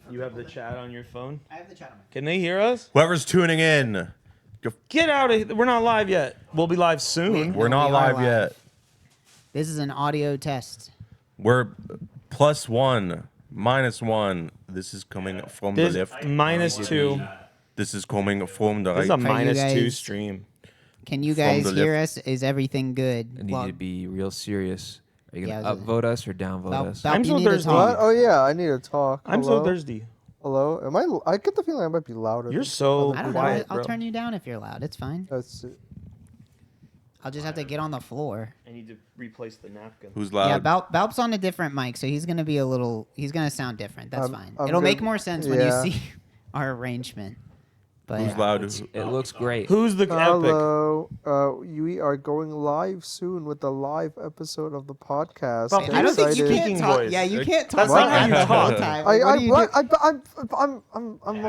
You have the chat on your phone? I have the chat on my phone. Can they hear us? Whoever's tuning in, Get out of here. We're not live yet. We'll be live soon. we're No, not we are live yet. This is an audio test. We're +1, -1. This is coming from the This left. -2. This is coming from the This is a right. you -2 guys- stream. Can you From guys the hear left. us? Is everything good? I need you to be real serious. Are you Yeah, gonna I was upvote us or downvote Balp, us? Balp, I'm you so need to thirsty. talk. What? Oh yeah, I need to talk. I'm Hello? so thirsty. Hello? Am I get the feeling I might be louder. You're than so other I don't people. know. quiet, I'll bro. turn you down if you're loud. It's fine. That's it. I'll just have to get on the floor. I need to replace the napkin. Who's Yeah, loud? Balp's on a different mic, so he's gonna be a little. He's gonna sound different. That's fine. I'm It'll good. make more sense when you Yeah. see our arrangement. But Who's loud? It looks great. Who's the epic? Hello. We are going live soon with the live episode of the podcast. Balp, Get I don't think you excited. can't Speaking talk. voice. Yeah, you can't talk That's like not how that you the whole talk. time. I, What do you what? do? I'm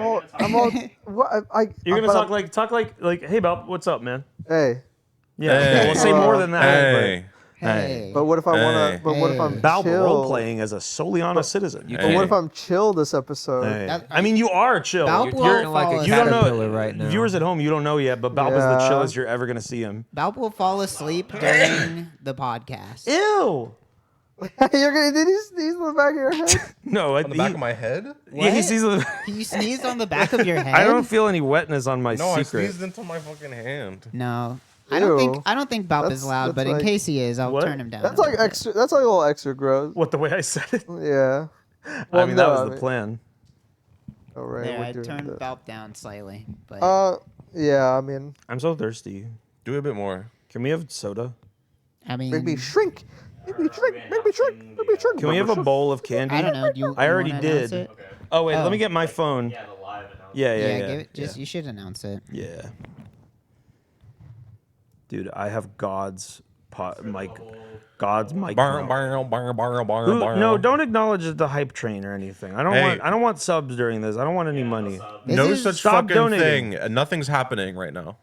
all. What? You're gonna but talk like, hey, Bel, what's up, man? Hey, Yeah, Hey. we'll say more than that. Hey. Hey. but what if I wanna? Hey. But what if I'm Hey. Balp chill? role playing as a solely honest citizen. You But what Hey. if I'm chill this episode? Hey. That- I mean, you are chill. Balp You're will talking like fall a You don't caterpillar know. right now. Viewers at home, you don't know yet, but Balp is the Yeah. chillest you're ever gonna see him. Balp will fall asleep during the podcast. Ew. You're gonna? Did you sneeze in the back of your head? No, On the back of my head? Yeah, he What? sees. You sneezed on the back of your head. I don't feel any wetness on my No, I secret. sneezed into my fucking hand. No. I don't Ew. think Balp is That's- loud, that's but in like- case he is, I'll What? turn him down. That's a like little bit. extra. That's like a little extra gross. What, the way I said it? Yeah. I Well, mean, that no, was I the mean- plan. Oh, right. There, we're I doing turned that. Balp down slightly, but Yeah. I mean, I'm so thirsty. Do a bit more. Can we have soda? I mean, make me shrink. Make me shrink. Make me shrink. Make me shrink. Can we have a bowl of candy? I don't know. Do you? I already you wanna announce did. it? Oh wait, Oh. let me get my phone. Yeah, the live announcement. Yeah, Yeah, yeah. give it. Just you should announce it. Yeah. Dude, I have God's mic. God's mic. Barrel, now. barrel, barrel, barrel, barrel, Who- barrel. no, don't acknowledge the hype train or anything. I don't Hey. want. I don't want subs during this. I don't want any money. This No is- such Stop fucking donating. thing. Nothing's happening right now.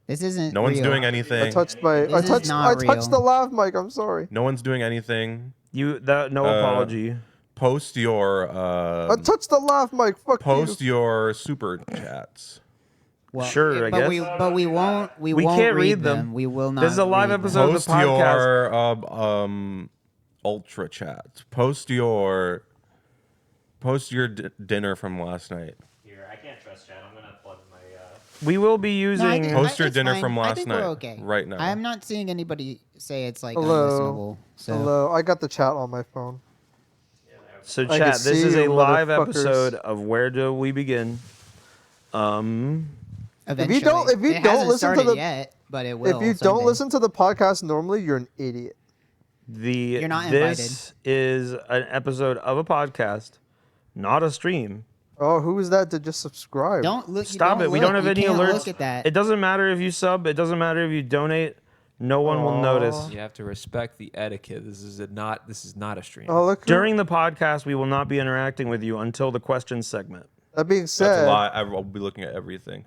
This isn't. No one's real. doing I anything. touched my. This I is touched. not I real. touched the lav mic. I'm sorry. No one's doing anything. No apology. Post your I touched the lav mic. Fuck post you. your super chats. Well, Sure, I but guess. we won't. We We won't can't read read them. We will not. This is a live read them. episode. So the Post podcast- your ultra chat. Post your dinner from last night. Here, I can't trust chat. I'm gonna plug my. We will be No, using. Post your it's dinner fine. from I last think night, We're okay. right now. I am not seeing anybody say it's like Hello. unlistenable. So Hello. I got the chat on my phone. So I can chat, this see is a you, live motherfuckers. episode of Where Do We Begin? eventually, don't- if you it don't hasn't listen to started the- yet, but it will. If you someday. don't listen to the podcast normally, you're an idiot. You're not This is an episode of a podcast, not a stream. Oh, who is that to just subscribe? don't look. Stop don't it. We look. don't have You any can't alerts. Look at that. It doesn't matter if you sub. It doesn't matter if you donate. No one will notice. You have to respect the etiquette. This is not a stream. Oh, look. During the podcast, we will not be interacting with you until the questions segment. That being That's a said, lie. I'll be looking at everything.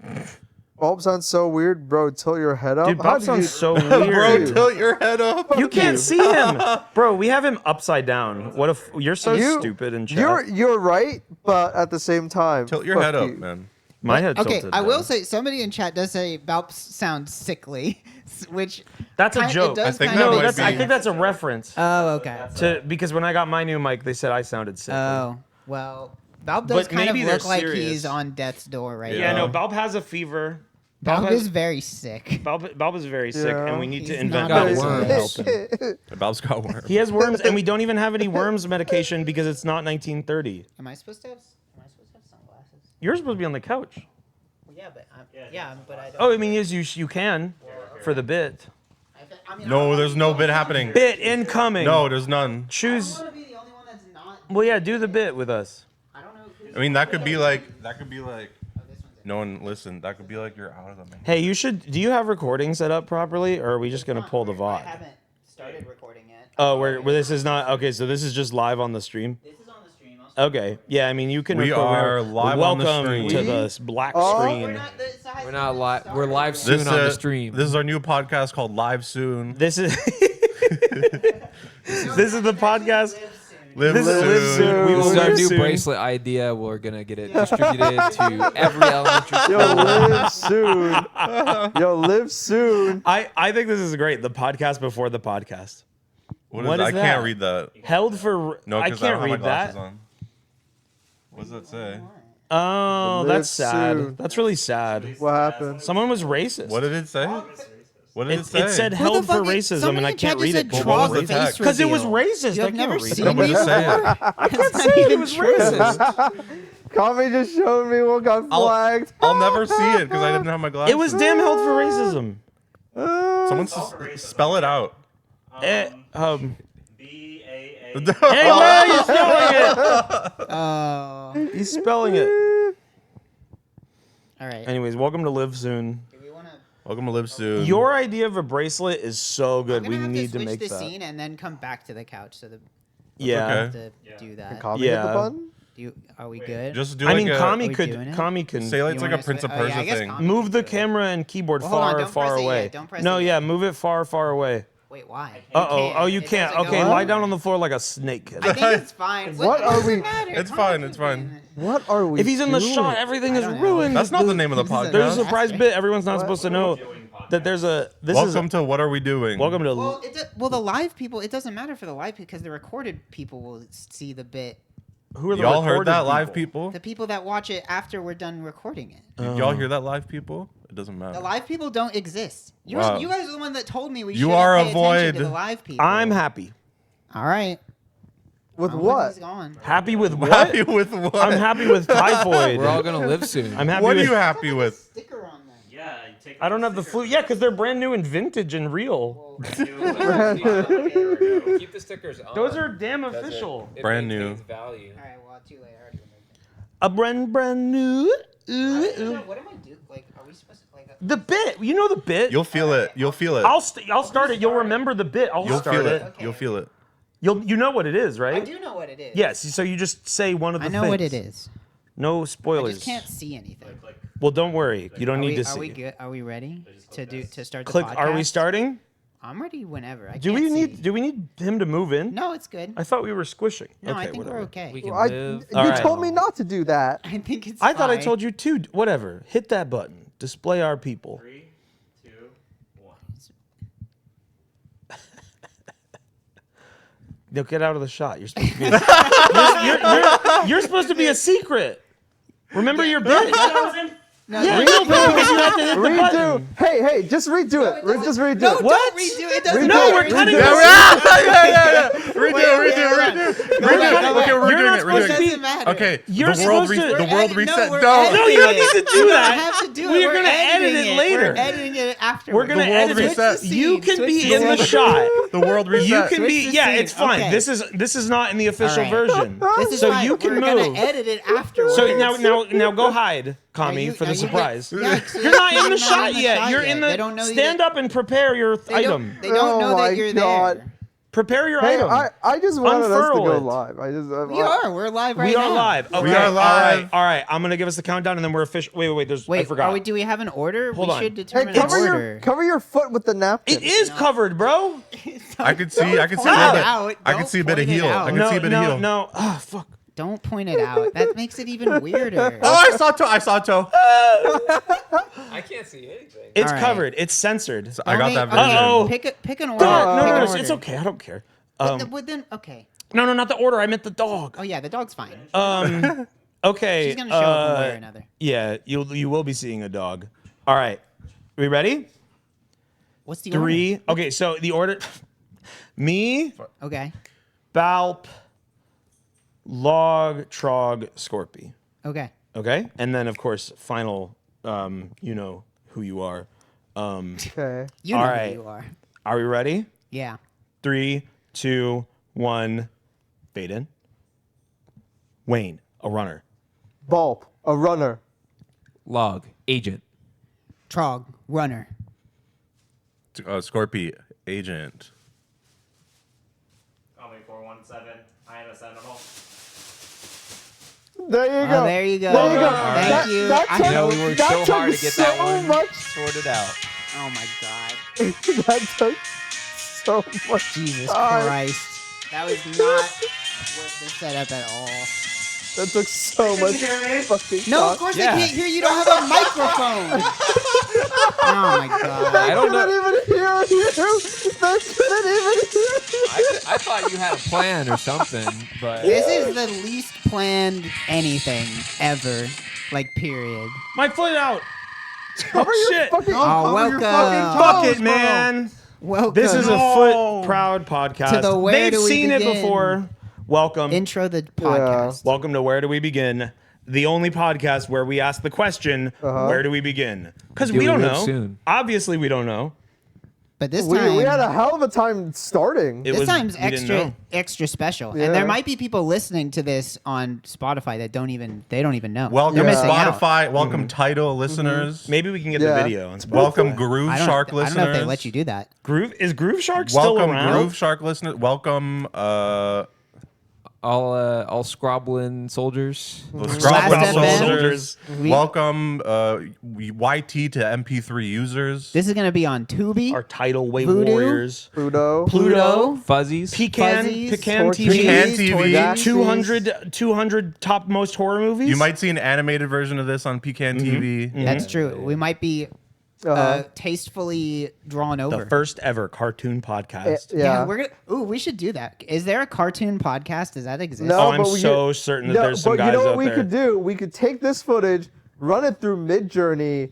Bulb sounds so weird, bro. Tilt your head up. Dude, How Bob did sounds you- so Bro, weird. tilt your head up. You can't see him, bro. We have him upside down. What if you're so stupid and chat? You're right, but at the same time, Tilt your fuck head up, you. man. My head Okay, tilted I will down. say somebody in chat does say Balp sounds sickly, which That's a kind- joke. It does I think kind that of No, might make that's. I be- think that's a reference Oh, okay. to because when I got my new mic, they said I sounded sick. Oh, well, Balp does But kind of maybe they're look like serious. he's on death's door right Yeah, now. no. Balb has a fever. Balp has- is very sick. Balb is very sick, Yeah. and we need to He's invent not medicine to worms. help him. Bob's got worms. He has worms, and we don't even have any worms medication because it's not 1930. Am I supposed to have sunglasses? You're supposed to be on the couch. Well, yeah, but I don't. Oh, I mean, yes, you can for the bit. I mean, No, there's no bit happening. Bit incoming. No, there's none. Choose. I want to be the only one that's not. Well, yeah, do the bit with us. I don't know. Who's I mean, that could be like, Oh, this one's it. no one listen. That could be like you're out of the main. Hey, you should. Do you have recording set up properly, or are we just gonna pull the I VOD? haven't started recording yet. Oh, where this is not okay. So this is just live on the stream. This is on the stream. I'll Okay, yeah. I mean, you can. We record are whenever- live on the Welcome stream. to the black Oh. screen. We're not live. We're live soon This, on the stream. This is our new podcast called Live Soon. This is. This is the podcast. Live This is soon. live soon. We This will is our live new soon. bracelet idea. We're gonna get it distributed to every elementary Yo, school. live soon. Yo, live soon. I think this is great. The podcast before the podcast. What What is is I can't that? read that. Held for. No, I because can't don't have my read glasses that. on. What does that say? Oh, Live that's sad. soon. That's really sad. What happened? Someone was racist. What did it say? What did it say? It said Who the held for fuck is- racism, somebody and I in chat can't just read said it. Well, what was Trog the face text? Because it was reveal. racist. You I have never can't read seen it. Somebody these say it. before? I can't say it was racist. Kami just showed me what got flagged. I'll never see it because I didn't have my glasses. It was damn held for racism. Someone spell it out. B-A-A. Hey, why are you spelling it? Oh. He's spelling it. All right. Anyways, welcome to Live Soon. Do we want to? Welcome to Live Soon. Your idea of a bracelet is so good. I'm We gonna have need to switch make the that. scene and then come back to the couch. So the Yeah. okay. have to do that. Kami hit Yeah. the button? Are we good? Just do I like mean, a, Kami Are we doing it? Kami can say like it's You like a wanna Prince of switch- oh, yeah, Persia I guess thing. Kami- move the camera and keyboard Well, hold on, far, don't far press it away. yet, don't press No, it yeah, yet. move it far, far away. Wait, why? Oh, you It can't. doesn't Okay, go lie anywhere. down on the floor like a snake. I think it's fine. What are does it we- matter? It's Kami fine, can it's fine. be in it. What are we If he's in the doing? shot, everything I is don't know. ruined. That's not the name of the This is a- There's a podcast. surprise bit. Everyone's not What? supposed to know that there's a. This Welcome is. to What Are We Doing? Welcome to. Well, the live people. It doesn't matter for the live because the recorded people will see the bit. Who are the Y'all heard recorded that, live people? The people that watch it after we're done recording it. Did y'all hear that, live people? It doesn't matter. The live people don't exist. You Wow. you guys are the one that told me we You shouldn't are pay a attention to void. the live people. I'm happy. All right. With Oh, what? he's gone. Happy with what? Happy with what? I'm happy with typhoid. We're all gonna live soon. I'm happy What are with. you happy with? Sticker on them. Yeah, you take I don't have the flu. Yeah, because they're brand new and vintage and real. Keep the stickers on. Those are damn official. It Brand maintains new. Value. All right. Well, too late. I already removed it. A brand new. What am I doing? Like, are we supposed to like? The bit. You know the bit. You'll feel it. You'll feel it. I'll start it. You'll remember the bit. I'll You'll start feel it. it. Okay. You'll feel it. You know what it is, I right? do know what it is. Yes. So you just say one of the I things. know what it is. No I spoilers. just can't see anything. Well, don't worry. You don't need to Are we see. good? Are we ready to start the Click. podcast? Are we starting? I'm ready whenever. I Do can't we need? see. Do we need him to move in? No, it's good. I thought we were squishing. No, okay, I think whatever. we're okay. We can I, live. you All right. told me not to do that. I think it's. I thought I fine. told you to. Whatever. Hit that button. Display our people. 3, 2, 1. No, get out of the shot. You're supposed to be. You're supposed to be a secret. Remember your bit. No, Yeah, no, no, because you have to hit the Redo. button. Hey, just redo it. Just redo no, it. What? don't redo it. It doesn't No, matter. we're cutting Redo this. it. Redo. We're Okay, not supposed to It be- doesn't matter. Okay, You're the world, supposed to- the world No, reset. we're No, No, you don't need to do We that. don't have to do it. We're gonna edit editing it later. We're editing it after. We're gonna The world edit it. reset. You can Switch be the in the scene. shot. the world reset. You can Switch be. the Yeah, scene. it's fine. Okay. This is not in the official All right. version. This is So fine. you can We're move. gonna edit it afterwards. So now go hide, Kami, for the surprise. You're not in the shot yet. You're in They don't the. know Stand up and prepare your item. They don't know Oh my that you're God. there. Prepare your Hey, item. I just wanted us to Unfurl go it. live. I just. We are. We're live right We now. are live. Okay. are live. All right. I'm gonna give us the countdown, and then we're official. Wait. I Wait, forgot. do we have an order? Hold we on. should Hey, determine an order. cover your foot with the napkin. It is covered, bro. I could see. I could see point a it bit. out. I could Don't see a bit of point it heel. out. I could see a bit of heel. No. Ah, fuck. Don't point it out. That makes it even weirder. Oh, I saw toe. I saw toe. I can't see anything. It's All right. covered. It's censored. I got that Okay, version. Uh-oh. Pick an order. No, Pick an it's order. okay. I don't care. But then, okay. No, not the order. I meant the dog. Oh yeah, the dog's fine. Okay. She's gonna show up one way or another. Yeah, you will be seeing a dog. All right. We ready? What's the 3. Okay, so the order. Me, order? Okay. Balp, Log, Trog, Scorpy. Okay. Okay, and then of course final. You know who you are. Okay. You know All who right. you are. Are we ready? Yeah. 3, 2, 1. Fade in. Wayne, a runner. Bulb, a runner. Log. Agent. Trog, runner. Scorpio, agent. Coming 417. I am a sentinel. There you go. Oh, there you go. There you go. Thank That- you. that I took- You know, we worked that so took hard to get that so one much- sorted out. Oh my god. that took so much Jesus time. Christ. That was not worth the setup at all. That took so much fucking No, thought. of course Yeah. they can't hear you. Don't have a microphone. Oh my god. I don't know. Couldn't even hear you. They couldn't even hear you. I thought you had a plan or something, but This is the least planned anything ever. Like, period. My foot out. Cover Oh, your shit. fucking, Oh, cover your welcome. fucking Fuck toes, it, man. Welcome. This is a No. foot proud podcast. To the Where They've Do We seen it Begin? before. Welcome. intro the podcast. Welcome to Where Do We Begin? The only podcast where we ask the question, where do we begin? Because Do we we don't live know. soon? Obviously, we don't know. But this We time, had a hell of a time starting. It this was- time's we didn't extra know. extra special. Yeah. And there might be people listening to this on Spotify that don't even know. Welcome They're missing out. Spotify. Welcome title listeners. Maybe we can get Yeah. the video. On Spotify. Welcome Groove I don't, Shark I listeners. don't know if they let you do that. Groove Shark still Welcome around? Groove Shark listeners. Welcome all scrobbling soldiers. the Last Scrabble FM. soldiers. We- Welcome YT to MP3 users. This is going to be on Tubi, Our tidal wave Voodoo? warriors. Pluto. Pluto. Fuzzies. Pecan Fuzzies, TV. Pecan TV. 200 top most horror movies. You might see an animated version of this on Pecan TV. That's true. We might be tastefully drawn over. the first ever cartoon podcast. Yeah. we're gonna. Ooh, we should do that. Is there a cartoon podcast? Does that exist? No, Oh, I'm but we so could- certain that No, there's some but guys you know what out we there. could do? We could take this footage, run it through Mid-Journey,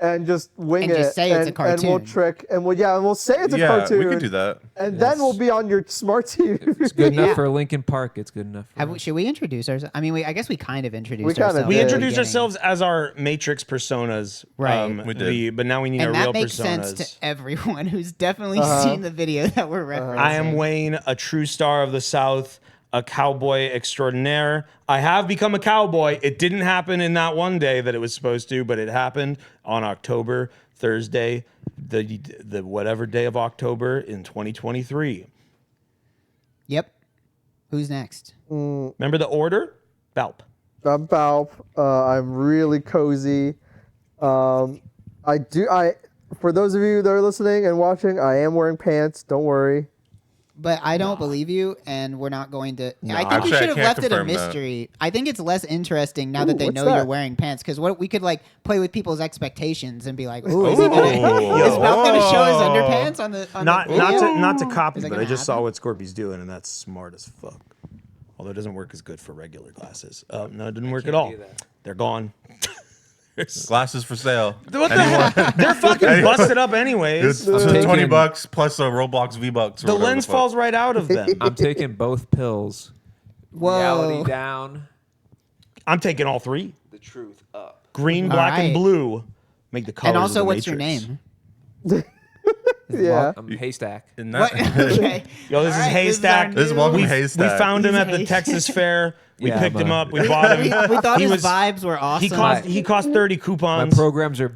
and just wing And it. just say it's a And we'll cartoon. trick, and we'll say it's a Yeah, cartoon. we could do that. And then we'll be on your smart TV. It's good enough Yeah. for Lincoln Park. It's good enough. For Should we introduce ourselves? I mean, I guess we kind of introduced We kinda ourselves. We did. at the introduced beginning. ourselves as our Matrix personas. Right. We did. But now we need and our that real makes personas. sense to everyone who's definitely seen the video that we're referencing. I am Wayne, a true star of the South, a cowboy extraordinaire. I have become a cowboy. It didn't happen in that one day that it was supposed to, but it happened on Thursday, the whatever day of October in 2023. Yep. Who's next? Remember the order? Balp. I'm Balp. I'm really cozy. For those of you that are listening and watching, I am wearing pants. Don't worry. But I don't believe you, and we're not going to. I think Actually, we I should have can't left it a confirm that. mystery. I think it's less interesting now that they what's know that? you're wearing pants. Because what we could like play with people's expectations and be like, "Ooh, is Balp going to show his underpants on the?" On Not the not video? to not to copy, Is that but I gonna just saw happen? what Scorpy's doing, and that's smart as fuck. Although it doesn't work as good for regular glasses. No, it didn't work at all. do that. They're gone. Glasses for sale. What the hell? They're fucking busted up anyways. It's taking- $20 plus a Roblox V-Bucks. or The whatever lens fuck. falls right out of them. I'm taking both pills. Whoa. Reality down. I'm taking all three. The truth up. Green, All black, right. and blue. Make the colors And of also, the what's your Matrix. name? Yeah. I'm Haystack. And What? that- Okay. Yo, this All is right, Haystack. This is Welcome we, Haystack. We found him He's at the Haystack. Texas Fair. We Yeah, picked him man. up. We bought him. we thought He his was- vibes were awesome. He cost 30 My coupons. programs are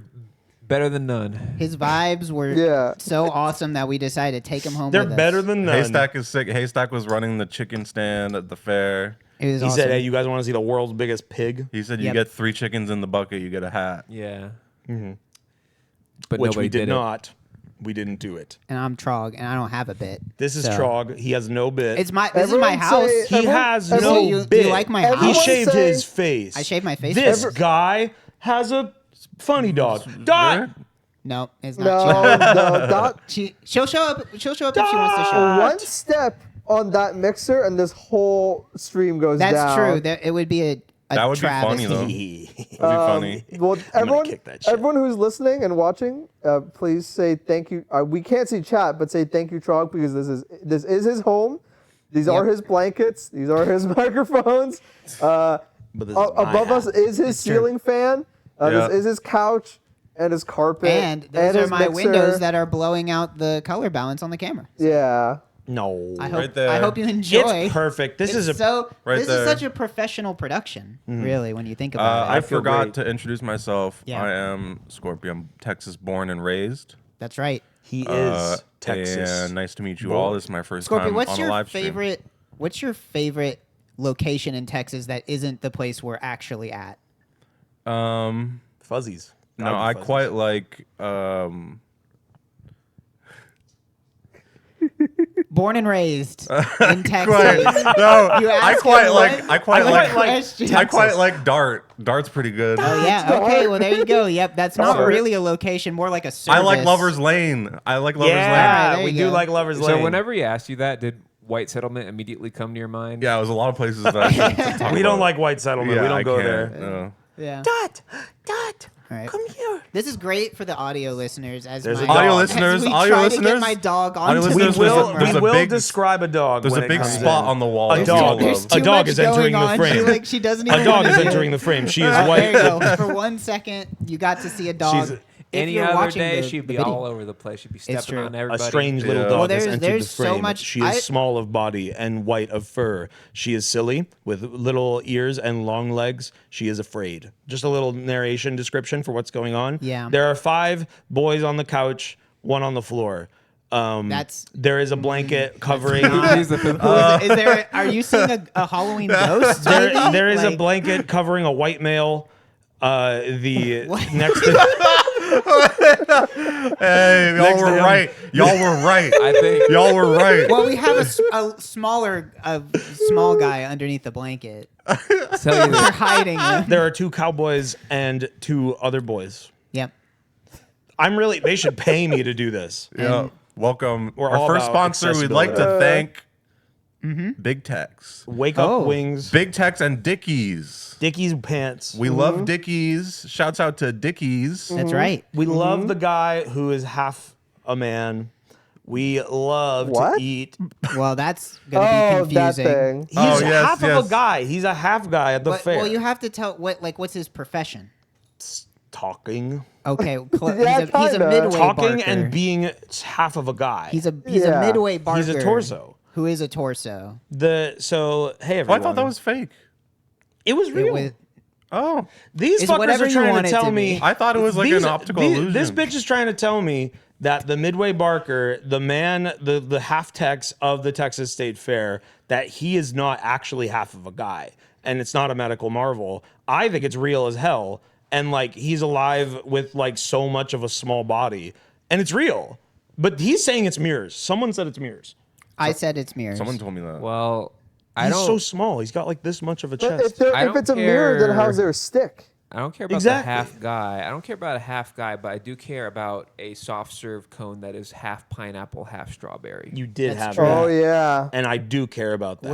better than none. His vibes were Yeah. so awesome that we decided to take him home. They're with better us. than none. Haystack is sick. Haystack was running the chicken stand at the fair. It was He awesome. said, "Hey, you guys want to see the world's biggest pig?" He said, "You Yep. get 3 chickens in the bucket, you get a hat." Yeah. Mm-hmm. But Which nobody we did it. not. We didn't do it. And I'm Trog, and I don't have a bit. This is So- Trog. He has no bit. This is my Everyone house. say- He everyone- has everyone- no Do you bit. like my He house? Everyone shaved say- his face. I shaved my face. This Every- guy has a funny dog. Dot. No, it's not. No, no. That, She'll show up. She'll show up if she wants to show up. one step on that mixer and this whole stream goes down. That's true. It would be a That would be funny, travesty. though. That'd be funny. Well, everyone, kick that shit. everyone who's listening and watching, please say thank you. We can't see chat, but say thank you, Trog, because this is his home. These are Yep. his blankets. These are his microphones. But this is my Above us house. is his ceiling fan. Yeah. This is his couch and his carpet. And those are his my mixer. windows that are blowing out the color balance on the camera. Yeah. No. I hope. Right there. I hope you enjoy. It's perfect. This is a. Right This there. is such a professional production, really, when you think about I it. feel forgot great. to introduce myself. Yeah. I am Scorpio. I'm Texas born and raised. That's right. He is Texas. And nice to meet you all. This is my first Scorpio, time what's on a your live stream. favorite? What's your favorite location in Texas that isn't the place we're actually at? Fuzzies. No, Gotta be I fuzzies. quite like. Born and raised in Texas. No, You I ask quite him like. what- I quite what like. question? I quite like Dart. Dart's pretty good. Oh yeah. Okay. Well, there you go. Yep. That's not Dart. really a location. More like a service. I like Lover's Lane. I like Lover's Yeah, Lane. Alright, there we you do go. like Lover's So Lane. whenever he asked you that, did White Settlement immediately come to your mind? Yeah, it was a lot of places that I shouldn't talk we don't about. like White Settlement. Yeah, we don't I go can't, there. No. Yeah. Dot, All right. come here. This is great for the audio listeners. As There's my a dog. Audio As listeners, as we audio try to get listeners, my dog audio onto listeners, the We there's a- will, camera. there's we a will big- describe a dog. There's when a it big comes spot in. on the wall. A that dog. people There's love. too A dog much is entering going the on. frame. She doesn't A even dog is understand. entering the frame. She is There white. you go. For 1 second, you got to see a dog. She's- If Any you're other watching day, the- she'd the be video. all over the place. She'd be stepping true. on A everybody. strange little Yeah. dog Well, has there's entered the so frame. much- She is small of body and white of fur. She is silly with little ears and long legs. She is afraid. Just a little narration description for what's going on. Yeah. There are 5 boys on the couch, 1 on the floor. That's There is a blanket covering. He's the fifth- is there? Are you seeing a Halloween ghost? There, maybe? there is a Like, blanket covering a white male. The What? next to Hey, y'all Next to were him. right. Y'all were right. I think. Y'all were right. Well, we have a small guy underneath the blanket. Tell you They're this. hiding him. there are 2 cowboys and 2 other boys. Yep. They should pay me to do this. Yeah. Welcome. We're Our all first about sponsor, we'd like to thank Big Tex. Wake up Oh. wings. Big Tex and Dickies. Dickies pants. We love Dickies. Shouts out to Dickies. That's right. We love the guy who is half a man. We love What? to eat. Well, that's gonna be Oh, that confusing. thing. He's Oh, yes, half of yes. a guy. He's a half guy at the But, fair. well, you have to tell what's his profession. Talking, Okay, Yeah, he's a kinda. midway talking, barker. and being half of a guy. he's a Yeah. midway barker. He's a torso. Who is a torso? Hey Oh, everyone. I thought that was fake. it was It real. was- Oh. These It's fuckers whatever are you trying want to it tell to me. be. I thought it was like an optical illusion. This bitch is trying to tell me that the Midway Barker, the man, the half tex of the Texas State Fair, that he is not actually half of a guy, and it's not a medical marvel. I think it's real as hell, and like he's alive with like so much of a small body, and it's real. But he's saying it's mirrors. Someone said it's mirrors. I said it's mirrors. Someone told me that. Well, I He's don't. so small. He's got like this much of a But chest. if I don't it's a mirror, then care. how's there a stick? I don't care about Exactly. the half guy. I don't care about a half guy, but I do care about a soft serve cone that is half pineapple, half strawberry. You did That's have true. that, Oh yeah. and I do care about that.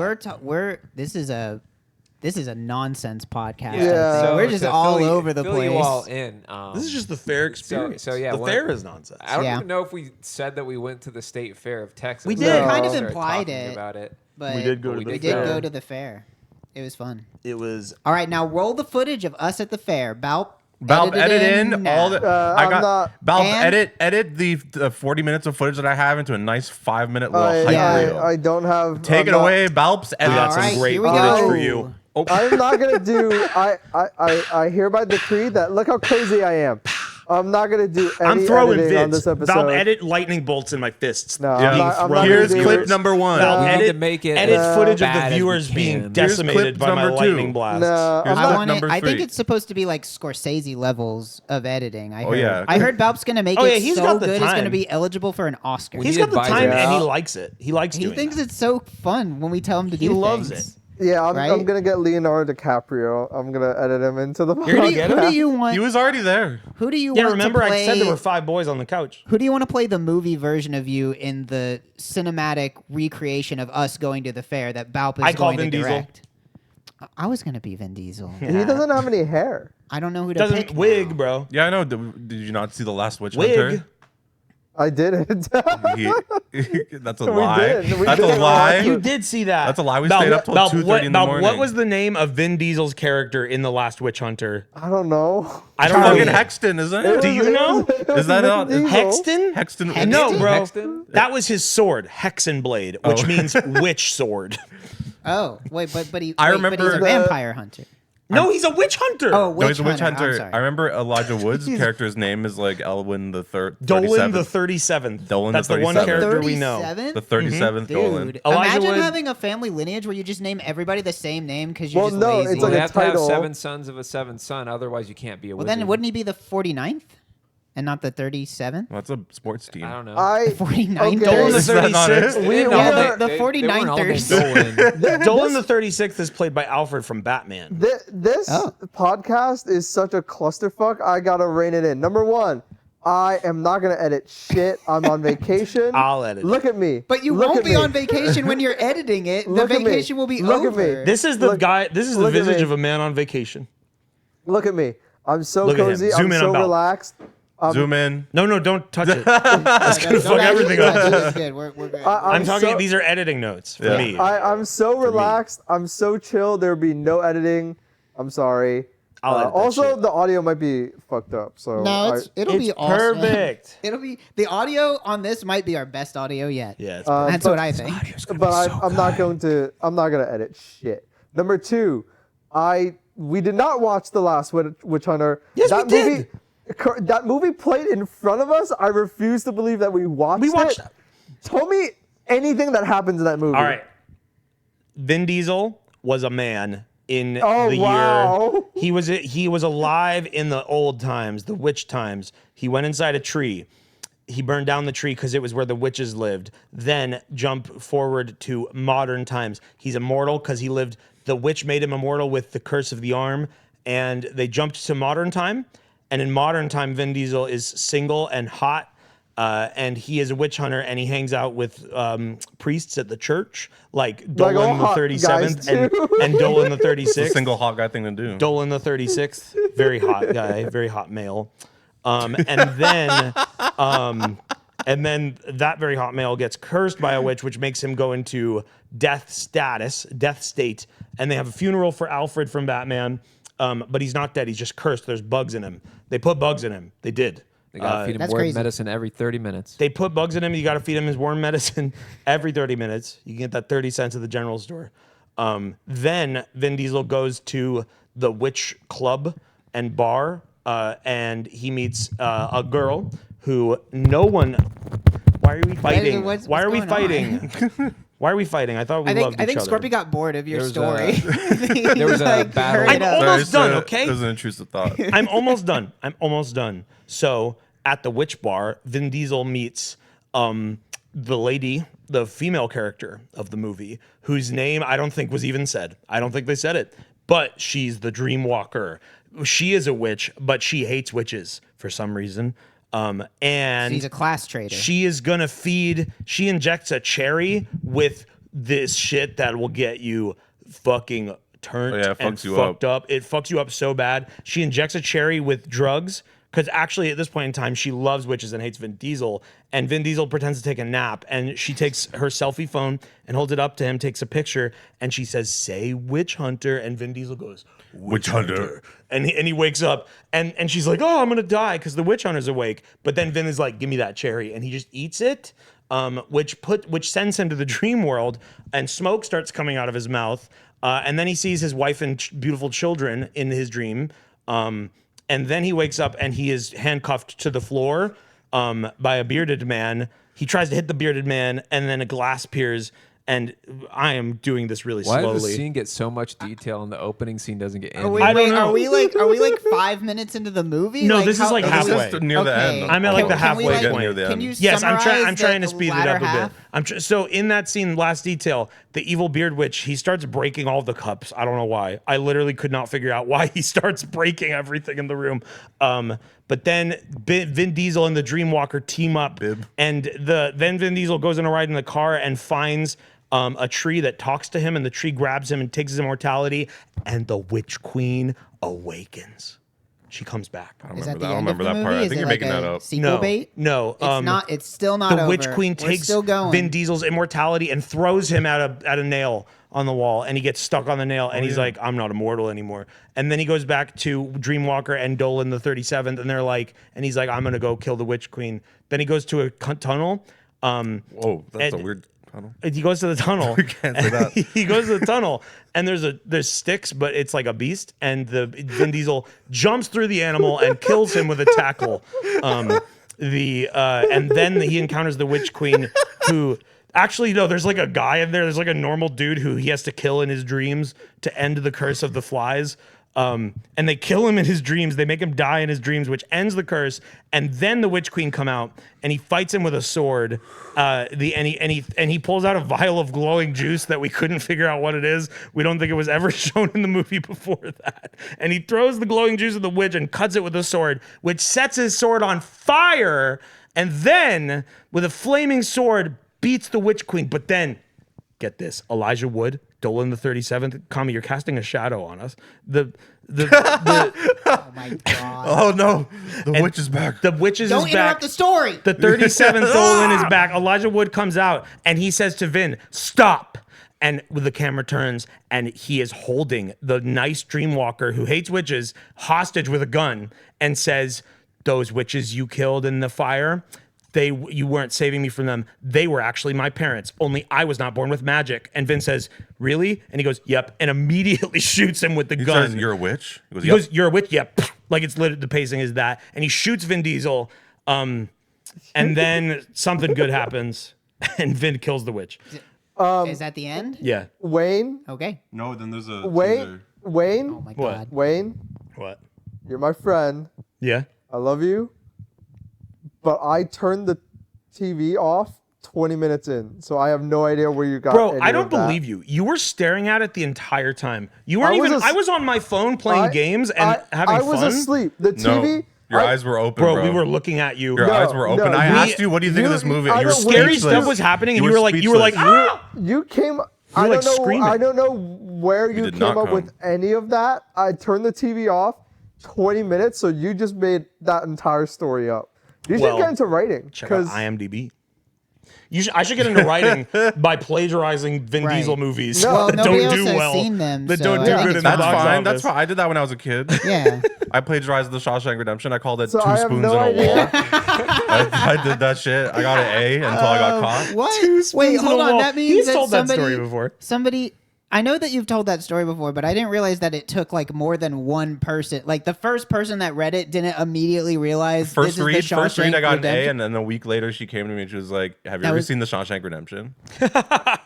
This is a nonsense podcast. Yeah. So we're just to all fill you- over the fill place. You all in. This is just the fair experience. so yeah, the when- fair is nonsense. I don't Yeah. even know if we said that we went to the State Fair of Texas. We when did. Kind of started implied talking it. about it. But We did go to we the we fair. did go to the fair. It was fun. It was All right, now roll the footage of us at the fair. Balp Edit in now. all the. I I'm got not- Balp. And- Edit the 40 minutes of footage that I have into a nice 5-minute little I, hype Yeah. reel. I don't have. Take I'm it not- away, Balps. Edit. got All some right, great here we footage go. for you. I'm not gonna do. I hereby decree that. Look how cozy I am. I'm not gonna do any I'm throwing editing on this vids. episode. Val, edit lightning bolts in my fists. No, Yeah. I'm not gonna Here's do clip it. number 1. Val, We need edit, to make it edit as footage of bad the as we viewers can. being Here's decimated clip by my number 2. lightning blast. No, Here's I'm I clip not. want number it. I think 3. it's supposed to be like Scorsese levels of editing. I heard. yeah. I heard Balp's gonna make Oh, yeah, it he's so got the good it's gonna time. be eligible for an Oscar. We He's need got the advisors. time and he Yeah. likes it. He likes He doing thinks it. it's so fun when we tell him to do He loves things. it. Yeah, I'm Right? gonna get Leonardo DiCaprio. I'm gonna edit him into the. You're gonna Who get do him? you want? He was already there. Who do you Yeah, want remember to I play? said there were 5 boys on the couch. Who do you want to play the movie version of you in the cinematic recreation of us going to the fair that Balp is I call going Vin to Diesel. direct? I was gonna be Vin Diesel. He doesn't have any hair. I don't know who to Doesn't pick. wig, now. bro. Yeah, I know. Did you not see The Last Witch Wig. Hunter? I did it. That's a We lie. did. We That's did. a lie. You did see that. That's a lie. We Val, stayed up till Val, 2:30 in the Val, morning. What was the name of Vin Diesel's character in The Last Witch Hunter? I don't know. I don't Fucking know. Hexton, isn't It it? was- Do you it know? was- it was Is that Vin not- Diesel. Hexton? Hexton. No, bro. Hexton? That was his sword, Hexenblade, which Oh. means witch sword. Oh wait, but I he's a remember- vampire hunter. No, he's a witch hunter. Oh, No, he's a witch I'm hunter. sorry. I remember Elijah Wood's character's name is like Elwyn the Third. Dolan the 37th. Dolan the That's the one 37th. character we know. 37? The 37th Dolan. Dude, Elijah imagine Wood- having a family lineage where you just name everybody the same name because you're Well, just no, lazy. it's Well, like you a have to have title. 7 sons of a 7th son, otherwise you can't be a well, wizard. then wouldn't he be the 49th? and not the 37th? That's a sports team. I don't know. 49ers. Dolan the Is that not 36th. it? We Yeah, are- the They weren't all named 49ers. Dolan. Dolan the 36th is played by Alfred from Batman. This Oh. podcast is such a clusterfuck. I gotta rein it in. Number one, I am not gonna edit shit. I'm on vacation. I'll edit it. Look at me. But you Look won't at be me. on vacation when you're editing it. The Look at me. vacation will be Look at me. over. This is the Look- guy. This is the look at visage me. of a man on vacation. Look at me. I'm so Look at him. cozy. Zoom I'm in so on Bal. relaxed. Zoom in. No, don't touch it. That's gonna fuck everything up. It's good. We're good. I'm talking. so- These are editing notes for Yeah. me. I'm so relaxed. I'm so chill. There'll be no editing. I'm sorry. I'll edit that Also, shit. the audio might be fucked up. So No, it'll be awesome. perfect. It'll be the audio on this might be our best audio yet. Yeah, it's That's but- what I think. I'm not gonna edit shit. Number two, we did not watch The Last Witch Hunter. Yes, that we movie, that movie played in front of us. I refuse to believe that we watched watched it. Tell me anything that happens in that movie. all right. Vin Diesel was a man in Oh, the wow. year. He was alive in the old times, the witch times. He went inside a tree. He burned down the tree because it was where the witches lived. Then jump forward to modern times. He's immortal because he lived. The witch made him immortal with the curse of the arm, and they jumped to modern time. And in modern time, Vin Diesel is single and hot. And he is a witch hunter, and he hangs out with priests at the church, like Like all Dolan the hot 37th guys, too. and Dolan the It's a 36th. single hot guy thing to do. Dolan the 36th, very hot guy, very hot male. And then that very hot male gets cursed by a witch, which makes him go into death state. And they have a funeral for Alfred from Batman, but he's not dead. He's just cursed. There's bugs in him. They put bugs in him. They did. They gotta feed him That's word crazy. medicine every 30 minutes. They put bugs in him. You got to feed him his worm medicine every 30 minutes. You can get that 30 cents at the general store. Then Vin Diesel goes to the witch club and bar, and he meets a girl who no one. Why are we fighting? what's Why are we going on? fighting? Why are we fighting? I thought we I loved think each other. Scorpio got bored of your There was story. there was a battle. hurry it I'm up. almost done, okay? It was an intrusive thought. I'm almost done. So at the witch bar, Vin Diesel meets the lady, the female character of the movie, whose name I don't think was even said. I don't think they said it. But she's the dream walker. She is a witch, but she hates witches for some reason. And He's a class traitor. she is gonna she injects a cherry with this shit that will get you fucking turned Oh, yeah, it and fucks you fucked up. It fucks you up so bad. She injects a cherry with drugs because actually at this point in time she loves witches and hates Vin Diesel. And Vin Diesel pretends to take a nap, and she takes her selfie phone and holds it up to him, takes a picture, and she says, "Say witch hunter," and Vin Diesel goes, "Witch hunter." And he wakes up, and she's like, "Oh, I'm gonna die," because the witch hunter's awake. But then Vin is like, "Give me that cherry," and he just eats it, which sends him to the dream world, and smoke starts coming out of his mouth, and then he sees his wife and beautiful children in his dream, and then he wakes up and he is handcuffed to the floor by a bearded man. He tries to hit the bearded man, and then a glass appears. And I am doing this really Why slowly. does the scene get so much detail and the opening scene doesn't get any? I don't know. Are we like 5 minutes into the movie? No, this is how- like This halfway. is near the Okay. end. I'm at like the Can we, halfway like, near the Can end. you Yes, I'm summarize trying to the speed it latter up a half? bit. So in that scene, last detail, the evil beard witch, he starts breaking all the cups. I don't know why. I literally could not figure out why he starts breaking everything in the room. But then Vin Diesel and the Dreamwalker team up, and then Vin Diesel goes on a ride in the car and finds a tree that talks to him, and the tree grabs him and takes his immortality, and the Witch Queen awakens. She comes back. Is that the I don't end of remember the that part. movie? I Is think it you're like making that a up. sequel bait? No, It's not. It's still not the over. Witch Queen We're takes still going. Vin Diesel's immortality and throws him at a nail on the wall, and he gets stuck on the nail, and he's like, "I'm not immortal anymore." And then he goes back to Dreamwalker and Dolan the 37th, and they're like, and he's like, "I'm gonna go kill the Witch Queen." Then he goes to a tunnel. Whoa, that's and- a weird tunnel. He goes to the tunnel. Can't say that. He goes to the tunnel, and there's sticks, but it's like a beast. And the Vin Diesel jumps through the animal and kills him with a tackle. And then he encounters the Witch Queen, who actually no, there's like a guy in there. There's like a normal dude who he has to kill in his dreams to end the curse of the flies. And they kill him in his dreams. They make him die in his dreams, which ends the curse. And then the Witch Queen come out, and he fights him with a sword. And he pulls out a vial of glowing juice that we couldn't figure out what it is. We don't think it was ever shown in the movie before that. And he throws the glowing juice at the witch and cuts it with a sword, which sets his sword on fire. And then, with a flaming sword, beats the Witch Queen. But then, get this, Elijah Wood, Dolan the 37th, Kami, you're casting a shadow on us. Oh my god. Oh no, the witch is back. The witches Don't is back. interrupt the story. The 37th Dolan is back. Elijah Wood comes out and he says to Vin, "Stop." And the camera turns and he is holding the nice dreamwalker who hates witches hostage with a gun and says, "Those witches you killed in the fire, you weren't saving me from them. They were actually my parents. Only I was not born with magic." And Vin says, "Really?" And he goes, "Yep." And immediately shoots him with the He gun. says, "You're a witch." He goes, He "Yep." goes, "You're a witch?" Yep. Like it's literally the pacing is that. And he shoots Vin Diesel. And then something good happens and Vin kills the witch. Is that the end? Yeah. Wayne, Okay. No, then there's a Wayne, Wayne, Oh my What? god. Wayne. What? You're my friend. Yeah. I love you. But I turned the TV off 20 minutes in, so I have no idea where you got. Bro, any I don't of that. believe you. You were staring at it the entire time. You weren't I was even. as- I was on my phone playing games and having I was fun. asleep. The No, TV. your I- eyes were open, Bro, bro. we were looking at you. Your No, eyes were open. no, I we- asked you, "What do you think of this movie?" I And you were don't- Scary speechless. stuff was happening, and you were like, speechless. "Ah!" You came. were, I like, don't know. screaming. I don't know where you did came not up come. with any of that. I turned the TV off 20 minutes, so you just made that entire story up. You should Well, get into writing Check out because IMDb. I should get into writing by plagiarizing Vin Right. Diesel movies No. Well, that nobody don't else do has well. seen them, that so don't I do think good it's in the That's box fine. office. That's fine. I did that when I was a kid. Yeah. I plagiarized The Shawshank Redemption. I called it So two I have spoons no in a idea. wall. I did that shit. I got an A until I got caught. What? Two spoons Wait, in a hold on. wall. That means He's that told that somebody, story before. Somebody. I know that you've told that story before, but I didn't realize that it took like more than one person. Like the first person that read it didn't immediately realize First this read, is the first read, I Shawshank got an A, Redemption. and then a week later, she came to me and she was like, "Have you That ever was- seen The Shawshank Redemption?"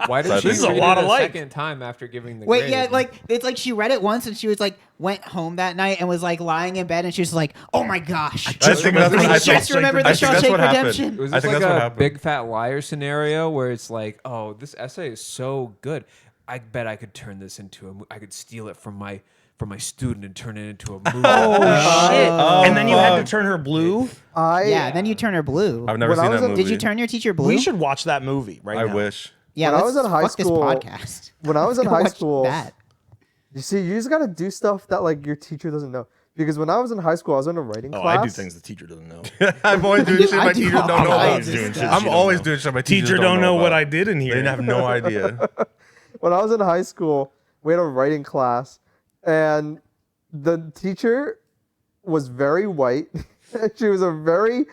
Why did she This is a read lot it of a like. second time after giving the Wait, grade? yeah, like it's like she read it once and she was like went home that night and was like lying in bed and she was like, "Oh my gosh, I think that's what I I just think. remember the I think that's Shawshank what happened. Redemption." Was I this think like that's what a happened. big fat liar scenario where it's like, oh, this essay is so good. I bet I could turn this into I could steal it from my student and turn it into a movie. Oh shit! And then you had to fuck. turn her blue. Yeah, then you turn her blue. I've never When I seen was that in- movie. Did you turn your teacher blue? We should watch that movie right I now. wish. Yeah, When I let's was in high fuck school- this podcast. when I was in Go high watch school, that. you see, you just gotta do stuff that like your teacher doesn't know. Because when I was in high school, I was in a writing Oh, class. I do things the teacher doesn't know. I'm always doing shit I my do teachers all don't know kinds about. of stuff. she I'm don't always know. doing shit my Teacher teachers don't know what about. I did in They here. didn't have no idea. When I was in high school, we had a writing class, and the teacher was very white. She was a very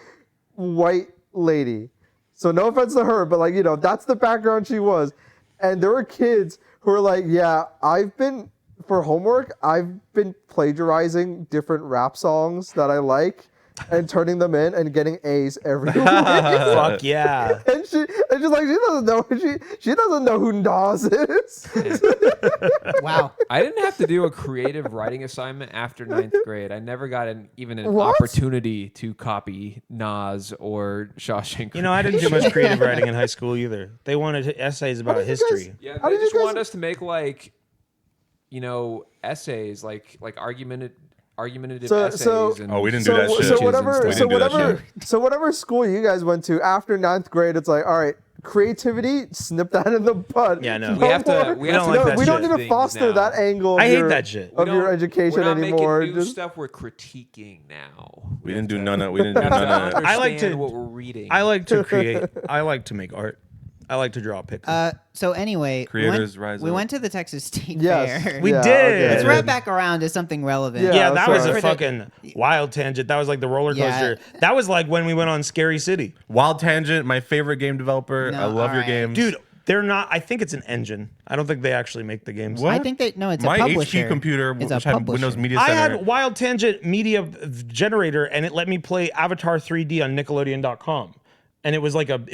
white lady. So no offense to her, but like, you know, that's the background she was. And there were kids who were like, yeah, for homework, I've been plagiarizing different rap songs that I like and turning them in and getting A's every week. Fuck yeah! And she's like, she doesn't know she doesn't know who Nas is. Wow. I didn't have to do a creative writing assignment after 9th grade. I never got even an What? opportunity to copy Nas or Shawshank. You know, I didn't do much creative writing in high school either. They wanted essays about did you guys- history. Yeah, How they did you just guys- wanted us to make like, essays, like argumentative essays. And Oh, we didn't do that shit. So We whatever, didn't so do that whatever, shit. so whatever school you guys went to after 9th grade, it's like, all right, creativity, snip that in the bud. Yeah, no. We have to- more. we have to No, like that we don't shit need to foster now. that angle. Of I hate your, that shit. of your education we're not anymore. Making new Just- stuff. We're critiquing now. We didn't do none of. We didn't do have to none of. I like understand to- what we're reading. I like to create. I like to make art. I like to draw pictures. So anyway, Creators rise we up. went to the Texas State Yes. Fair. We Yeah, did. okay. Let's wrap back around to something relevant. Yeah. yeah, that was sorry. a fucking wild tangent. That was like the roller coaster. Yeah. That was like when we went on Scary City. Wild Tangent, my favorite game developer. No, I love your alright. games, Dude, they're not. I think it's an engine. I don't think they actually make the games. What? I think that no, it's my a publisher. HP computer, It's which a had publisher. Windows Media I Center. had Wild Tangent Media Generator, and it let me play Avatar 3D on Nickelodeon.com. And it was like an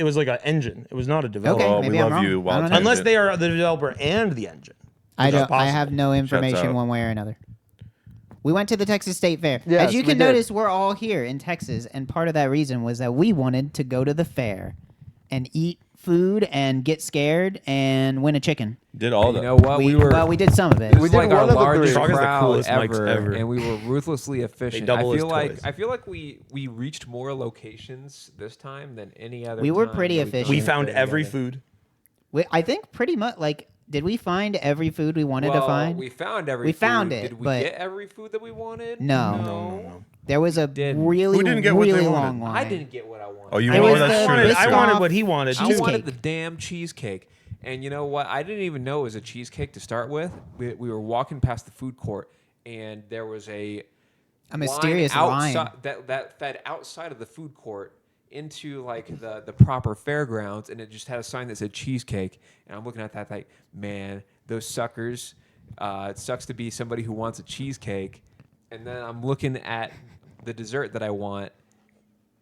engine. It was not a developer. Okay, Oh, maybe we I'm love wrong. you, I Wild don't know. Unless Tangent. they are the developer and the engine. I which is don't. I possible. have no information out. one way or another. We went to the Texas State Fair. Yes, As you we can did. notice, we're all here in Texas, and part of that reason was that we wanted to go to the fair and eat food and get scared and win a chicken. Did all You that. know what? Well, we did some of it. This is did like one our of the three. largest Strong is the crowd coolest mics ever, ever. and we were ruthlessly efficient. double I as feel like toys. I feel like we reached more locations this time than any other. We were time pretty that we've done efficient. We it found every together. food. I think pretty much, like, did we find every food we wanted to Well, find? we found every. We food. found it, Did we but- get every food that we wanted? No. No. There was a didn't. really, Who didn't get what they really wanted? long line. I didn't get what I wanted. Oh, you It wanted was that the shit. I biscuit wanted off what he wanted I too. wanted the damn cheesecake. And you know what? I didn't even know it was a cheesecake to start with. We were walking past the food court, and there was a mysterious line line. that fed outside of the food court into like the proper fairgrounds, and it just had a sign that said cheesecake. And I'm looking at that like, man, those suckers. It sucks to be somebody who wants a cheesecake. And then I'm looking at the dessert that I want,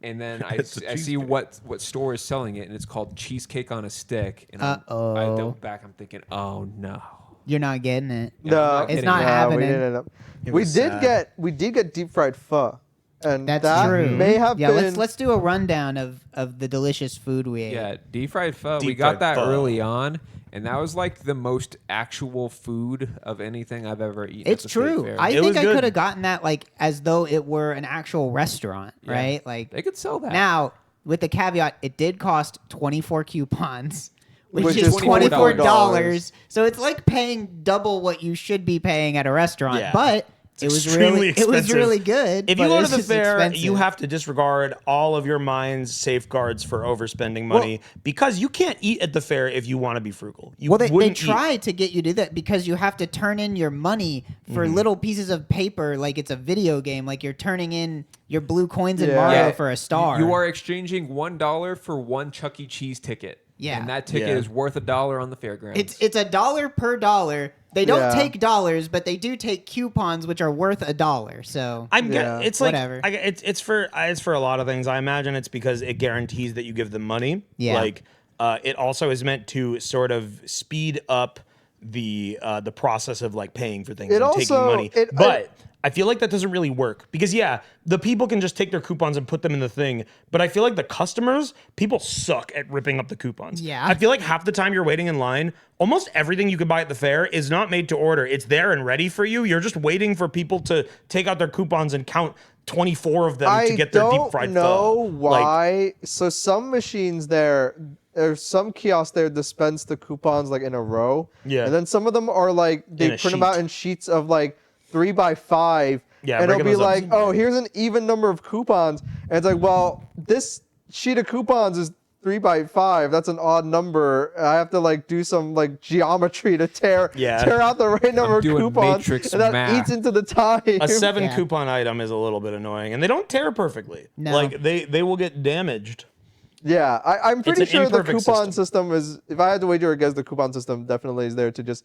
and then I It's a see cheesecake. what store is selling it, and it's called cheesecake on a stick. And I Uh-oh. double back. I'm thinking, oh no. You're not getting it. No, It's kidding. not no, happening. We didn't end up. It We was did sad. get deep fried pho, and That's that true. may have Yeah, been. let's do a rundown of the delicious food we ate. Yeah, deep fried pho. We Deep got fried that pho. early on, and that was like the most actual food of anything I've ever eaten. It's at the state true. fair. I It think was I good. could have gotten that like as though it were an actual restaurant, Yeah. right? Like They could sell that. now, with the caveat, it did cost 24 coupons, which Which is is $24. So it's like paying double what you should be paying at a restaurant. Yeah. But it was extremely really expensive. good. If you but go it's to the just fair, expensive. you have to disregard all of your mind's safeguards for overspending money because you can't eat at the fair if you want to be frugal. You Well, they wouldn't eat. try to get you to do that because you have to turn in your money for Mm-hmm. little pieces of paper like it's a video game. Like you're turning in your blue coins in Yeah. Mario Yeah, for a star. You are exchanging $1 for one Chuck E. Cheese ticket. Yeah. and that ticket Yeah. is worth $1 on the fairgrounds. It's $1 per dollar. They don't Yeah. take dollars, but they do take coupons, which are worth $1. So I'm Yeah. it's like Whatever. it's for a lot of things. I imagine it's because it guarantees that you give them money. Yeah. Like it also is meant to sort of speed up the process of like paying for things It and taking also- money. it- But I feel like that doesn't really work because the people can just take their coupons and put them in the thing. But I feel like the customers, people suck at ripping up the coupons. Yeah. I feel like half the time you're waiting in line, almost everything you could buy at the fair is not made to order. It's there and ready for you. You're just waiting for people to take out their coupons and count 24 of them I to get their deep don't fried know pho. why. So some machines there's some kiosks there dispense the coupons like in a row. Yeah. And then some of them are like they In a print them out sheet. in sheets of like 3x5. Yeah, and it'll breaking be those up. like, oh, here's an even number of coupons, and it's like, well, this sheet of coupons is 3x5. That's an odd number. I have to like do some like geometry to tear out the right number of doing coupons, matrix and that math. eats into the time. A 7 Yeah. coupon item is a little bit annoying, and they don't tear perfectly. No. Like they will get damaged. Yeah, I'm pretty an sure the imperfect coupon system is. If I had to wager a guess, the coupon system definitely is there to just,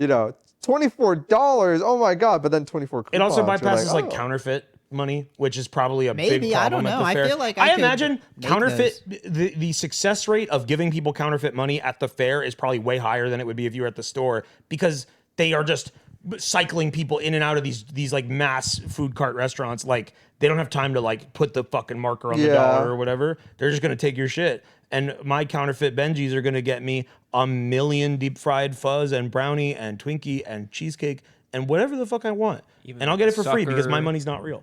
$24. Oh my god! But then 24 coupons. It also you're bypasses like oh. counterfeit money, which is probably a Maybe, big I problem don't at know. the I fair. feel like I could imagine make counterfeit the success rate of giving people counterfeit money at the fair is probably way higher than it would be if you were at the store because they are just cycling people in and out of these like mass food cart restaurants. Like they don't have time to like put the fucking marker on the Yeah. dollar or whatever. They're just gonna take your shit. And my counterfeit Benjis are gonna get me a million deep fried fuzz and brownie and Twinkie and cheesecake and whatever the fuck I want. Even And I'll get it for free because my sucker. money's not real.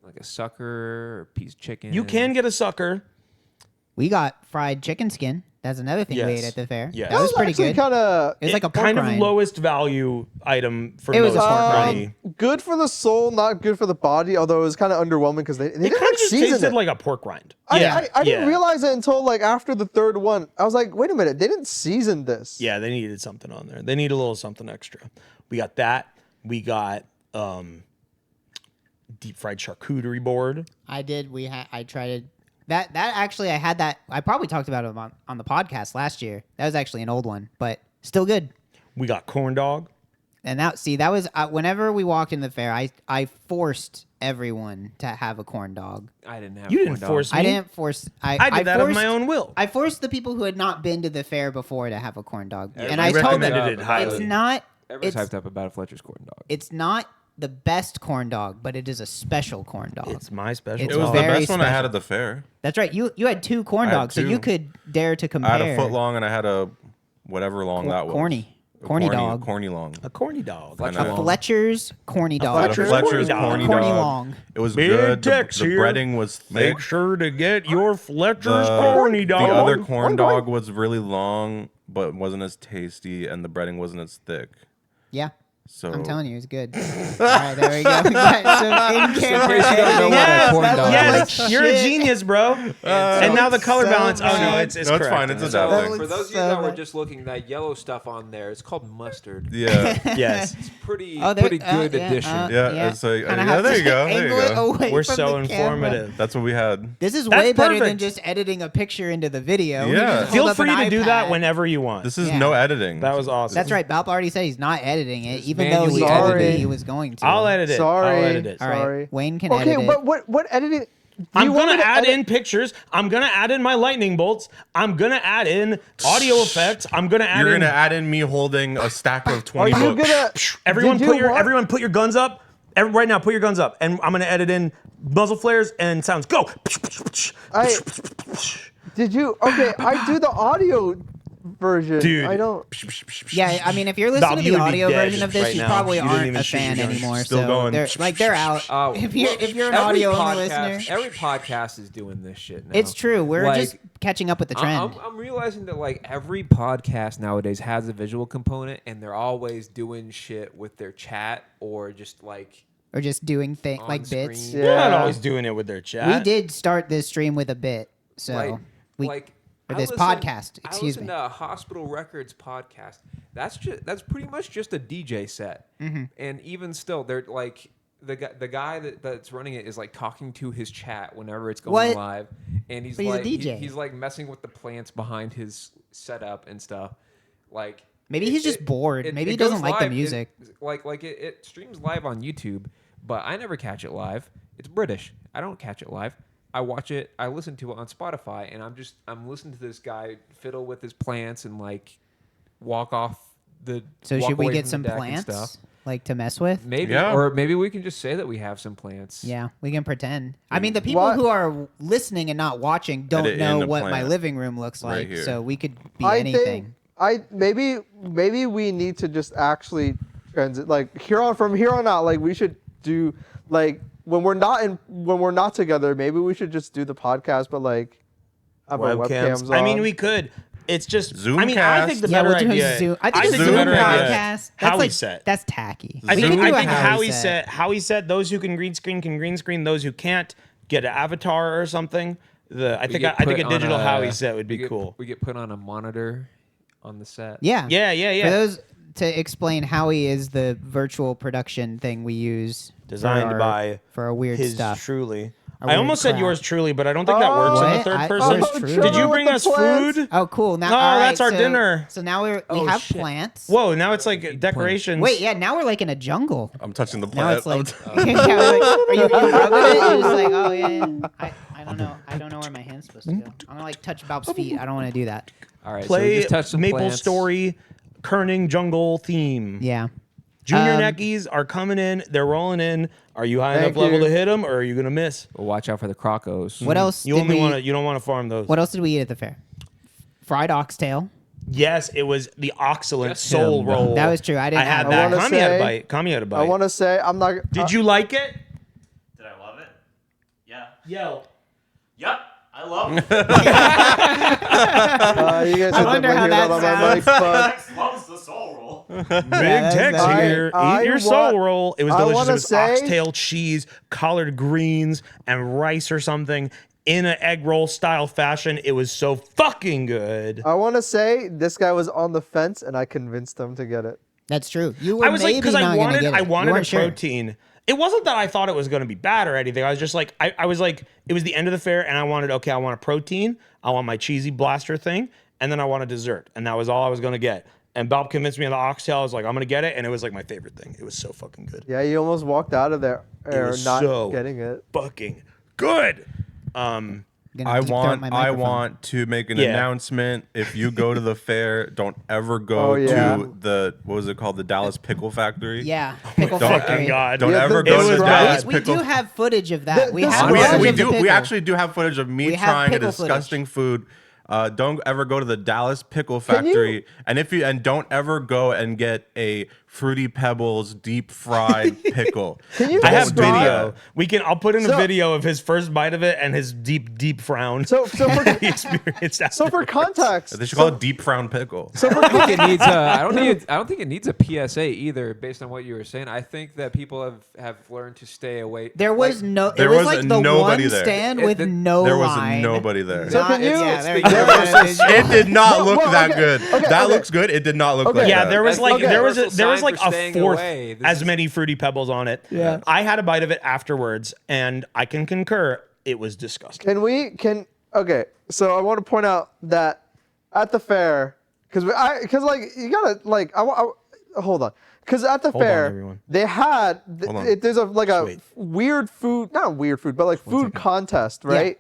like a sucker or a piece of chicken. You can get a sucker. we got fried chicken skin. That's another thing we Yes. ate at the fair. Yes. That was pretty actually good. kind of It was like a pork kind rind. of lowest value item for It was most a pork money. good for the soul, not good for the body. Although it was kind of underwhelming because they It didn't kind like of just season tasted it. like a pork rind. I didn't Yeah. realize it until like after the third one. I was like, wait a minute, they didn't season this. Yeah, they needed something on there. They need a little something extra. We got that. We got deep fried charcuterie board. I did. I tried it. That actually, I had that. I probably talked about it on the podcast last year. That was actually an old one, but still good. We got corn dog. And that was whenever we walked in the fair, I forced everyone to have a corn dog. I didn't have. You corn didn't dog. force me. I didn't force. I did that of forced, my own will. I forced the people who had not been to the fair before to have a corn dog, and I I told them recommended it highly. it's not. Everyone's It's, hyped up about a Fletcher's corn dog. it's not the best corn dog, but it is a special corn dog. It's my special. It's It was dog. the very best one I had special. at the fair. That's right. You had 2 corn I had dogs, so 2. you could dare to compare. I had a foot long and I had a whatever long that was. Corny dog. Corny long. A corny dog. I Fletcher know. A Fletcher's corny dog. I had a Fletcher's corny corny dog. dog. long. It was Big good. The Tex here. breading was thick. Make sure to get your Fletcher's corny The dog. other corn dog was really long, but wasn't as tasty, and the breading wasn't as thick. Yeah. So I'm telling you, it's good. All right, there we go. We got some in-camera case you don't know editing. what a Yes, corn dog yes, is. you're a Shit. genius, bro. and now the color so balance. Oh no, bad. it's No, it's correct. fine. It's So, adapting. for those of you So that were bad. just looking, that yellow stuff on there, it's called mustard. Yeah. Yes, Pretty Oh, there- pretty good yeah, addition. Yeah, it's like- Kinda yeah, have there to you go, there you angle it go. away we're from so the camera. informative. That's what we had. This is That's way better than perfect. just editing a picture into the video. We Yeah. just hold Feel up free an to do that iPad. whenever you want. This is Yeah. no editing. That was awesome. That's right. Balp already said he's not editing it, It's even though he manually told me edited. he was going to. I'll edit it. Sorry. I'll edit it. All right, Sorry. Wayne can Okay, edit it. but what editing? Do I'm you want gonna me to add edit- in pictures. I'm gonna add in my lightning bolts. I'm gonna add in audio effects. I'm gonna add You're in. gonna add in me holding a stack of Are 20 you books. gonna? Everyone did put you your want- everyone put your guns up. Right now, put your guns up, and I'm gonna edit in muzzle flares and sounds. Go. Did you? Okay, I do the audio version. Dude. I don't. Yeah, I mean, if you're listening to you the would be audio dead version of this, right you now. probably You didn't aren't even a shoot fan your gun. anymore. Still so going. they're out. Oh, if you're an every audio only podcast- listener, every podcast is doing this shit now. it's true. We're Like, just catching up with the trend. I'm realizing that like every podcast nowadays has a visual component, and they're always doing shit with their chat or just like or just doing things on like bits. screen. They're not Yeah. always doing it with their chat. We did start this stream with a bit, so like or I this listen- podcast. I Excuse listen me. to a Hospital Records podcast. That's pretty much just a DJ set, Mm-hmm. and even still, they're like the guy that's running it is like talking to his chat whenever it's going What? live, and he's But he's a like DJ. he's like messing with the plants behind his setup and stuff. Like Maybe he's just bored. Maybe he goes doesn't like the live. music. It streams live on YouTube, but I never catch it live. It's British. I don't catch it live. I watch it. I listen to it on Spotify, and I'm listening to this guy fiddle with his plants and like walk off the. So walk should we away get from some the deck and plants stuff. like to mess with? Maybe, Yeah. or maybe we can just say that we have some plants. Yeah, we can pretend. I mean, the people What? who are listening and not watching don't Edit in know the what my plant living room looks right like, here. so we could be I anything. think maybe we need to just actually transit like from here on out. Like we should do like when we're not together. Maybe we should just do the podcast, but like have our webcams on. I mean, we could. It's just. I mean, I Zoomcast. think the Yeah, better we'll do idea. a Zoom. I think a the Zoom better idea- podcast. That's Howie like set. that's tacky. I We think, can do a Howie set. Howie set. Those who can green screen can green screen. Those who can't get an avatar or something. I think a digital Howie set would be cool. We get put on a monitor on the set. Yeah. Yeah. For those to explain, Howie is the virtual production thing we use Designed by for our weird His stuff. truly. Our I weird almost said crap. yours truly, but I don't think that works in the What? third I- person. oh, Did Trevor you with bring the us plants. food? Oh, cool. Now, No, all right, that's our so- dinner. So now we Oh, have shit. plants. Whoa! Now it's like decorations. Wait, yeah. Now we're like in a jungle. I'm touching the Now plant. it's like, yeah, we're like, are you rubbing it? You're just like, oh yeah. I don't know. I don't know where my hand's supposed to go. I'm gonna like touch Balp's feet. I don't want to do that. All right. so we Play just touched some Maple plants. Story, Kerning Jungle theme. Yeah. Junior Um, Neckies are coming in. They're rolling in. Are you high Thank enough level you. to hit them, or are you gonna miss? Well, watch out for the crocos. What else? You did only we, want to. You don't want to farm those. What else did we eat at the fair? Fried oxtail. Yes, it was the oxalent Just soul him. roll. That was true. I didn't I had have that. I wanna Kami had a say- bite. Kami had a bite. I want to say I'm not. Did you like it? Did I love it? Yeah. Yell. Yup. I love it. You guys I have wonder to how hear that that on my mic, sounds. but Max loves the soul roll. Big that's Tex better. here. I Eat your want- soul roll. It was I delicious. wanna It was say- oxtail, cheese, collard greens, and rice or something in an egg roll style fashion. It was so fucking good. I want to say this guy was on the fence, and I convinced him to get it. That's true. You were I was like, maybe because not I gonna wanted, get it. I You wanted a weren't sure. protein. It wasn't that I thought it was going to be bad or anything. I was just like, I was like, it was the end of the fair, and I wanted, okay, I want a protein, I want my cheesy blaster thing, and then I want a dessert, and that was all I was going to get. And Bob convinced me on the oxtail. I was like, I'm going to get it, and it was like my favorite thing. It was so fucking good. Yeah, you almost walked out of there was not so getting it. Fucking good. gonna I deep throat want my I microphone. want to make an Yeah. announcement. If you go to the fair, don't ever go Oh, yeah. to the what was it called? The Dallas Pickle Factory. Yeah, pickle Don't- factory. Oh God. Don't Yeah, ever the go to the describe- Dallas We Pickle. do have footage of that. The- We the have describe- footage we of the do. We pickle. actually do have footage of me We have trying a pickle footage. disgusting food. Don't ever go to the Dallas Pickle Can you- Factory, and don't ever go and get a Fruity Pebbles deep fried pickle. Can you I have describe- video. I'll put in a So- video of his first bite of it and his deep frown. So for he experienced so for afterwards. context, They should call it deep frown pickle. so for I think it needs I don't think it needs a PSA either. Based on what you were saying, I think that people have learned to stay away. There was no. there It was was like the nobody one there. stand It- with it- no There was line. nobody there. So can you- Yeah, there you It's go. It did not No, look well, that okay, good. okay, That okay. looks good. It did not look Okay. like Yeah, that. there was That's like the there was universal like sign a for staying fourth away. This as is- many Fruity Pebbles on it. Yeah. I had a bite of it afterwards, and I can concur. It was disgusting. Okay, so I want to point out that at the fair, because like you gotta like hold on, because at the Hold on, fair everyone. they had Hold on. there's a Sweet. weird food, not weird food, but like food contest, right?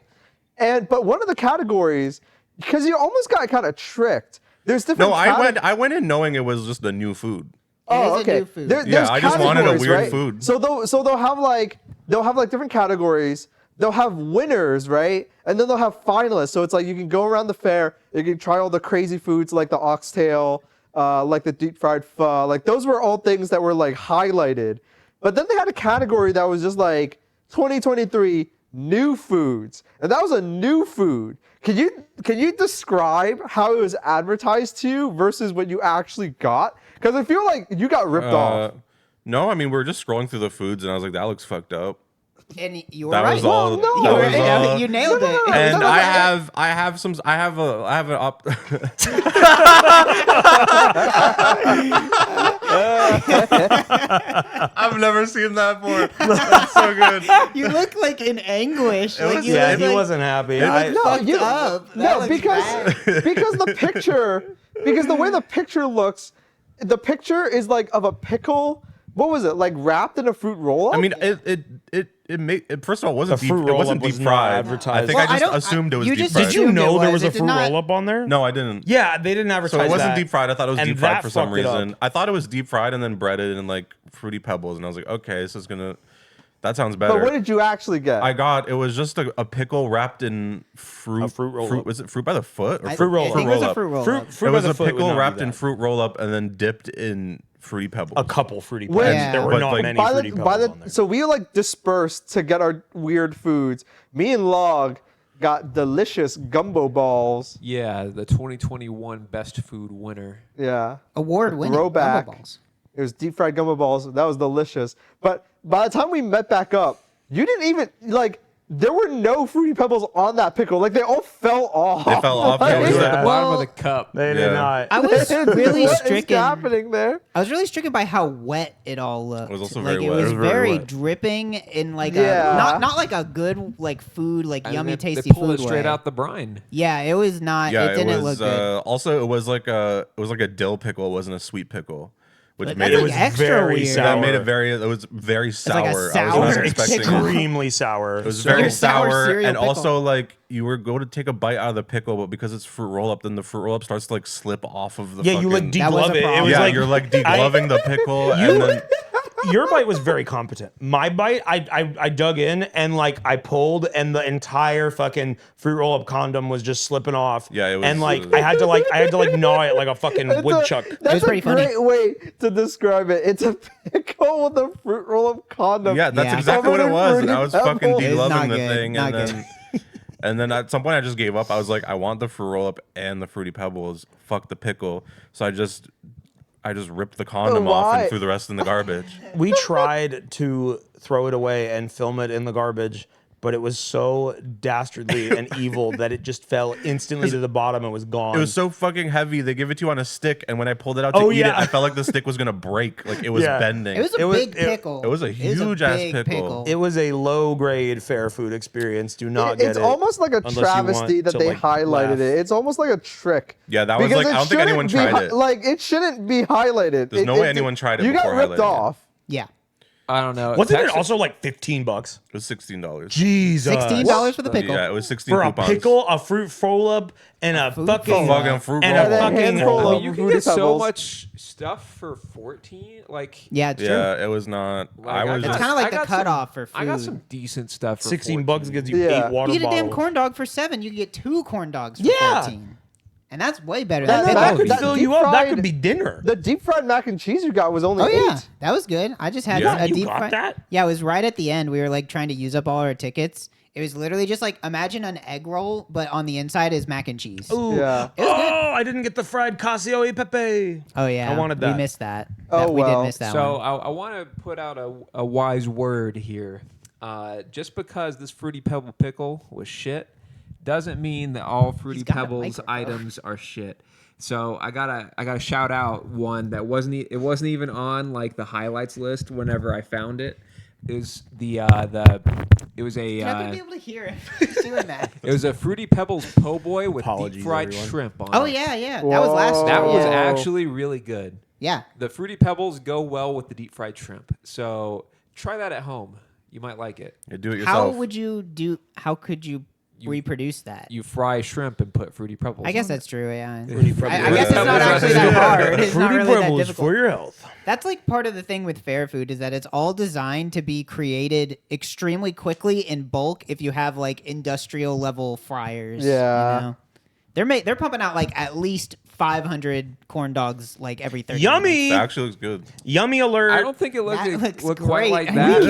But one of the categories, because you almost got kind of tricked. There's different. No, I went in knowing it was just a new food. Oh, is a okay. new food. There's Yeah, I just wanted a categories, weird right? food. So they'll have like different categories. They'll have winners, right? And then they'll have finalists. So it's like you can go around the fair, you can try all the crazy foods like the oxtail, like the deep fried pho. Like those were all things that were like highlighted. But then they had a category that was just like 2023 new foods, and that was a new food. Can you describe how it was advertised to you versus what you actually got? Because I feel like you got ripped off. No, I mean we were just scrolling through the foods, and I was like, that looks fucked up. And you were That right. was all. Well, no. that You, were, was all. you nailed No, it. no, no. And no, I no. have an op. I've never seen that before. That's so good. You look like in anguish. Like was- you Yeah, look he like, wasn't happy. No, I, fucked up. That No, looks because bad. because the way the picture looks, the picture is like of a pickle. What was it, like wrapped in a fruit roll-up? I mean, it made. First of all, it wasn't The deep. fruit It wasn't roll-up was deep not fried. advertised. I think Well, I I just don't- assumed it was you deep just fried. did you assumed know it there was. was a It did fruit not- roll up on there? No, I didn't. Yeah, they didn't advertise So it wasn't that. deep fried. I thought it was And deep fried that for some fucked it up. reason. I thought it was deep fried and then breaded and like Fruity Pebbles, and I was like, okay, this is gonna. That sounds better. but what did you actually get? It was just a pickle wrapped in fruit. A fruit roll-up. Was it fruit by the foot or Fruit roll-up. I think it was a roll-up? fruit roll. Fruit It was by the a foot would pickle not be wrapped in that. fruit roll up and then dipped in Fruity Pebbles. A couple Fruity Wait, Pebbles. Yeah. There were But, not like, many by Fruity the, Pebbles by the, on there. so we like dispersed to get our weird foods. Me and Log got delicious gumbo balls. Yeah, the 2021 best food winner. Yeah. Award-winning Throwback. gumbo balls. It was deep fried gumbo balls. That was delicious. But by the time we met back up, you didn't even like. There were no Fruity Pebbles on that pickle. Like they all fell off. They fell off. Like, It was It was Yeah. at the bottom Well, of the cup. They Yeah. did not. I was really what is stricken. happening there? I was really stricken by how wet it all looked. It was also like very it wet. was It was very very wet. dripping in like Yeah. a not like a good like food like And yummy they tasty pulled food it straight way. out the brine. Yeah, it was not. Yeah, it didn't was. look good. Also, it was like a dill pickle. It wasn't a sweet pickle, which But made that's it. like extra very weird. sour. That made it very. It was very sour. like a I was sour not pickle. expecting. Extremely sour. It was Sour very sour, cereal and pickle. also like you were going to take a bite out of the pickle, but because it's fruit roll up, then the fruit roll up starts to like slip off of the. Yeah, you like fucking- That was a deglove it. It problem. was Yeah, like you're like degloving the pickle, and then your bite was very competent. My bite, I dug in and like I pulled, and the entire fucking fruit roll up condom was just slipping off. Yeah, it was- and like I had to gnaw it like a fucking woodchuck. That's pretty a funny. great way to describe it. It's a pickle with a fruit roll-up condom. yeah, that's Yeah. exactly what it Covered in was. Fruity I was fucking Pebbles. It's not degloving the good, thing, not and good. then. And then at some point I just gave up. I was like, I want the fruit roll up and the Fruity Pebbles. Fuck the pickle. So I just ripped the condom off Why? and threw the rest in the garbage. We tried to throw it away and film it in the garbage, but it was so dastardly and evil that it just fell instantly to the bottom and was gone. It was so fucking heavy. They give it to you on a stick, and when I pulled it out to Oh, eat yeah. it, I felt like the stick was gonna break. Like it was Yeah. bending. It was a It was- big pickle. it was a huge-ass big pickle. It was a low grade fair food experience. Do not get It's it. almost like a unless you want travesty that to, they like, highlighted laugh. it. It's almost like a trick. Yeah, that was Because like- I it don't think anyone shouldn't be tried it. Like it shouldn't be highlighted. There's no way anyone tried it You got before ripped highlighting it. off. Yeah. I don't know. Wasn't it Texas- also like $15? It was $16. Jesus. $16 for the pickle. Yeah, it was 16 For a coupons. pickle, a fruit roll-up, and a fruit fucking roll-up. Fucking fruit and roll-up. a And a handful fucking. of- I mean, you can Fruity get so Pebbles. much stuff for 14. Like, Yeah, it's true. Yeah, it was not. like, I was got- It's just. kind of like I the got cutoff some, for food. I got some decent stuff for 16 $14. bucks gets you Yeah. 8 water You get a damn bottles. corn dog for $7. You can get 2 corn dogs for Yeah. 14. And that's way better That- than that- pickle. would that fill deep you up. That fried- could be dinner. The deep fried mac and cheese you got was only Oh yeah, 8. that was good. I just had Yeah. a You deep got fried. that? Yeah, it was right at the end. We were like trying to use up all our tickets. It was literally just like imagine an egg roll, but on the inside is mac and cheese. Ooh. Yeah. It was good. Oh, I didn't get the fried Casio e Pepe. Oh yeah, I wanted that. We missed that. Oh, We well. did miss that So one. I want to put out a wise word here. Just because this Fruity Pebble pickle was shit doesn't mean that all Fruity He's got a Pebbles microphone. items are shit. So I gotta shout out one that wasn't even on like the highlights list whenever I found it. It was it was a You're not gonna be able to hear him doing that. it was a Fruity Pebbles po' boy with Apologies, deep fried everyone. shrimp on Oh it. yeah, yeah. That was last. Whoa. That was yeah. actually really good. Yeah. The Fruity Pebbles go well with the deep fried shrimp. So try that at home. You might like it. Yeah, do it How yourself. would you do? How could you reproduce that? You fry shrimp and put Fruity Pebbles. I guess on it. that's true. Yeah. Fruity I Pebbles. guess it's not Yeah. actually that hard. It's not Fruity really that Pebbles difficult. for your health. That's like part of the thing with fair food is that it's all designed to be created extremely quickly in bulk if you have like industrial level fryers. Yeah. You know? They're pumping out like at least 500 corn dogs like every 30 minutes. Yummy. That actually looks good. Yummy alert. I don't think it That looks look quite great. like I that.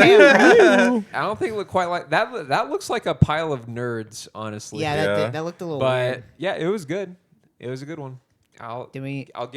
mean, I don't think it looked quite like that. That looks like a pile of nerds, honestly. Yeah, Yeah. that looked a little but weird. yeah, it was good. It was a good one. I'll give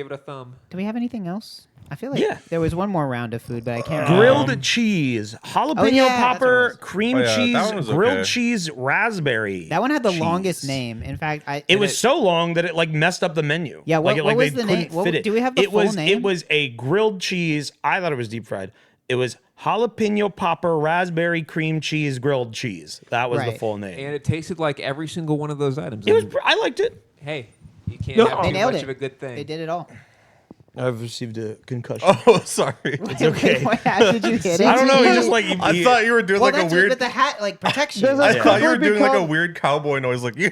it a thumb. Do we have anything else? I feel like Yeah. there was one more round of food, but I can't remember. Grilled cheese, jalapeno yeah, that's what it popper, was. cream Oh, yeah, that cheese, one was grilled okay. cheese, raspberry. That one had the cheese. longest name. In fact, It was so long that it like messed up the menu. Yeah, like, what was they the name? couldn't What- fit it. do we have the it full was, name? It was a grilled cheese. I thought it was deep fried. It was jalapeno popper, raspberry cream cheese, grilled cheese. That was the Right. full name. And it tasted like every single one of those items. It was. And, I liked it. hey, you can't No. have They too nailed much it. of a good thing. They did it all. I've received a concussion. Oh, sorry. It's okay. How did you hit it? I don't know. He just like I thought you were doing Well, like a that's weird. but the hat like protects you. There's I a- thought you were quickly doing like a become- weird cowboy noise, like yeah.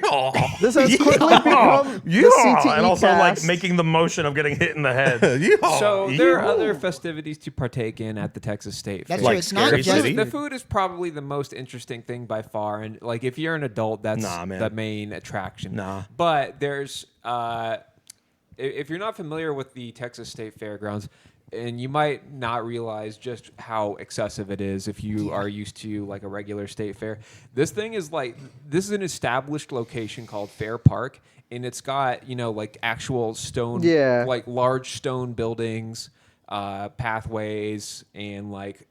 This has quickly become yeah, the CTE and also like cast. making the motion of getting hit in the head. Yeah. So there are Yeah. other festivities to partake in at the Texas State That's Fair. true. It's not Scary just City? The food is probably the most interesting thing by far, and like if you're an adult, that's Nah, man. the main attraction. Nah. But there's if you're not familiar with the Texas State Fairgrounds, and you might not realize just how excessive it is if you are used to like a regular state fair. This is an established location called Fair Park, and it's got like actual stone, Yeah. like large stone buildings, pathways, and like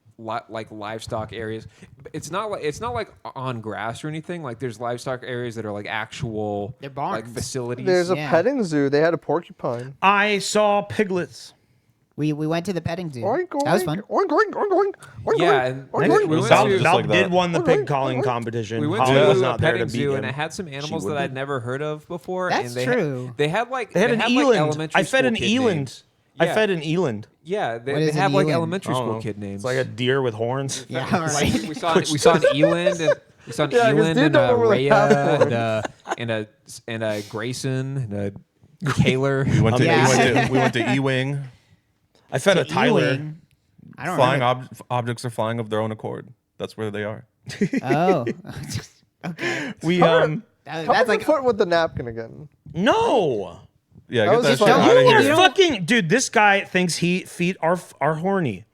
livestock areas. It's not like on grass or anything. Like there's livestock areas that are like actual They're barns. like facilities. There's a Yeah. petting zoo. They had a porcupine. I saw piglets. we went to the petting zoo. Oink, oink, That was fun. Oink, oink, oink, oink, oink, Yeah, oink, and oink, next- oink. we went Val, to- just Val like that. did won the pig Oink, calling oink. competition. We went Holly to was a not there to petting beat zoo, him. and it had some animals would that be. I'd never heard of before. That's and they true. They had like They had an like, eland. elementary I fed school an kid eland. names. I Yeah. fed an eland. Yeah, What they is an have like eland? elementary I don't school know. kid names. It's like a deer with horns. Yeah, all right. we saw an eland and we saw an Yeah, 'cause eland dude and don't a really have Rhea horns. and a Grayson and a Kaler. we went to Yeah. we went to E-wing. I fed a Tyler. Ewing. I don't Flying remember. objects are flying of their own accord. That's where they are. Oh. Okay. We Cover- That's Cover like the foot with the napkin again. no. Yeah, That get was that just shit like- out of You here. are fucking dude. This guy thinks feet are horny.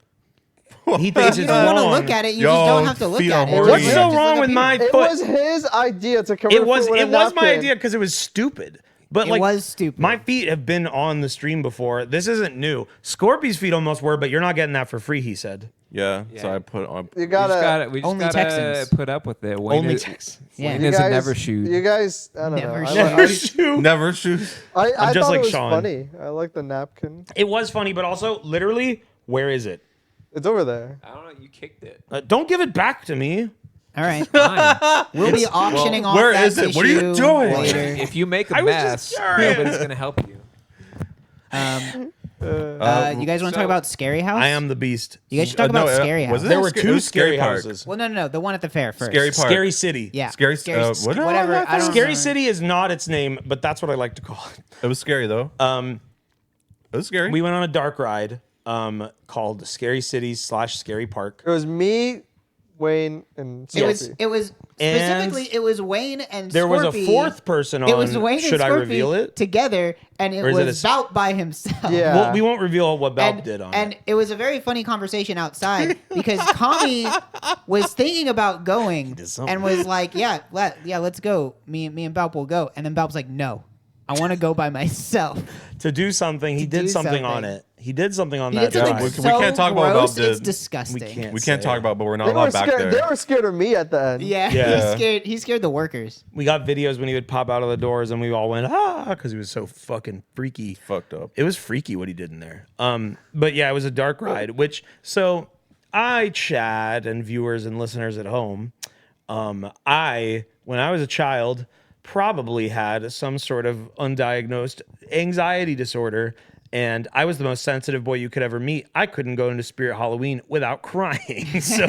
He thinks you it's don't want to wrong. look at it. You Yo, just don't have to look feet at are it. horny. What's Yeah. so Just wrong look with at my It foot? was his idea to cover It the was foot with it a was my napkin. idea because it was stupid. But It like was stupid. My feet have been on the stream before. This isn't new. Scorpy's feet almost were, but you're not getting that for free. He said. Yeah, Yeah. so I put on. You We gotta. just Only gotta Texans. put up with it. Wayne Only is- Texans. Yeah. Wayne you is guys, a never shoot. You guys, I don't Never know. shoot. Never shoot. Never shoes. I I'm just thought like it was Sean. funny. I like the napkin. It was funny, but also literally, where is it? It's over there. I don't know. You kicked it. Don't give it back to me. All right. Fine. We'll be auctioning off where that is it? What are you tissue doing? later. If you make a I was just mess, curious. nobody's gonna help you. You guys want to talk about Scary House? I am the beast. You guys should talk about Scary House. was it There were Sca- it two was scary Park. houses. Well, no, the one at the fair first. Scary Park. Scary City. Yeah. Scary- what? whatever. I don't Scary know. City is not its name, but that's what I like to call it. It was scary though. It was scary. We went on a dark ride called Scary City / Scary Park. It was me, Wayne, and It was Scorpy. specifically it was Wayne and There was a Scorpy. fourth person on. It was Wayne Should and I Scorpy reveal it? together, and it Or is it was a- Bout by himself. Yeah. Well, we won't reveal what Belp And, did on and it. it was a very funny conversation outside because Kami was thinking about going something. and was like, let's go. Me and Balp will go. And then Balp's like, no, I want to go by myself. To do something, he To did do something on something. it. He did something on He that did something drive. we so can't talk about gross, what Balp it's did. disgusting. can't. we can't say talk it. about, but we're not They were allowed back scared. there. They were scared of me at the end. Yeah, Yeah. He scared the workers. We got videos when he would pop out of the doors, and we all went because he was so fucking freaky. Fucked up. It was freaky what he did in there. But yeah, it was a dark ride. Chad, and viewers and listeners at home, when I was a child, probably had some sort of undiagnosed anxiety disorder. And I was the most sensitive boy you could ever meet. I couldn't go into Spirit Halloween without crying. So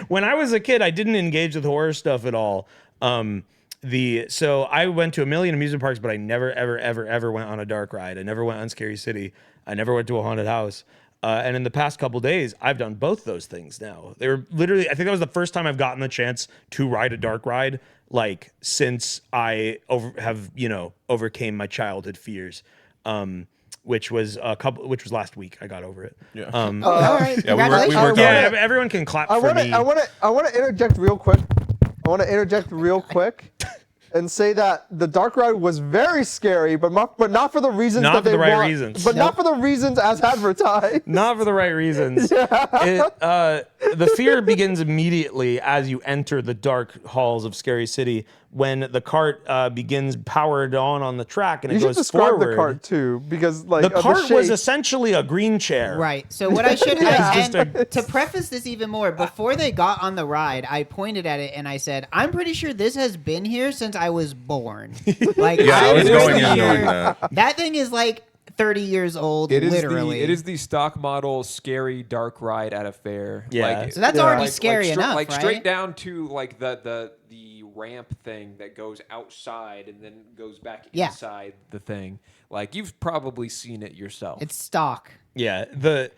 when I was a kid, I didn't engage with horror stuff at all. So I went to a million amusement parks, but I never, ever went on a dark ride. I never went on Scary City. I never went to a haunted house. And in the past couple days, I've done both those things now. They were literally, I think that was the first time I've gotten the chance to ride a dark ride, like since I overcame my childhood fears. Which was last week. I got over it. Yeah. All right. Yeah, we worked Congratulations. on Yeah, it. everyone can clap I for want me. to interject real quick. And say that the dark ride was very scary, but not for the reasons Not that for they the right want, reasons. but not for the reasons as advertised. Not for the right reasons. The fear begins immediately as you enter the dark halls of Scary City when the cart begins powered on the track and You it should goes describe forward. the cart too, because like The of cart was shape. essentially a green chair. Right. So what I should Yeah. It's just and to preface this even more, before they got on the ride, I pointed at it and I said, "I'm pretty sure this has been here since I was born." Like, Yeah, I I'm was pretty going in sure knowing that. that thing is like 30 years old, literally. It is the stock model scary dark ride at a fair. Yeah. Like, So that's Yeah. already like, scary enough, like right? straight down to like the ramp thing that goes outside and then goes back Yeah. inside the thing. Like you've probably seen it yourself. It's stock. Yeah. The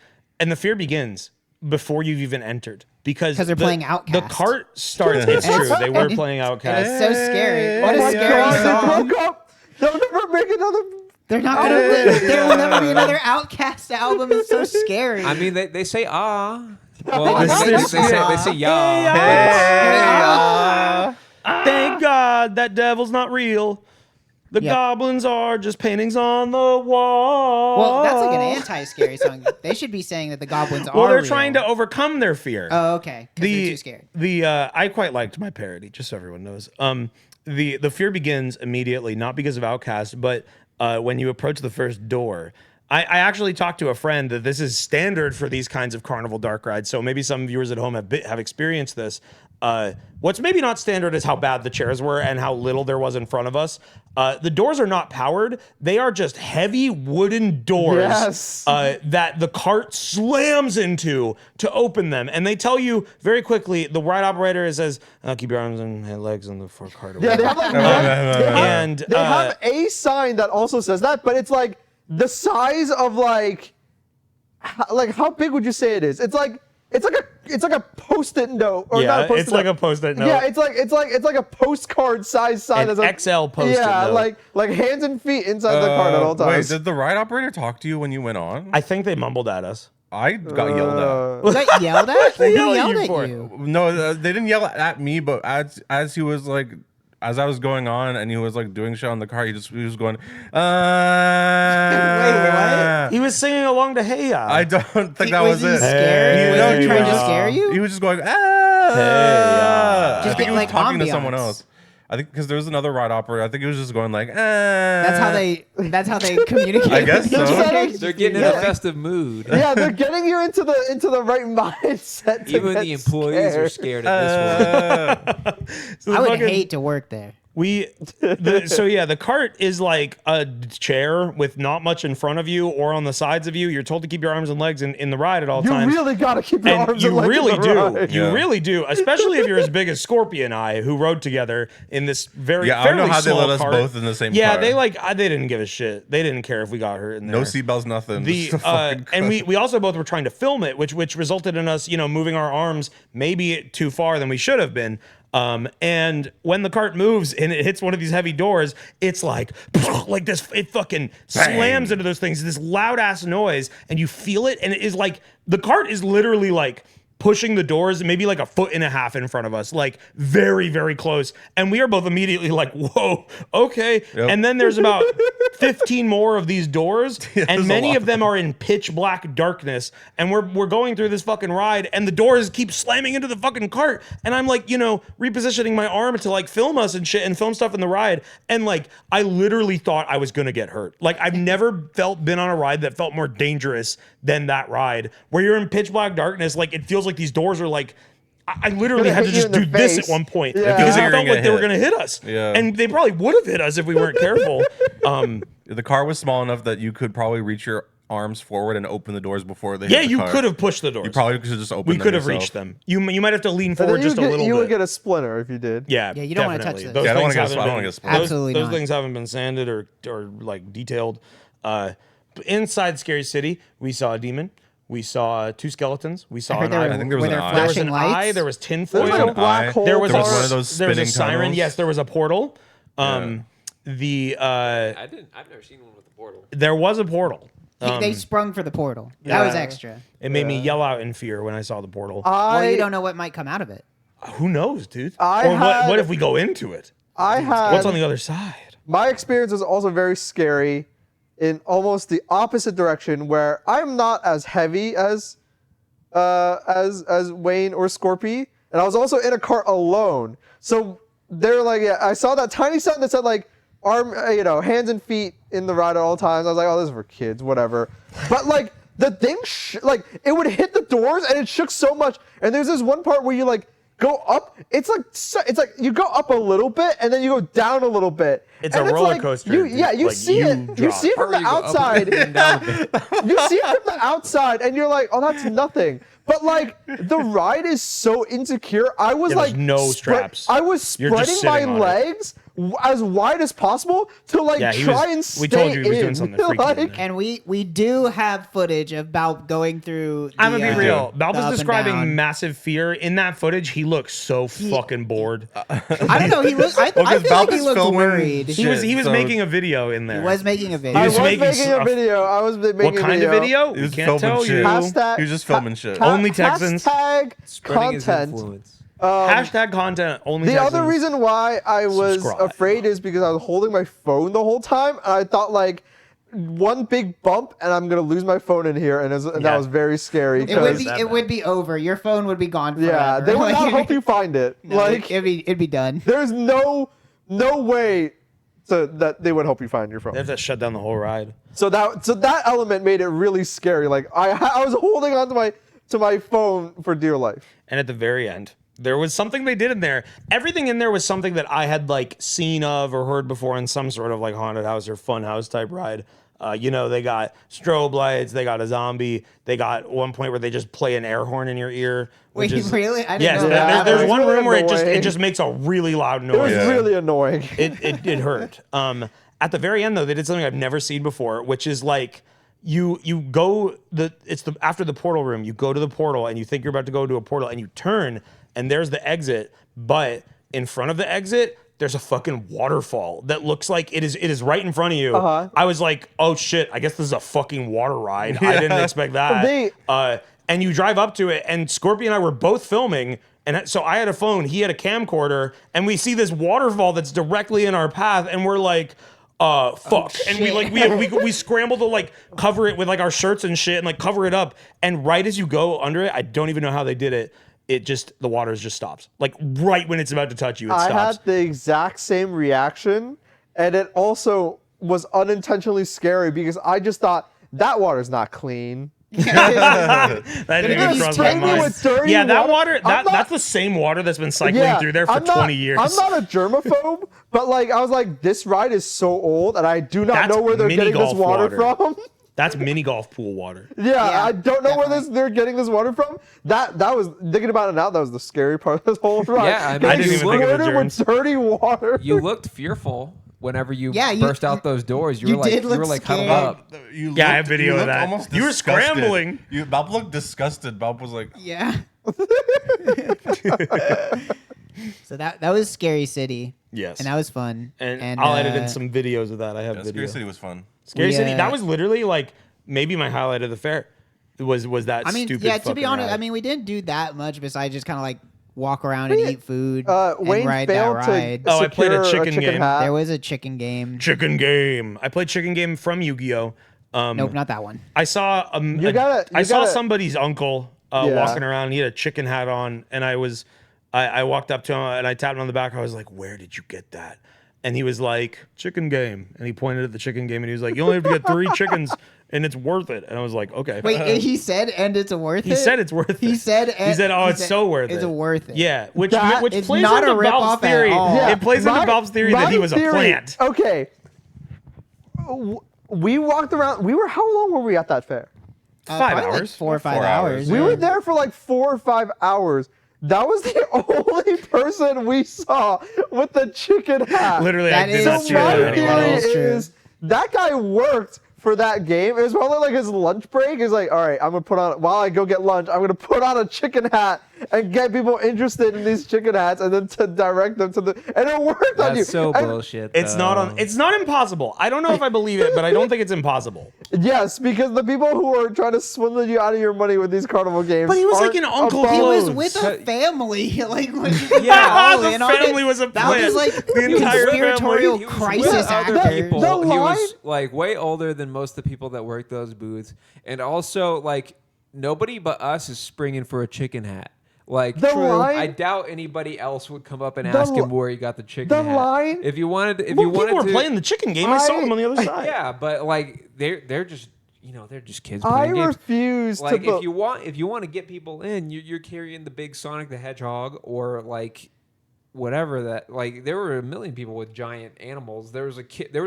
fear begins before you've even entered because 'Cause they're playing Outkast. The cart starts. It's And true. it's- They were and playing And Outkast. it's so scary. What Oh a my scary God, song. they broke up. They'll never make another. They're not gonna. There will never be another Outkast album. It's so scary. I mean, they say Well, This they is- say yeah. Thank God that devil's not real. The Yeah. goblins are just paintings on the wall. Well, that's like an anti-scary song. They should be saying that the goblins are. Well, they're real. trying to overcome their fear. Oh, okay. 'Cause they're too scared. I quite liked my parody, just so everyone knows. The fear begins immediately, not because of Outcast, but when you approach the first door. I actually talked to a friend that this is standard for these kinds of carnival dark rides. So maybe some viewers at home have experienced this. What's maybe not standard is how bad the chairs were and how little there was in front of us. The doors are not powered. They are just heavy wooden doors Yes. that the cart slams into to open them. And they tell you very quickly, the ride operator says, keep your arms and legs on the cart away. Yeah, they have like And they have a sign that also says that, but it's like the size of like how big would you say it is? It's like a post-it note, or not a yeah, post-it it's like note. a post-it note. Yeah, it's like a postcard size sign. An that's like, XL post-it Yeah, note. like hands and feet inside the cart at all Wait, times. did the ride operator talk to you when you went on? I think they mumbled at us. I got yelled at. Was that yelled at? Who yell at yelled you at for? you? No, they didn't yell at me, but as he was like, as I was going on and he was like doing shit on the car, he was going, what? He was singing along to Hey Ya. I don't think that was was he it. scared? Hey, Was no, he he trying was to just- scare you? He was just going, ya. I Just think he was like talking to someone ambiance. else. I think because there was another ride operator. I think he was just going like, That's how they communicate. I guess with each so. other. They're getting in a festive mood. Yeah, they're getting you into the right mindset. to Even get the employees are scared. scared at this one. So the I would fucking- hate to work there. The cart is like a chair with not much in front of you or on the sides of you. You're told to keep your arms and legs in the ride at all You times. really gotta keep your And arms you and legs really in the do. ride. You Yeah. really do, especially if you're as big as Scorpio and I, who rode together in this very Yeah, I don't know fairly how they small let us cart. both in the same Yeah, car. they didn't give a shit. They didn't care if we got hurt in there. No seatbelts, nothing. The Just a fucking and car. we also both were trying to film it, which resulted in us, moving our arms maybe too far than we should have been. And when the cart moves and it hits one of these heavy doors, it's like this. It fucking slams into those things. This loud ass noise, and you feel it, and it is like the cart is literally like pushing the doors maybe like a foot and a half in front of us, like very, very close. And we are both immediately like, whoa, okay. Yep. And then there's about 15 more of these doors, there's and a many lot of them are in pitch black darkness. And we're going through this fucking ride, and the doors keep slamming into the fucking cart. And I'm like, repositioning my arm to like film us and shit and film stuff in the ride. And like, I literally thought I was gonna get hurt. Like, I've never been on a ride that felt more dangerous than that ride, where you're in pitch black darkness. Like, it feels like these doors are like, I literally Gonna had to hit you just in the do this face. at one point Yeah. because Like it you're felt gonna like they were hit. gonna hit us. Yeah. And they probably would have hit us if we weren't careful. The car was small enough that you could probably reach your arms forward and open the doors before they Yeah, hit the you car. could have pushed the doors. You probably could have just opened we them could have yourself. reached them. You might have to lean And then forward just a little you bit. would get a splinter if you did. Yeah, Yeah, you don't wanna touch definitely. this. Those Yeah, I don't things wanna get- haven't I don't wanna been- get splintered. Absolutely those not. things haven't been sanded or like detailed. Inside Scary City, we saw a demon. We saw two skeletons. We saw an eye. I think there was were an there eye. There was flashing an lights? eye. There was tinfoil. There's like a an black eye. hole. There was There was car. one of those there was a spinning siren. tunnels. Yes, there was a portal. The I've never seen one with a portal. there was a portal. They sprung for the portal. That yeah. was extra. It made me yell out in fear when I saw the portal. Well, you don't know what might come out of it. Who knows, dude? I Or had- what if we go into it? I had What's on the other side? my experience was also very scary in almost the opposite direction, where I'm not as heavy as Wayne or Scorpy, and I was also in a cart alone. So they're like, yeah, I saw that tiny sign that said like hands and feet in the ride at all times. I was like, oh, this is for kids, whatever. But like the thing, like it would hit the doors and it shook so much. And there's this one part where you like go up. It's like you go up a little bit and then you go down a little bit. It's And a roller like, coaster, You dude. see Like, it. you You see it from Or the you go up outside. and down a bit. You see it from the outside, and you're like, "Oh, that's nothing." But like, the ride is so insecure. I was Yeah, there's like, no straps. I was You're just spreading my sitting on it. legs as wide as possible to like Yeah, he try was- and stay we told you he was doing in. something freaky in Like, there. And we do have footage of Balp going through. I'm gonna be real. Balp the was up and describing down. massive fear in that footage. He looked so fucking bored. I don't know. He looked. I Well, 'cause feel like Balp he is looked filming worried. shit. He was so- making a video in there. He was making a video. I was was making making a stuff. video. I was making What a kind of video? He We was can't tell filming shit. you. Hashtag, He was just filming shit. Only Texans. Hashtag Spreading his content. influence. Hashtag content only. The Texans. other reason why I was Subscribe. afraid is because I was holding my phone the whole time, and I thought like one big bump and I'm gonna lose my phone in here, and that Yeah. was very scary. It would 'cause- be. that It bad. would be over. Your phone would be gone forever. yeah, they would not help you find it. No, Like it'd be done. there's no way that they would help you find your phone. They have to shut down the whole ride. So that element made it really scary. Like I was holding on to my phone for dear life. And at the very end, there was something they did in there. Everything in there was something that I had like seen of or heard before in some sort of like haunted house or fun house type ride. They got strobe lights, they got a zombie, they got one point where they just play an air horn in your ear. Wait, really? I didn't Yes, know that. there's It was one really room where it annoying. just makes a really loud It was noise. really annoying. It hurt. At the very end though, they did something I've never seen before, which is like you go after the portal room, you go to the portal and you think you're about to go to a portal and you turn and there's the exit, but in front of the exit there's a fucking waterfall that looks like it is right in front of you. I was like, oh shit, I guess this is a fucking water ride. I didn't expect that. And you drive up to it, and Scorpio and I were both filming, and so I had a phone, he had a camcorder, and we see this waterfall that's directly in our path, and we're like, fuck. And we scramble to like cover it with like our shirts and shit and like cover it up. And right as you go under it, I don't even know how they did it. The water just stops. Like right when it's about to touch you, it I stops. had the exact same reaction, and it also was unintentionally scary because I just thought that water's not clean. That didn't even give cross you my tetanus. mind. With dirty Yeah, that water- water, I'm not- that's the same water that's been cycling through there for I'm not- 20 years. I'm not a germaphobe, but like I was like, this ride is so old, and I do not That's know where they're mini getting this golf water water. from. That's mini golf pool water. Yeah, I don't know where definitely. they're getting this water from. That was thinking about it now. That was the scary part of this whole ride. Yeah, I mean, I didn't even think of the Squirted with germs. dirty water. You looked fearful whenever you Yeah, you- burst out those doors. You you were like, did you look were like huddled scared. up. Yeah, I have video of that. You were scrambling. Bob looked disgusted. Bob was like, Yeah. So that was Scary City. Yes. And that was fun. And I'll edit in some videos of that. I have yeah, video. Scary City was fun. Scary We, City. That was literally like maybe my highlight of the fair. Was that I mean, stupid? yeah. To be fucking honest, ride. I mean, we didn't do that much besides just kind of like walk around and eat food Wayne and ride that failed ride. to Oh, I played a secure chicken game. hat. There was a chicken game. Chicken Game. I played Chicken Game from Yu-Gi-Oh. Nope, not that one. I saw You saw gotta- somebody's uncle Yeah. walking around. And he had a chicken hat on, and I walked up to him and I tapped him on the back. I was like, "Where did you get that?" And he was like, "Chicken Game," and he pointed at the chicken game, and he was like, "You only have to get 3 chickens, and it's worth it." And I was like, "Okay." Wait, he said, and it's worth it. He said it's worth it. He said, He said, "Oh, it's so worth it. It's worth it. Yeah, which It's plays not into a rip-off Bob's at theory. all. Yeah, It plays into my- Bob's theory that my he was a theory- plant. Okay. We walked around. How long were we at that fair? 5 probably like hours. 4 or 5 4 hours. hours. We yeah. were there for like 4 or 5 hours. That was the only person we saw with the chicken hat. Literally, That I did is not So see true. my that theory anyone else. That's true. is that guy worked for that game. It was probably like his lunch break. He's like, all right, I'm gonna put on while I go get lunch. I'm gonna put on a chicken hat and get people interested in these chicken hats, and then to direct them to the. And it worked on you. That's so And- bullshit. It's not on. It's not impossible. I don't know if I believe it, but I don't think it's impossible. Yes, because the people who are trying to swindle you out of your money with these carnival games. But he was like aren't an uncle above- He was clothes. with a family. Like, when Yeah, all the in on it. family was a That plant. was like The entire conspiratorial family. He was crisis with other actor. people. The He line- was like way older than most of the people that work those booths, and also like nobody but us is springing for a chicken hat. Like, The line- I doubt anybody else would come up and The ask li- him where he got the chicken the hat. line- If you wanted, if Well, you wanted people were to, playing the chicken game. I saw them on the other side. yeah, but like they're just they're just kids I playing games. refuse Like to. if you want to get people in, you're carrying the big Sonic the Hedgehog or like whatever that like there were a million people with giant animals. There was a kid. There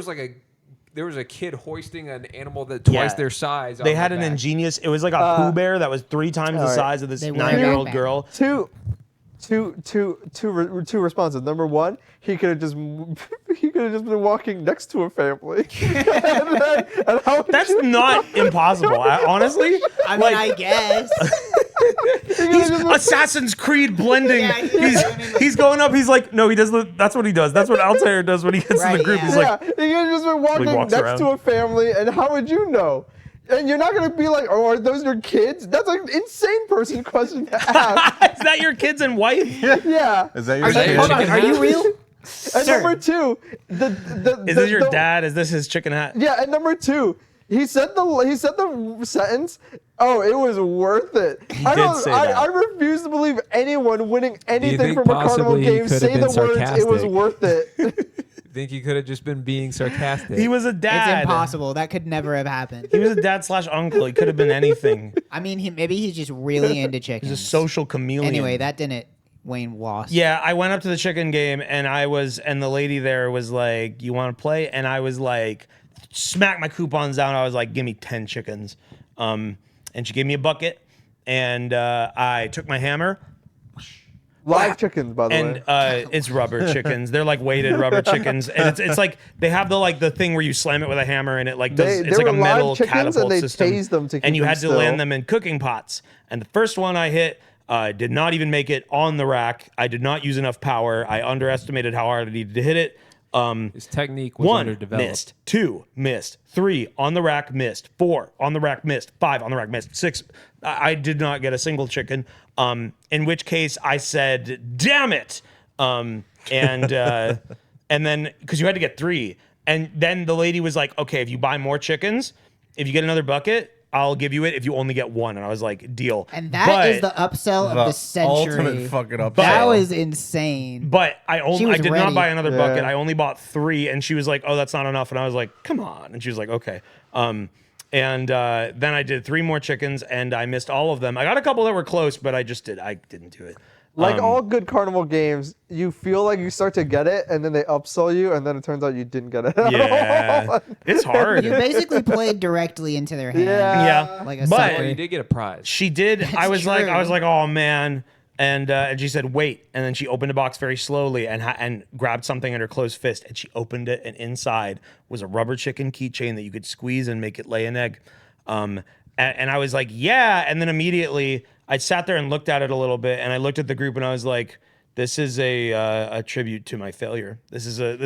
was a kid hoisting an animal that twice Yeah. their size. They on had their an back. ingenious. It was like a Pooh Bear that was 3 times the all right. size of this They were 9-year-old back. girl. Two responses. Number one, he could have just been walking next to a family. and how would That's you not impossible. Honestly, I mean, like, I guess. he's Assassin's Creed blending. Yeah, He's going up. He's like, no, he does. That's what he does. That's what Altair does when he gets in Right, the group. yeah. He's Yeah, like, he could have just been walking walks next around. to a family, and how would you know? And you're not gonna be like, "Oh, are those your kids?" That's an insane person question to ask. is that your kids and wife? Yeah. Is that your Are you, kid? hold on, are you real? And Sir. number two, Is this your dad? Is this his chicken hat? Yeah, and number two, he said the sentence. Oh, it was worth it. I did say that. I refuse to believe anyone winning anything think from a carnival possibly he game could say have the been words. It was sarcastic? worth it. Think he could have just been being sarcastic. He was a It's dad. impossible. That could never have happened. He was a dad / uncle. He could have been anything. I mean, maybe he's just really into chickens. He's a social chameleon. Anyway, that didn't. Wayne lost. Yeah, I went up to the chicken game and the lady there was like, "You want to play?" And I was like, smack my coupons down. I was like, "Give me 10 chickens." And she gave me a bucket, and I took my hammer. Live chickens, by the And way. it's rubber chickens. They're like weighted rubber chickens, and it's like they have the thing where you slam it with a hammer, and it like does. They It's like a were live metal chickens, and catapult they system. tased them to keep and you them had to still. land them in cooking pots. And the first one I hit did not even make it on the rack. I did not use enough power. I underestimated how hard I needed to hit it. His technique was 1 underdeveloped. missed, 2 missed, 3 on the rack missed, 4 on the rack missed, 5 on the rack missed, 6. I did not get a single chicken. In which case I said, "Damn it!" And then because you had to get 3, and then the lady was like, "Okay, if you buy more chickens, if you get another bucket, I'll give you it. If you only get 1," and I was like, "Deal." And that is But- the upsell of the century. ultimate fucking upsell. That was insane. But I She was did ready. not buy another bucket. Yeah. I only bought 3, and she was like, "Oh, that's not enough." And I was like, "Come on!" And she was like, "Okay." And then I did 3 more chickens, and I missed all of them. I got a couple that were close, but I didn't do it. Like all good carnival games, you feel like you start to get it, and then they upsell you, and then it turns out you didn't get it. Yeah, it's hard. You basically played directly into their hand. Yeah, Like a but sucker. Well, you did get a prize. she did. I was true. like, oh man. And she said, wait. And then she opened a box very slowly and grabbed something in her closed fist. And she opened it, and inside was a rubber chicken keychain that you could squeeze and make it lay an egg. And I was like, yeah. And then immediately I sat there and looked at it a little bit, and I looked at the group, and I was like, this is a tribute to my failure. This is a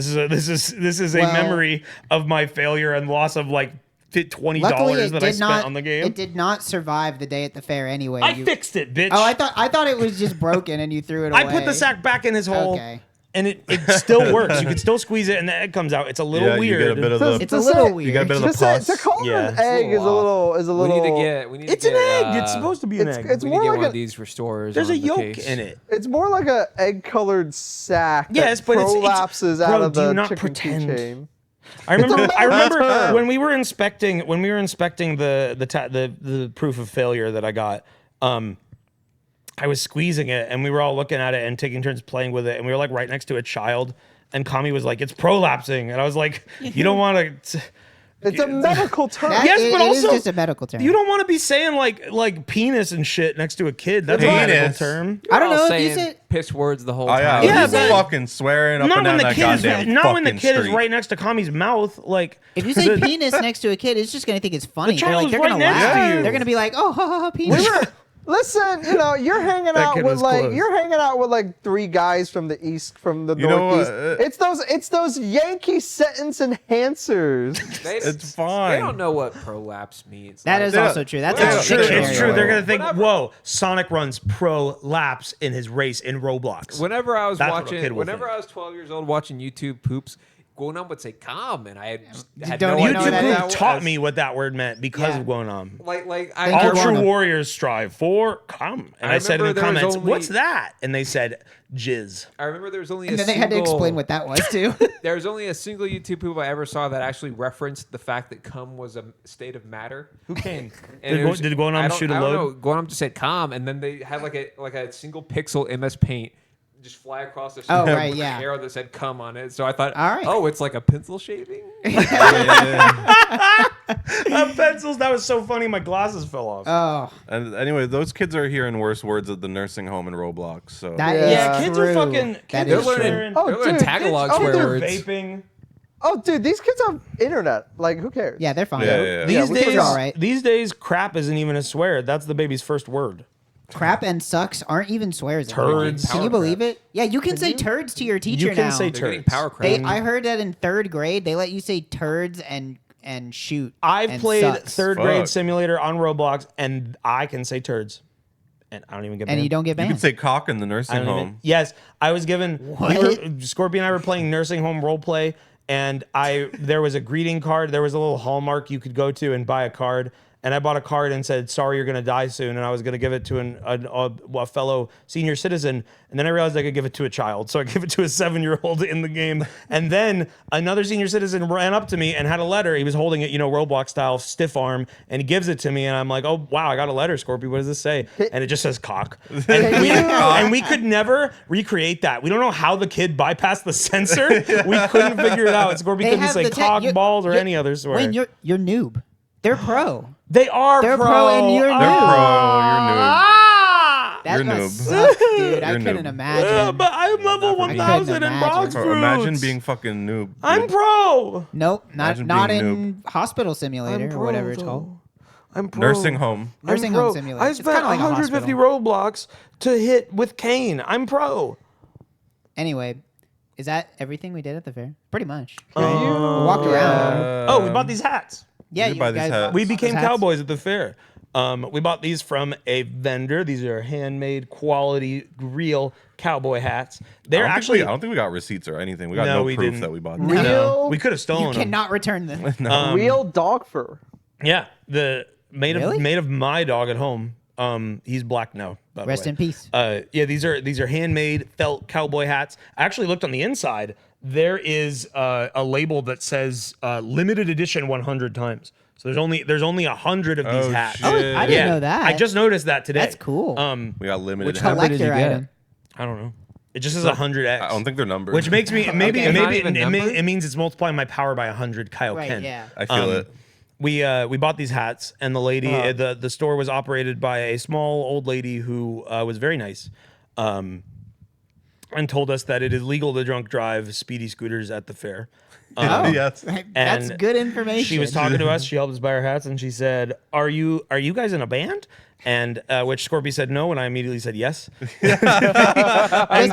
Well, memory of my failure and loss of like $20 that I spent on the game. It did not survive the day at the fair anyway. I fixed it, bitch. Oh, I thought it was just broken and you threw it away. I put the sack back in his hole, Okay. and it still works. You can still squeeze it, and the egg comes out. It's a little Yeah, weird. you get a bit of the. It's a little weird. You get a bit of the pus. To call it Yeah. an It's a egg is a little. We need to It's get, an egg. It's supposed to be an it's- egg. it's We need to more get like one a- of these restorers. There's on a the yolk case. in it. It's more like a egg-colored sack. Yes, that but it's prolapses bro, out of do you the not chicken pretend? keychain. I remember. I remember term. when we were inspecting the proof of failure that I got. I was squeezing it, and we were all looking at it and taking turns playing with it, and we were like right next to a child, and Kami was like, "It's prolapsing," and I was like, "You don't want to." It's a medical term. Yes, but it is also- just a medical term. You don't want to be saying like penis and shit next to a kid. That's a medical Penis. term. I don't We're all know if you saying said piss words the whole Oh yeah, time. Yeah, he's but- fucking swearing up Not and when down the that kid is goddamn not when the fucking kid is street. right next to Kami's mouth. Like if you say the- penis next to a kid, it's just gonna think it's funny. They're child like is they're right gonna next laugh. to you. They're gonna be like, oh, ha, ha, ha, penis. Listen, you're hanging That out kid with was like close. you're hanging out with like 3 guys from the east, from the You know northeast. what? It's those Yankee sentence enhancers. It's fine. They don't know what prolapse means. That Like, is Yeah. also true. That's Yeah, a It's true. true. dictionary It's true. word. They're gonna think, Whatever. "Whoa, Sonic runs pro laps in his race in Roblox." Whenever I was That's what a kid watching, will whenever think. I was 12 years old watching YouTube poops, Guonam would say "com," and I had don't no even know YouTube what that idea is. group that taught was. me what that word meant because Yeah. of going on. Like Thank All you, true Guanam. warriors strive for come. And I said in the remember there was comments, only- "What's that?" And they said, "Jizz." I remember there was only And a then they had to single- explain what that was too. There was only a single YouTube poop I ever saw that actually referenced the fact that cum was a state of matter. Who came? And Did it was- Did I Guanam don't- shoot a I don't load? know. Guanam just said "com," and then they had like a single pixel MS Paint just fly across the Oh, screen right, with yeah. an arrow that said "cum" on it. So I thought, All right. oh, it's like a pencil shaving. Pencils. That was so funny. My glasses fell off. Oh, And anyway, those kids are hearing worse words at the nursing home in Roblox. So that Yeah. is yeah, kids are true. fucking. That Kids They're is are true. learning. Oh, They're learning dude, Tagalog kids- swear they're words. vaping. Oh, dude, these kids have internet. Like, who cares? Yeah, they're fine. Yeah. These we can days, all right. these days, crap isn't even a swear. That's the baby's first word. Crap and sucks aren't even swears. Turds. Can you Power believe crap. it? Yeah, you can say turds to your teacher You can now. say They're getting turds. power They, crap. I heard that in 3rd grade, they let you say turds and shoot. I've and played sucks. 3rd grade Fuck. simulator on Roblox, and I can say turds, and I don't even get. and banned. you don't get you banned. can say cock in the I nursing don't home. even. Yes, I was given. What? Scorpion and I were playing nursing home role play, and there was a greeting card. There was a little Hallmark you could go to and buy a card. And I bought a card and said, "Sorry, you're going to die soon." And I was going to give it to a fellow senior citizen. And then I realized I could give it to a child. So I gave it to a 7-year-old in the game. And then another senior citizen ran up to me and had a letter. He was holding it, Roblox style, stiff arm. And he gives it to me. And I'm like, "Oh, wow, I got a letter, Scorpio. What does this say?" And it just says cock. And we could never recreate that. We don't know how the kid bypassed the censor. We couldn't figure it out. Scorpio couldn't say cock, balls, or any other swear. Wayne, you're noob. They're pro. They are They're pro. pro and you're They're noob. pro. You're noob. Ah! That You're must noob. suck, dude. I You're couldn't noob. imagine. But I'm level Not for me. 1000 in imagine. box Or fruits. imagine being fucking noob. I'm dude. pro. Nope, not Imagine not being in hospital simulator or whatever it's called. I'm pro. Nursing home. Nursing I'm pro. home simulator. I It's spent kinda like a 150 hospital. Roblox to hit with Kane. I'm pro. Anyway, is that everything we did at the fair? Pretty much. Right? We walked around. Oh, we bought these hats. Yeah, did you buy these guys hats. bought We these became hats. cowboys at the fair. We bought these from a vendor. These are handmade, quality, real cowboy hats. They're I actually. don't think we got receipts or anything. We got No, no we proof didn't. that we bought them. Real, we could have stolen You them. cannot return them. real dog fur. Yeah, made Really? of my dog at home. He's black now. By the Rest way. in peace. Yeah, these are handmade felt cowboy hats. I actually looked on the inside. There is a label that says limited edition 100 times. So there's only 100 of these Oh, hats. shit. Oh, I didn't know that. I just noticed that today. That's cool. We got limited. Which hats. number did you Collector get? item. I don't know. It just says 100x. I don't think they're numbered. Which makes me maybe Okay. maybe Not even numbered? it means it's multiplying my power by 100. Kyle Right, Ken. yeah. I feel it. We bought these hats, and the lady the store was operated by a small old lady who was very nice, and told us that it is legal to drunk drive speedy scooters at the fair. Yes. That's And good information. She was talking to us. She helped us buy our hats, and she said, "Are you guys in a band?" And which Scorpy said no, and I immediately said yes. just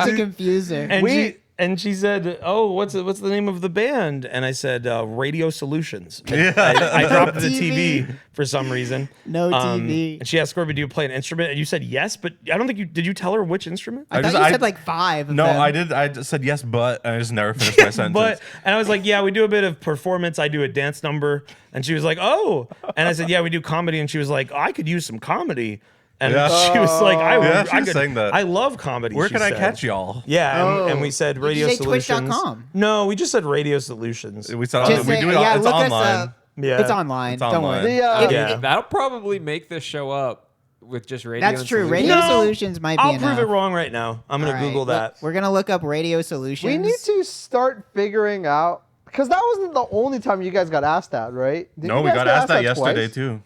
to confuse her. And she said, "Oh, what's the name of the band?" And I said, "Radio Solutions." Yeah. I dropped the TV. TV for some reason. No TV. And she asked Scorpio, "Do you play an instrument?" And you said yes, but I don't think you did. You tell her which instrument? I thought just- you said like 5. Of No, them. I did. I just said yes, but I just never finished my sentence. But and I was like, "Yeah, we do a bit of performance. I do a dance number." And she was like, "Oh," and I said, "Yeah, we do comedy." And she was like, "I could use some comedy." And Yeah. she was like, Yeah, she I was could, saying that. I love comedy." Where she can I said. catch y'all? Yeah, and we said Radio say Solutions. twitch.com? No, we just said Radio Solutions. We said Just we say- do it. yeah, It's look us online. up. Yeah, It's online. It's Don't online. worry. Yeah. That'll probably make this show up with just radio. That's and true. solutions. Radio No, Solutions might be I'll enough. prove it wrong right now. I'm gonna All right, Google that. We're gonna look up Radio Solutions. We need to start figuring out because that wasn't the only time you guys got asked that, right? Did No, you we guys got get asked that yesterday twice? too.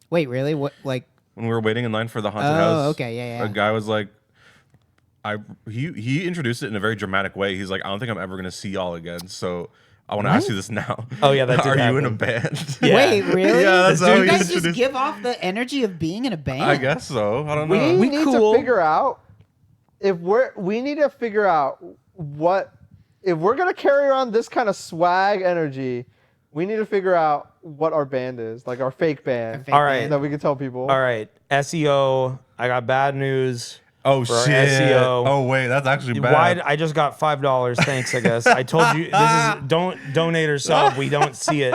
Wait, really? What? Like? When we were waiting in line for the haunted Oh, house. okay, yeah. A guy was like, he introduced it in a very dramatic way. He's like, I don't think I'm ever gonna see y'all again. So I want to ask you this now. Oh, yeah, that did Are you in a happen. band? Yeah. Wait, really? Yeah, that's Do how you he guys just introduced- give off the energy of being in a band? I guess so. I don't We know. need cool. to figure out we need to figure out what if we're gonna carry around this kind of swag energy. We need to figure out what our band is, like our fake band. fake All right. That we can tell people. All right, SEO. I got bad news. Oh for our shit. SEO. Oh wait, that's actually bad. Why? I just got $5. Thanks, I guess. I told you this is don't donate or sub. We don't see it.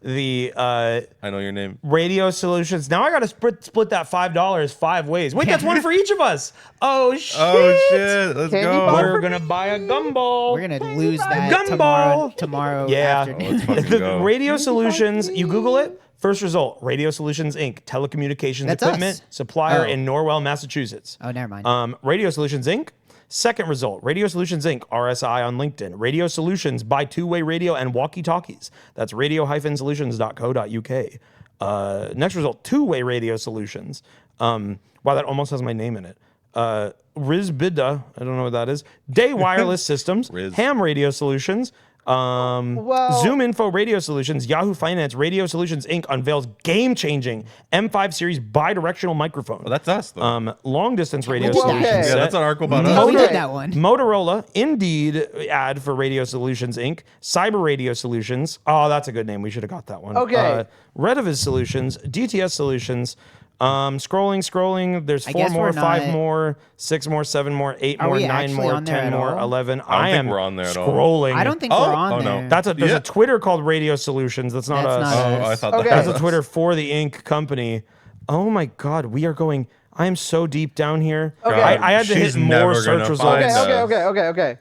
I know your name. Radio Solutions. Now I got to split that $5 5 ways. Wait, that's one for each of us. Oh shit! Oh shit. Let's Candy go. bar? We're gonna buy a gumball. We're gonna lose that Gumball. tomorrow Yeah. afternoon. Let's fucking The go. Radio Solutions. You Google it. First result: Radio Solutions Inc. Telecommunications That's equipment us. supplier Oh. in Norwell, Massachusetts. Oh, never mind. Radio Solutions Inc. Second result: Radio Solutions Inc. RSI on LinkedIn. Radio Solutions buy two-way radio and walkie-talkies. That's radio-solutions.co.uk. Next result: two-way radio solutions. Wow, that almost has my name in it. Rizbida, I don't know what that is. Day Wireless Systems. Riz. Ham Radio Solutions. Zoom Info Radio Solutions, Yahoo Finance, Radio Solutions Inc. unveils game-changing M5 series bi-directional microphone. Well, that's us though. Long distance radio Well, solutions. okay. yeah, set. that's an article about Oh, us. we did that one. Motorola, Indeed ad for Radio Solutions Inc. Cyber Radio Solutions. Oh, that's a good name. We should have got that one. Okay. Rediviz Solutions, DTS Solutions. Scrolling. There's I 4 guess more, we're 5 not- more, 6 more, 7 more, 8 Are more, we 9 actually more, on there 10 at more, all? 11. I don't think am we're on there at all. scrolling. I don't think Oh, we're on oh, there. no. There's a Yeah. Twitter called Radio Solutions. That's not That's us. not Oh, us. I thought Okay. that That's was a Twitter for the Inc. company. Oh my God, we are going. I am so deep down here. Okay. I had to She's hit more never search gonna results. find Okay.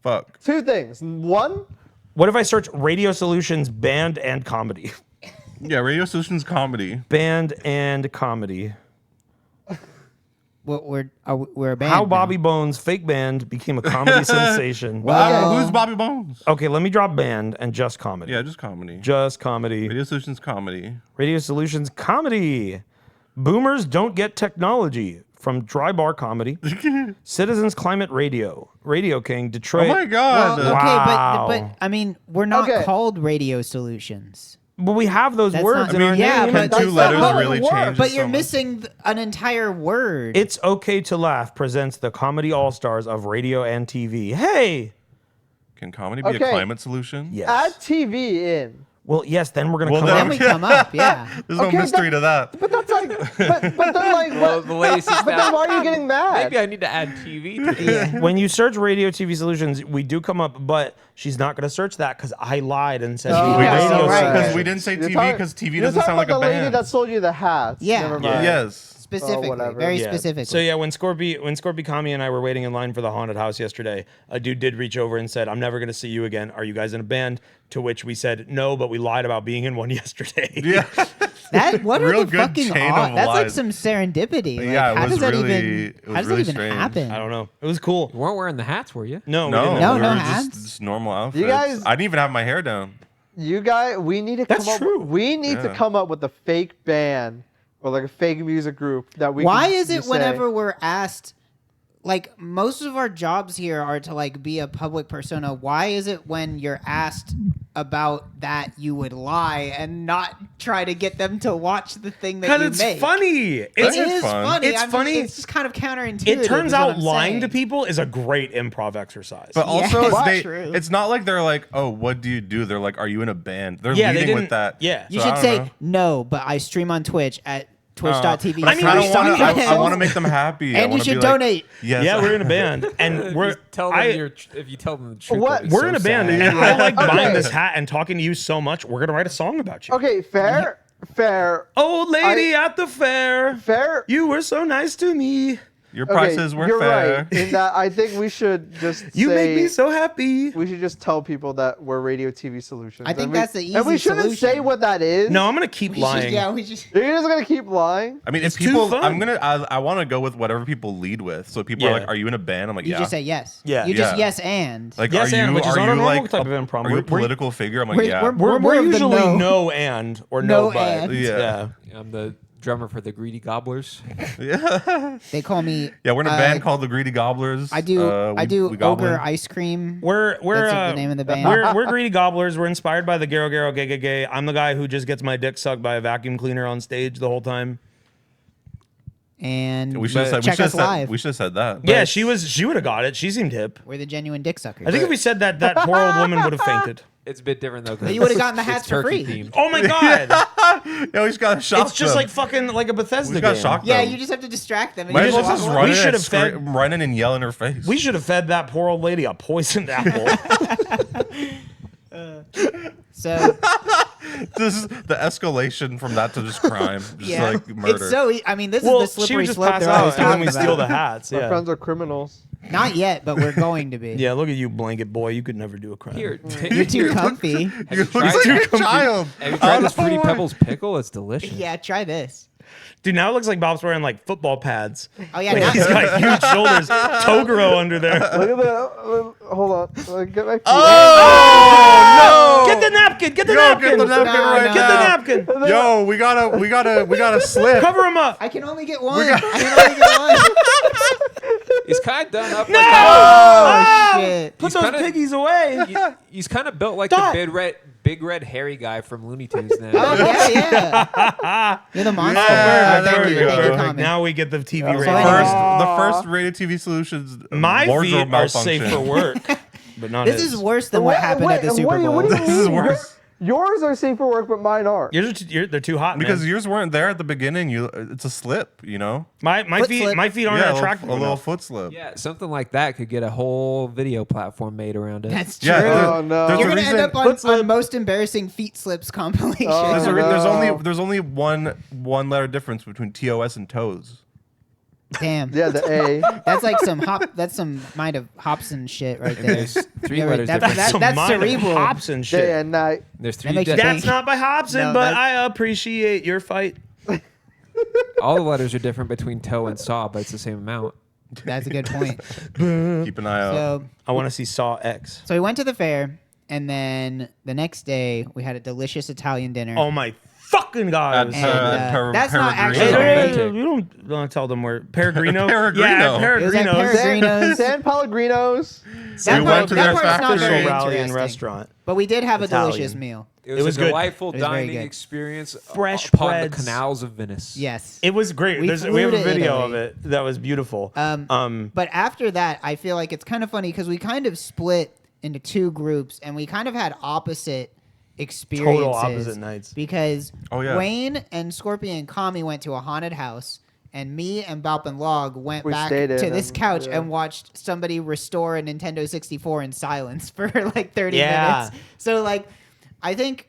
Fuck. 2 things. One, What if I search Radio Solutions band and comedy? Yeah, Radio Solutions comedy. Band and comedy. We're a band. How now. Bobby Bones fake band became a comedy sensation. Wow. Who's Bobby Bones? Okay, let me drop band and just comedy. Yeah, just comedy. Just comedy. Radio Solutions comedy. Radio Solutions comedy. Boomers don't get technology from Dry Bar Comedy. Citizens Climate Radio. Radio King, Oh Detroit. my god. Well, okay, Wow. but I mean, we're not Okay. called Radio Solutions. But we have those That's words not- in our yeah, name. but that's two not letters how it really works. change. But you're missing an entire word. It's Okay to Laugh presents the Comedy All-Stars of radio and TV. Hey! Can comedy be a Okay. climate solution? Yes. add TV in. Well, yes, then we're going to Well, come then up. we come up, yeah. There's no Okay, mystery to that. But that's like, but then like, Well, what? the lady says But then why are you getting mad? Maybe I need to add TV to this. When you search Radio TV Solutions, we do come up, but she's not going to search that because I lied and said Oh, we yeah, radio right. Solutions. Because we didn't say You're TV talking- because TV you're doesn't talking sound like about a the lady band. that sold you the hats. Yeah. Never Yeah. mind. Yes. Specifically, whatever. very Yeah. specifically. So yeah, when Scorpy Kami and I were waiting in line for the haunted house yesterday, a dude did reach over and said, "I'm never gonna see you again. Are you guys in a band?" To which we said, "No, but we lied about being in one yesterday." Yeah. That what Real are the good fucking chain odds? of That's like lies. some serendipity. Like, Yeah, it how was does that really- even? it How was does really that even strange. happen? I don't know. It was cool. You weren't wearing the hats, were you? No, we No, didn't. No, we no were hats? just normal outfits. guys- I didn't even have my hair down. You guys, we need to That's come up. true. We need to Yeah. come up with a fake band or like a fake music group that we. Why can is it just whenever say, we're asked, like most of our jobs here are to like be a public persona? Why is it when you're asked about that you would lie and not try to get them to watch the thing that Because you it's make? funny. It It's is fun. funny. It's funny. It's just kind of counterintuitive. It turns is what out I'm lying saying. to people is a great improv exercise. But Yeah, also, that's true. it's not like they're like, oh, what do you do? They're like, are you in a band? They're Yeah, they leading with didn't- that. yeah. You So I should don't say know. no, but I stream on Twitch at twitch.tv. But I mean, kind we of want talked to. about I want to make them happy. I And you wanna be should like, donate. Yes. yeah, we're in a band, and we're Tell them if you tell them the truth. What? they'll be we're so in a band, sad. and I like buying Okay. this hat and talking to you so much. We're gonna write a song about you. Okay, fair. Old lady at the fair, you were so nice to me. Your Okay, prices were you're fair. right. In that, I think we should just You say, make me so happy. We should just tell people that we're Radio TV Solutions. I think And we- that's the And we easy shouldn't solution. say what that is. No, I'm gonna keep lying. we just. You're just gonna keep lying. I mean, It's if too people, fun. I want to go with whatever people lead with. So people are Yeah. like, "Are you in a band?" I'm like, You "Yeah." just say yes. Yeah. You just Yeah. yes and. Like, Yes, are you? and, which is are not a you normal like type of improv. Are you a We're- political figure? I'm like, we're- yeah. we're- We're more of the usually no. no and or no, No but. and. Yeah. I'm the drummer for the Greedy Gobblers. yeah. They call me. Yeah, we're in a band called the Greedy Gobblers. I do. I do we goblin. ogre ice cream. We're That's the name of the band. We're greedy gobblers. We're inspired by the Garo Garo Gay Gay Gay. I'm the guy who just gets my dick sucked by a vacuum cleaner on stage the whole time. And We should have said. check us live. We should have said that. Yeah, she would have got it. She seemed hip. We're the genuine dick suckers. I think if we said that, that poor old woman would have fainted. It's a bit different though. 'cause You would've it's- gotten the hats it's for turkey free. themed. Oh my god! Yeah, we just gotta shock It's just them. like fucking like a Bethesda We got game. shocked. yeah, them. you just have to distract them. And Might you as well just just walk run away. We in should and have fed- run in and yell in her face. We should have fed that poor old lady a poisoned apple. So This is the escalation from that to just crime, just yeah, like murder. it's so. I mean, this well, is the she slippery would just slope pass they're always out and then talking we steal the about. hats. My Yeah. friends are criminals. Not yet, but we're going to be. Yeah, look at you, blanket boy. You could never do a crime. Here, You're too comfy. Have you You're tried, like a child. have you tried this Oh, Fruity no. Pebbles pickle? It's delicious. Yeah, try this. Dude, now it looks like Bob's wearing like football pads. Oh yeah, now, He's got huge shoulders. Toguro under there. Look at the. Hold on. Get my feet. Oh no! Get the napkin. Get the Yo, napkin. get the napkin No, right no. Get the now. napkin. Yo, we gotta slip. Cover him up. I can only get one. I can only get one. He's kind of done up. No! Like Oh shit! Put He's those kinda- piggies away. he's kind of built like Dot. the big red hairy guy from Looney Tunes now. Oh yeah. You're the monster. Yeah, Oh, there thank we you. go. Thank you, Perfect. comment. Now we get the TV So rating. anyway. The first rated TV solutions. My wardrobe feet are safe malfunction. for work, but not This his. is worse than what happened at the Super Bowl. What do you This is mean? worse. Yours are safe for work, but mine aren't. They're too hot, Because man. yours weren't there at the beginning. It's a slip, you know. My Foot feet slip. aren't Yeah, attractive a little enough. foot slip. Yeah, something like that could get a whole video platform made around it. That's true. Yeah, Oh, no. there's You're a gonna end reason- up on, Foot slip. on most embarrassing feet slips compilation. Oh, There's, no. there's only one letter difference between TOS and toes. Damn. Yeah, the A. That's like some That's some mind of Hobson shit right And there. there's three Yeah, wait, letters that- difference. that- Some that's mind of cerebral. hops and Day shit. and night. There's That three. makes you That's think. not by Hobson, No, but that- I appreciate your fight. All the letters are different between toe and saw, but it's the same amount. That's a good point. Keep an eye out. So, I want to see Saw X. so we went to the fair, and then the next day we had a delicious Italian dinner. Oh my fucking god! It was And, so good. that's not actually- Hey, Peregrino. you don't tell them where Peregrino. Peregrino. Yeah, It was at Peregrino's. Peregrino's. San Pellegrino's. That We part- went to that their part's not factory. very Official rally and interesting. restaurant. But we did have a Italian. delicious meal. It was was a good. delightful It was very dining good. experience Fresh upon breads. the canals of Venice. Yes. It was great. We We flew have a to video Italy. of it that was beautiful. But after that, I feel like it's kind of funny because we kind of split into two groups, and we kind of had opposite experiences. Total opposite nights. Because Oh, yeah. Wayne and Scorpion and Kami went to a haunted house, and me and Balp and Log went We back stayed in to this and- couch yeah. and watched somebody restore a Nintendo 64 in silence for like 30 Yeah. minutes. So like, I think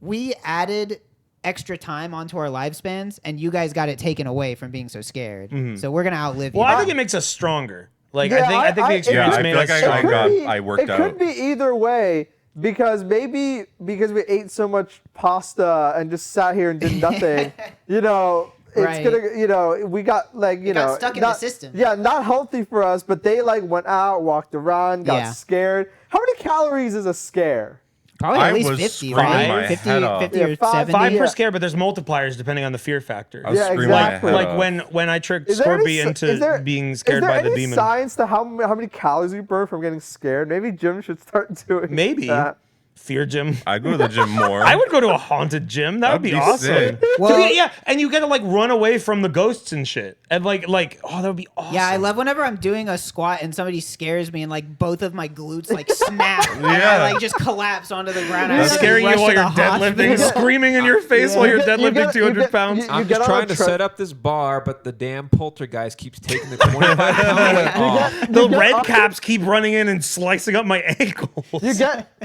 we added extra time onto our lifespans, and you guys got it taken away from being so scared. So we're gonna outlive you. Well, I think it makes us stronger. Like Yeah, I think the experience I made feel us like stronger. I worked it out. could be either way because maybe because we ate so much pasta and just sat here and did nothing, you know, it's Right. gonna, you know, we got like, you got know, stuck in the not- system. Yeah, not healthy for us, but they like went out, walked around, got Yeah. scared. How many calories is a scare? Probably I at least was 50, screaming right? my 50, head off. 50 Yeah, or 5 70.5 per Yeah. scare, but there's multipliers depending on the fear factor. I was Yeah, screaming my exactly. head Like off. when I tricked Is there Scorpy any, into being scared by the any demon. science to how many calories we burn from getting scared? Maybe Jim should start doing Maybe that. fear gym. I go to the gym more. I would go to a haunted gym. That would That'd be be awesome. sick. Well- Yeah, and you get to like run away from the ghosts and shit. And like oh, that would be awesome. Yeah, I love whenever I'm doing a squat and somebody scares me and like both of my glutes like snap and I Yeah. like just collapse onto the ground. I That's have to scaring you rush while to you're the deadlifting, hospital. screaming in your face while you're You deadlifting get- 200 pounds. you I'm get just on a trying to tre- set up this bar, but the damn poltergeist keeps taking the 25-pound weight off. The get red on- caps keep running in and slicing up my ankles.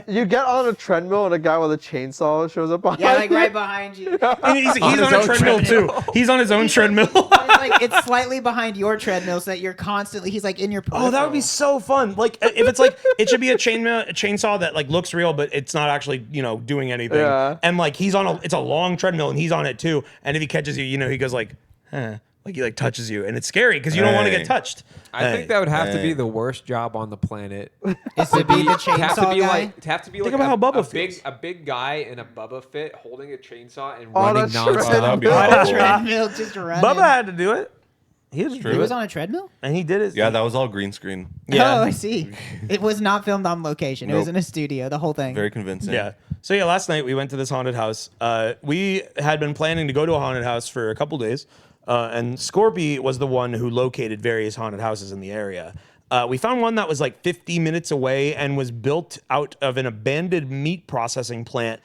You get on a treadmill and a guy with a chainsaw shows up behind Yeah, like you. right behind you. And he's his on a own treadmill too. He's on his own treadmill. It's slightly behind your treadmill so that you're constantly. He's like in your. Oh, that would be so fun. Like if it's like it should be a chainsaw that like looks real, but it's not actually doing anything. Yeah. And like it's a long treadmill and he's on it too. And if he catches you, he goes like, like he like touches you, and it's scary because you don't want to Hey. get touched. I think that would have to be Hey. the worst job on the planet. Is to be the chainsaw guy. To have to be Think like about how Bubba feels. a big guy in a Bubba fit holding a chainsaw and On a running treadmill. nonstop. That'd be On a awful. treadmill just running. Bubba had to do it. He was True. He was on a treadmill. and he did it. Yeah, that was all green screen. Yeah. Oh, I see. It was not filmed on location. It was Nope. in a studio. The whole thing. Very convincing. Yeah. So yeah, last night we went to this haunted house. We had been planning to go to a haunted house for a couple days, and Scorpy was the one who located various haunted houses in the area. We found one that was like 50 minutes away and was built out of an abandoned meat processing plant.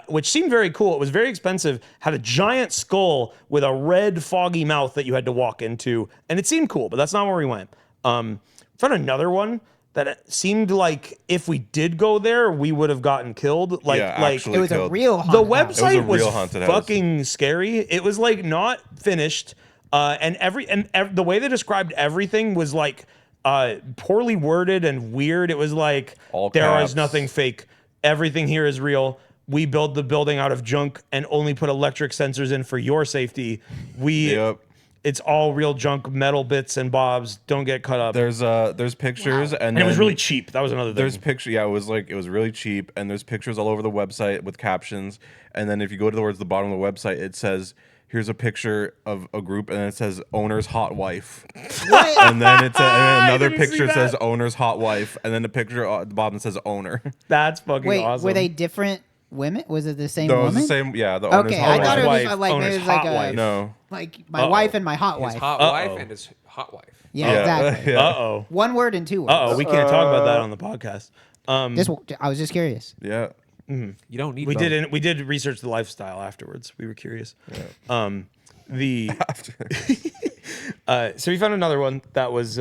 Which seemed very cool. It was very expensive, had a giant skull with a red foggy mouth that you had to walk into, and it seemed cool, but that's not where we went. Found another one that seemed like if we did go there, we would have gotten killed. Like, Yeah, like actually It was a killed. real. the haunted house. website It was a real was haunted house. fucking scary. It was like not finished, and the way they described everything was like poorly worded and weird. It was like All there is caps. nothing fake. Everything here is real. We build the building out of junk and only put electric sensors in for your safety. Yep. It's all real junk, metal bits and bobs. Don't get cut up. There's pictures and it was then really cheap. That was another thing. There's picture. Yeah, it was really cheap, and there's pictures all over the website with captions. And then if you go towards the bottom of the website, it says, "Here's a picture of a group," and then it says "owner's hot wife." And then it's and then another didn't see picture that. says "owner's hot wife," and then the picture at the bottom says "owner." That's fucking Wait, awesome. were they different women? Was it the same No, it woman? was the same. Yeah, the owner's Okay, hot I thought it wife. was Wife, like maybe owner's it was like hot a wife. No. like my Uh-oh. wife and my hot His wife. hot Uh-oh. wife and his hot wife. Yeah, exactly. Yeah. Uh-oh. One word and two words. Uh-oh. We can't talk about that on the podcast. I was just curious. Yeah. You don't need We both. we did research the lifestyle afterwards. We were curious. The so we found another one that was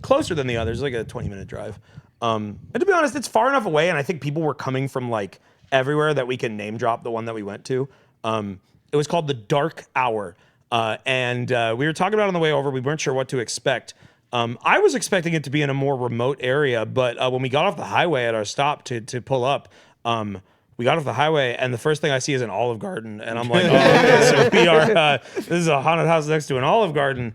closer than the others, like a 20-minute drive. And to be honest, it's far enough away, and I think people were coming from like everywhere that we can name drop the one that we went to. It was called the Dark Hour, and we were talking about it on the way over. We weren't sure what to expect. I was expecting it to be in a more remote area, but when we got off the highway at our stop to pull up, we got off the highway, and the first thing I see is an Olive Garden, and I'm like, oh, okay, so we are. This is a haunted house next to an Olive Garden.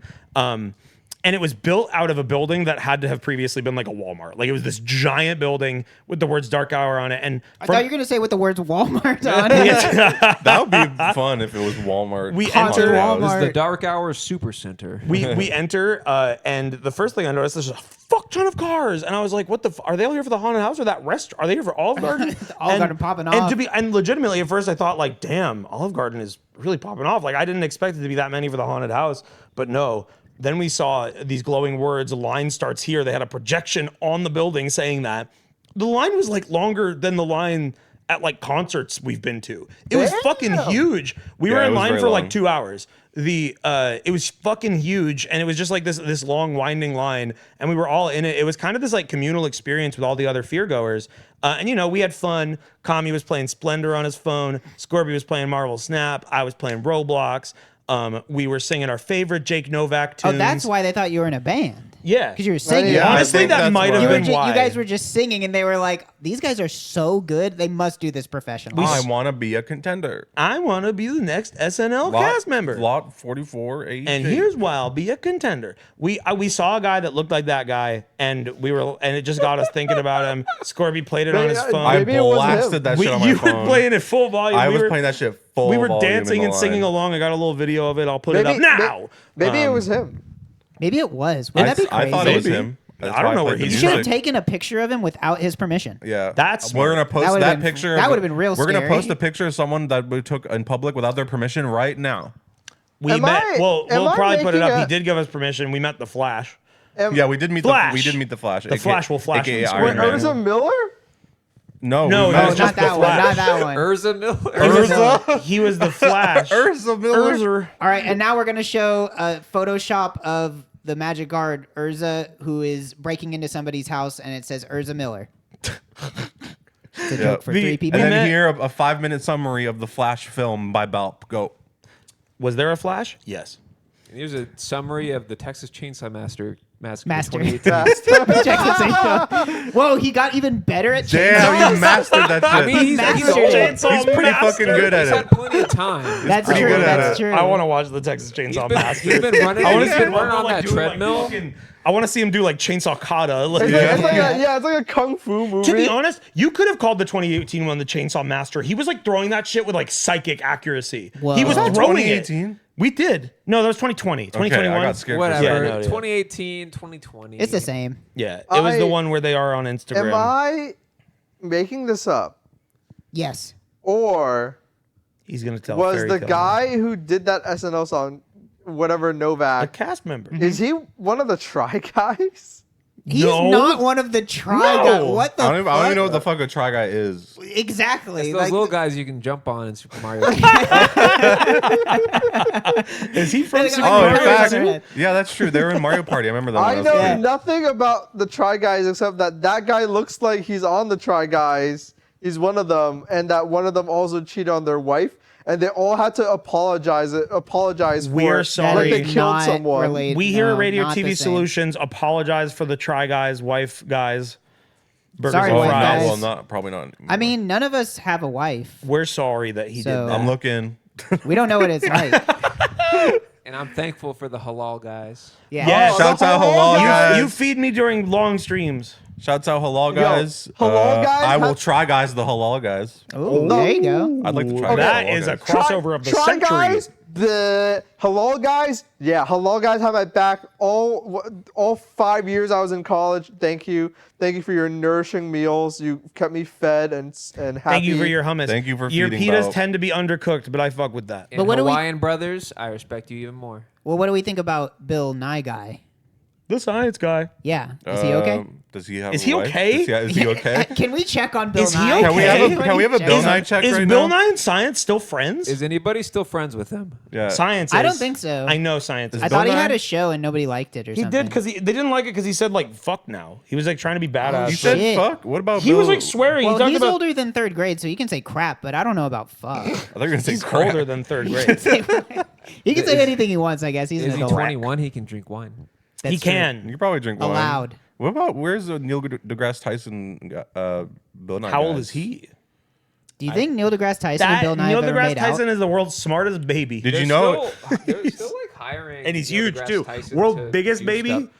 And it was built out of a building that had to have previously been like a Walmart. Like it was this giant building with the words Dark Hour on it. And I thought you were gonna say with the words Walmart on it. That would be fun if it was Walmart. We haunted entered house. Walmart. This is the Dark Hour Super Center. we enter, and the first thing I noticed is a fuck ton of cars, and I was like, "What the? Are they all here for the haunted house or that restaurant? Are they here for Olive Garden?" Olive Garden popping off. And legitimately, at first I thought like, "Damn, Olive Garden is really popping off." Like I didn't expect it to be that many for the haunted house, but no. Then we saw these glowing words. Line starts here. They had a projection on the building saying that. The line was like longer than the line at like concerts we've been to. It was fucking huge. We were Yeah, it in was line very for long. like 2 hours. It was fucking huge, and it was just like this long winding line, and we were all in it. It was kind of this like communal experience with all the other fear goers. And we had fun. Kami was playing Splendor on his phone. Scorby was playing Marvel Snap. I was playing Roblox. We were singing our favorite Jake Novak tunes. Oh, that's why they thought you were in a band. Yeah. Because you were singing. Yeah, Honestly, I think that that's might have why. been why. You guys were just singing, and they were like, "These guys are so good. They must do this professionally." I want to be a contender. I want to be the next SNL cast member. Lot 44. AJ. And here's why I'll be a contender. We saw a guy that looked like that guy, and it just got us thinking about him. Scorby played it on his phone. I Maybe it was blasted him. that shit on my You phone. were playing it full volume. I We was were- playing that shit full We were volume in dancing the and singing line. along. I got a little video of it. I'll put it up now. Maybe it was him. Maybe it was. Wouldn't that be crazy? I thought it was Maybe. him. That's I don't why know where played the he's You should have music. taken a picture of him without his permission. Yeah, That's we're gonna smart. post That would've that been- picture. that would've been real We're gonna scary. post a picture of someone that we took in public without their permission right now. We Am met. I- We'll am I probably put it making up. He a- did give us permission. We met the Flash. Yeah, we did meet Flash. the Flash. The Flash will flash AKA on Iron screen. Man. Urza Miller? No, No, we it met- was not just the that one. Not Flash. that one. Urza Miller. Urza. He was the Flash. Urza Miller. Urza. All right, and now we're gonna show a Photoshop of the magic guard Urza, who is breaking into somebody's house, and it says Urza Miller. It's a joke for The- 3 people. And then that- here a 5-minute summary of the Flash film by Balp. Go. Was there a Flash? Yes. Here's a summary of the Texas Chainsaw Massacre Master. 2018. Check this out. Whoa, he got even better at Damn, chainsaws. you mastered that shit. I mean, he's Mastered old. it. Chainsaw He's pretty Master. fucking good at He's had it. plenty of time. That's pretty true. good at That's it. true. I want to watch the Texas Chainsaw Massacre. He's been running. I want He's to been running on that doing, like, treadmill. fucking- I want to see him do like chainsaw kata. Like, It's like a kung fu movie. To be honest, you could have called the 2018 one the Chainsaw Master. He was like throwing that shit with like psychic accuracy. Whoa. He was Was that throwing 2018? it. We did. No, that was 2020. Okay, 2021. I got scared. Whatever. Yeah, no, yeah. 2018, 2020. It's the same. Yeah, it was the I- one where they are on Instagram. Am I making this up? Yes. Or He's gonna tell. a was fairy the tale. guy who did that SNL song, whatever a Novak, cast member? is he one of the Try Guys? He's No. not one of the Try No. Guys. What the I don't even know what the fuck? fuck a Try Guy is. Exactly. It's those Like, little guys you can jump on in Super Mario. Is he from? Like, Super Oh, in Mario fact, Kart. yeah, that's true. They were in Mario Party. I remember that. I when know was a kid. nothing about the Try Guys except that guy looks like he's on the Try Guys. He's one of them, and that one of them also cheated on their wife, and they all had to apologize for We're it, sorry. like they That is killed not someone. related. We here No, at Radio not the TV same. Solutions apologize for the Try Guys, wife guys. Burgers Sorry, and Oh, wife no, fries. guys. well, not probably not. Anymore. I mean, none of us have a wife. We're sorry that he So- did that. I'm looking. We don't know what it's like. And I'm thankful for the halal guys. Yeah. Yeah. Oh, Shouts the out halal halal guys. You feed me during long streams. Shouts out halal guys. halal guys I will have- try guys the halal guys. Ooh, there you go. I'd like to try Okay. the That halal is a guys. crossover of the Try century. Guys, the halal guys, yeah, halal guys have my back all 5 years I was in college. Thank you for your nourishing meals. You kept me fed and happy. Thank you for your hummus. Thank you for your feeding pitas Bob. tend to be undercooked, but I fuck with that. And But what do we- Hawaiian brothers, I respect you even more. Well, what do we think about Bill Nye Guy? The science guy. Yeah. Is he okay? Does he have? Is a he wife? okay? Is he okay? Can we check on Bill Is he Nye? okay? Can we have a Bill Nye check Is right Bill now? Nye and Science still friends? Is anybody still friends with him? Yeah. Science I don't is. think so. I know Science is. I Bill thought he Nye? had a show and nobody liked it or He something. did because they didn't like it because he said like fuck now. He was like trying to be badass. He Oh, said shit. fuck. What about he Bill? was like swearing. Well, he talked he's about older than third grade, so he can say crap, but I don't know about fuck. I thought you were gonna say he's crap. older than third grade. He can say anything he wants, I guess. He's Is an he adult. 21? He can drink wine. That's He true. You can. could probably drink wine. Allowed. What about where's Neil deGrasse Tyson? Bill Nye. How old guys? is he? Do you think Neil deGrasse Tyson and That Bill Nye Neil have ever deGrasse made Tyson out? is the world's smartest baby. Did you know? They're still like hiring, And he's Neil huge, deGrasse too. Tyson World to biggest do baby? stuff.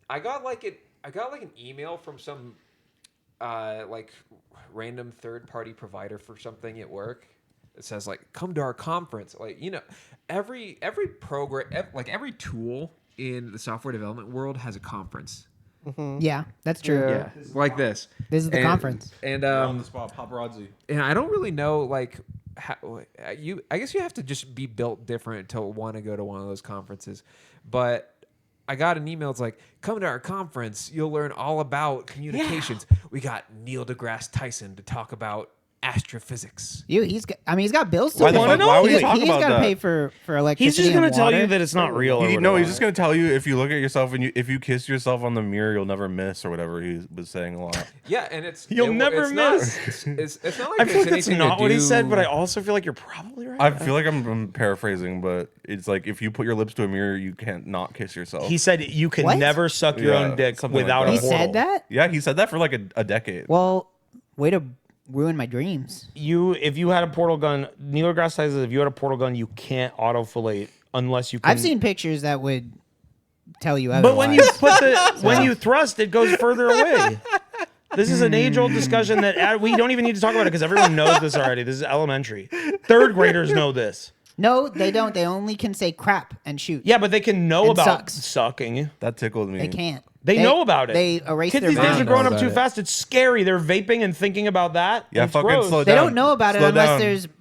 I got like an email from some like random third party provider for something at work. It says like, come to our conference. Like, you know, every program, like every tool in the software development world has a conference. Yeah, that's true. Yeah. Like this. This is the conference. And On the spot, paparazzi. and I don't really know like how I guess you have to just be built different to want to go to one of those conferences. But I got an email. It's like, come to our conference. You'll learn all about communications. We got Neil deGrasse Tyson to talk about astrophysics. He's got bills to Why pay. the fuck- why would you talk He's about got to that? pay for electricity. He's just gonna and tell you water. that it's not real. Or No, whatever. he's just gonna tell you if you look at yourself and if you kiss yourself on the mirror, you'll never miss, or whatever he was saying a lot. Yeah, and it's You'll never miss. It's not like I feel like there's that's anything not to what he do- said, but I also feel like you're probably right. I feel like I'm paraphrasing, but it's like if you put your lips to a mirror, you can't not kiss yourself. He said you can What? never suck your Yeah, own dick something like without that. a He portal. said that. Yeah, he said that for like a decade. Well, way to ruin my dreams. If you had a portal gun, Neil deGrasse says if you had a portal gun, you can't auto-fillate unless you can. I've seen pictures that would tell you otherwise. But when you put when you thrust, it goes further away. This is an age-old discussion that we don't even need to talk about it because everyone knows this already. This is elementary. Third graders know this. No, they don't. They only can say crap and shoot. Yeah, but they can know And about sucks. sucking. That tickled me. They can't. They know about it. They erase Kids their these days are brains. growing up about too it. fast. It's scary. They're vaping and thinking about that. Yeah, It's fucking gross. slow They down. don't know about it Slow unless down. there's Slow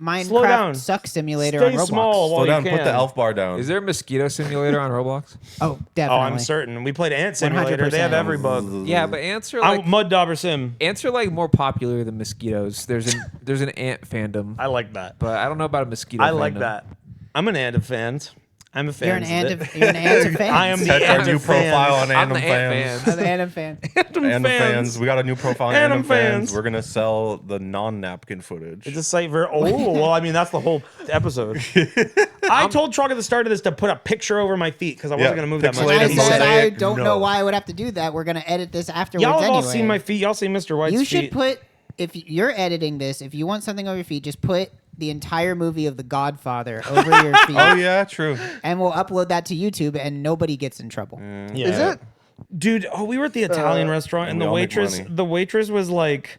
Minecraft down. Suck Simulator Stay on Roblox. small while Slow you down. can. Put the elf bar down. Is there a mosquito simulator on Roblox? Oh, Oh, definitely. I'm certain. We played Ant Simulator. They have 100%. every bug. Yeah, but ants are like Mud Dauber Sim. ants are like more popular than mosquitoes. There's an ant fandom, I like that. but I don't know about a mosquito. I like fandom. that. I'm an Ant of fans. I'm a fan. You're an ant of fans. I am the That's our Ant new of profile on fans. I'm Andom the ant fans. fan. I'm an ant of fan. Andom fans. We got a new profile on Andom Andom fans. fans. We're gonna sell the non-napkin footage. It's a site for. Oh, well, I mean, that's the whole episode. I told Trog at the start of this to put a picture over my feet because I wasn't Yeah, going to move that much. pixelated I And he said said, I mosaic, don't no. know why I would have to do that. We're gonna edit this afterwards y'all have all anyway. seen my feet. Y'all seen Mr. White's You feet. should put, if you're editing this, if you want something over your feet, just put the entire movie of The Godfather over your feet, Oh yeah, true. and we'll upload that to YouTube, and nobody gets in trouble. Yeah. Is it? Dude, we were at the Italian restaurant and we the all make waitress money. the waitress was like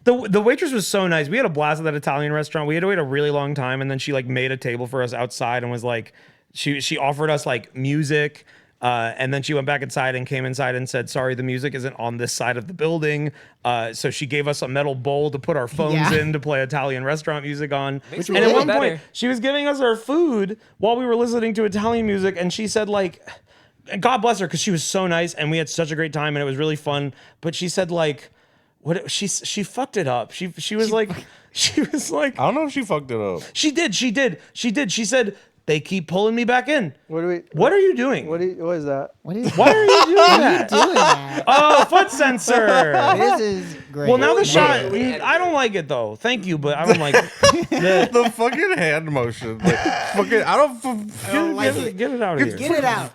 the waitress was so nice. We had a blast at that Italian restaurant. We had to wait a really long time and then she like made a table for us outside and was like she offered us like music and then she went back inside and came inside and said, sorry, the music isn't on this side of the building. So she gave us a metal bowl to put our phones Yeah. in to play Italian restaurant music on. Makes And it at a one little point, better. she was giving us our food while we were listening to Italian music. And she said, like, God bless her, because she was so nice and we had such a great time and it was really fun. But she said, like, she fucked it up. She was like, I don't know if she fucked it up. she did. She said, they keep pulling me back in. What What are you doing? What is that? What is Why are you doing that? doing that? Oh, foot sensor. This is great. Well, now the Wait, shot. wait. I don't like it though. Thank you, but I don't like it. The fucking hand motion. Like, fucking, I don't like Get it. it out of here. Get it out.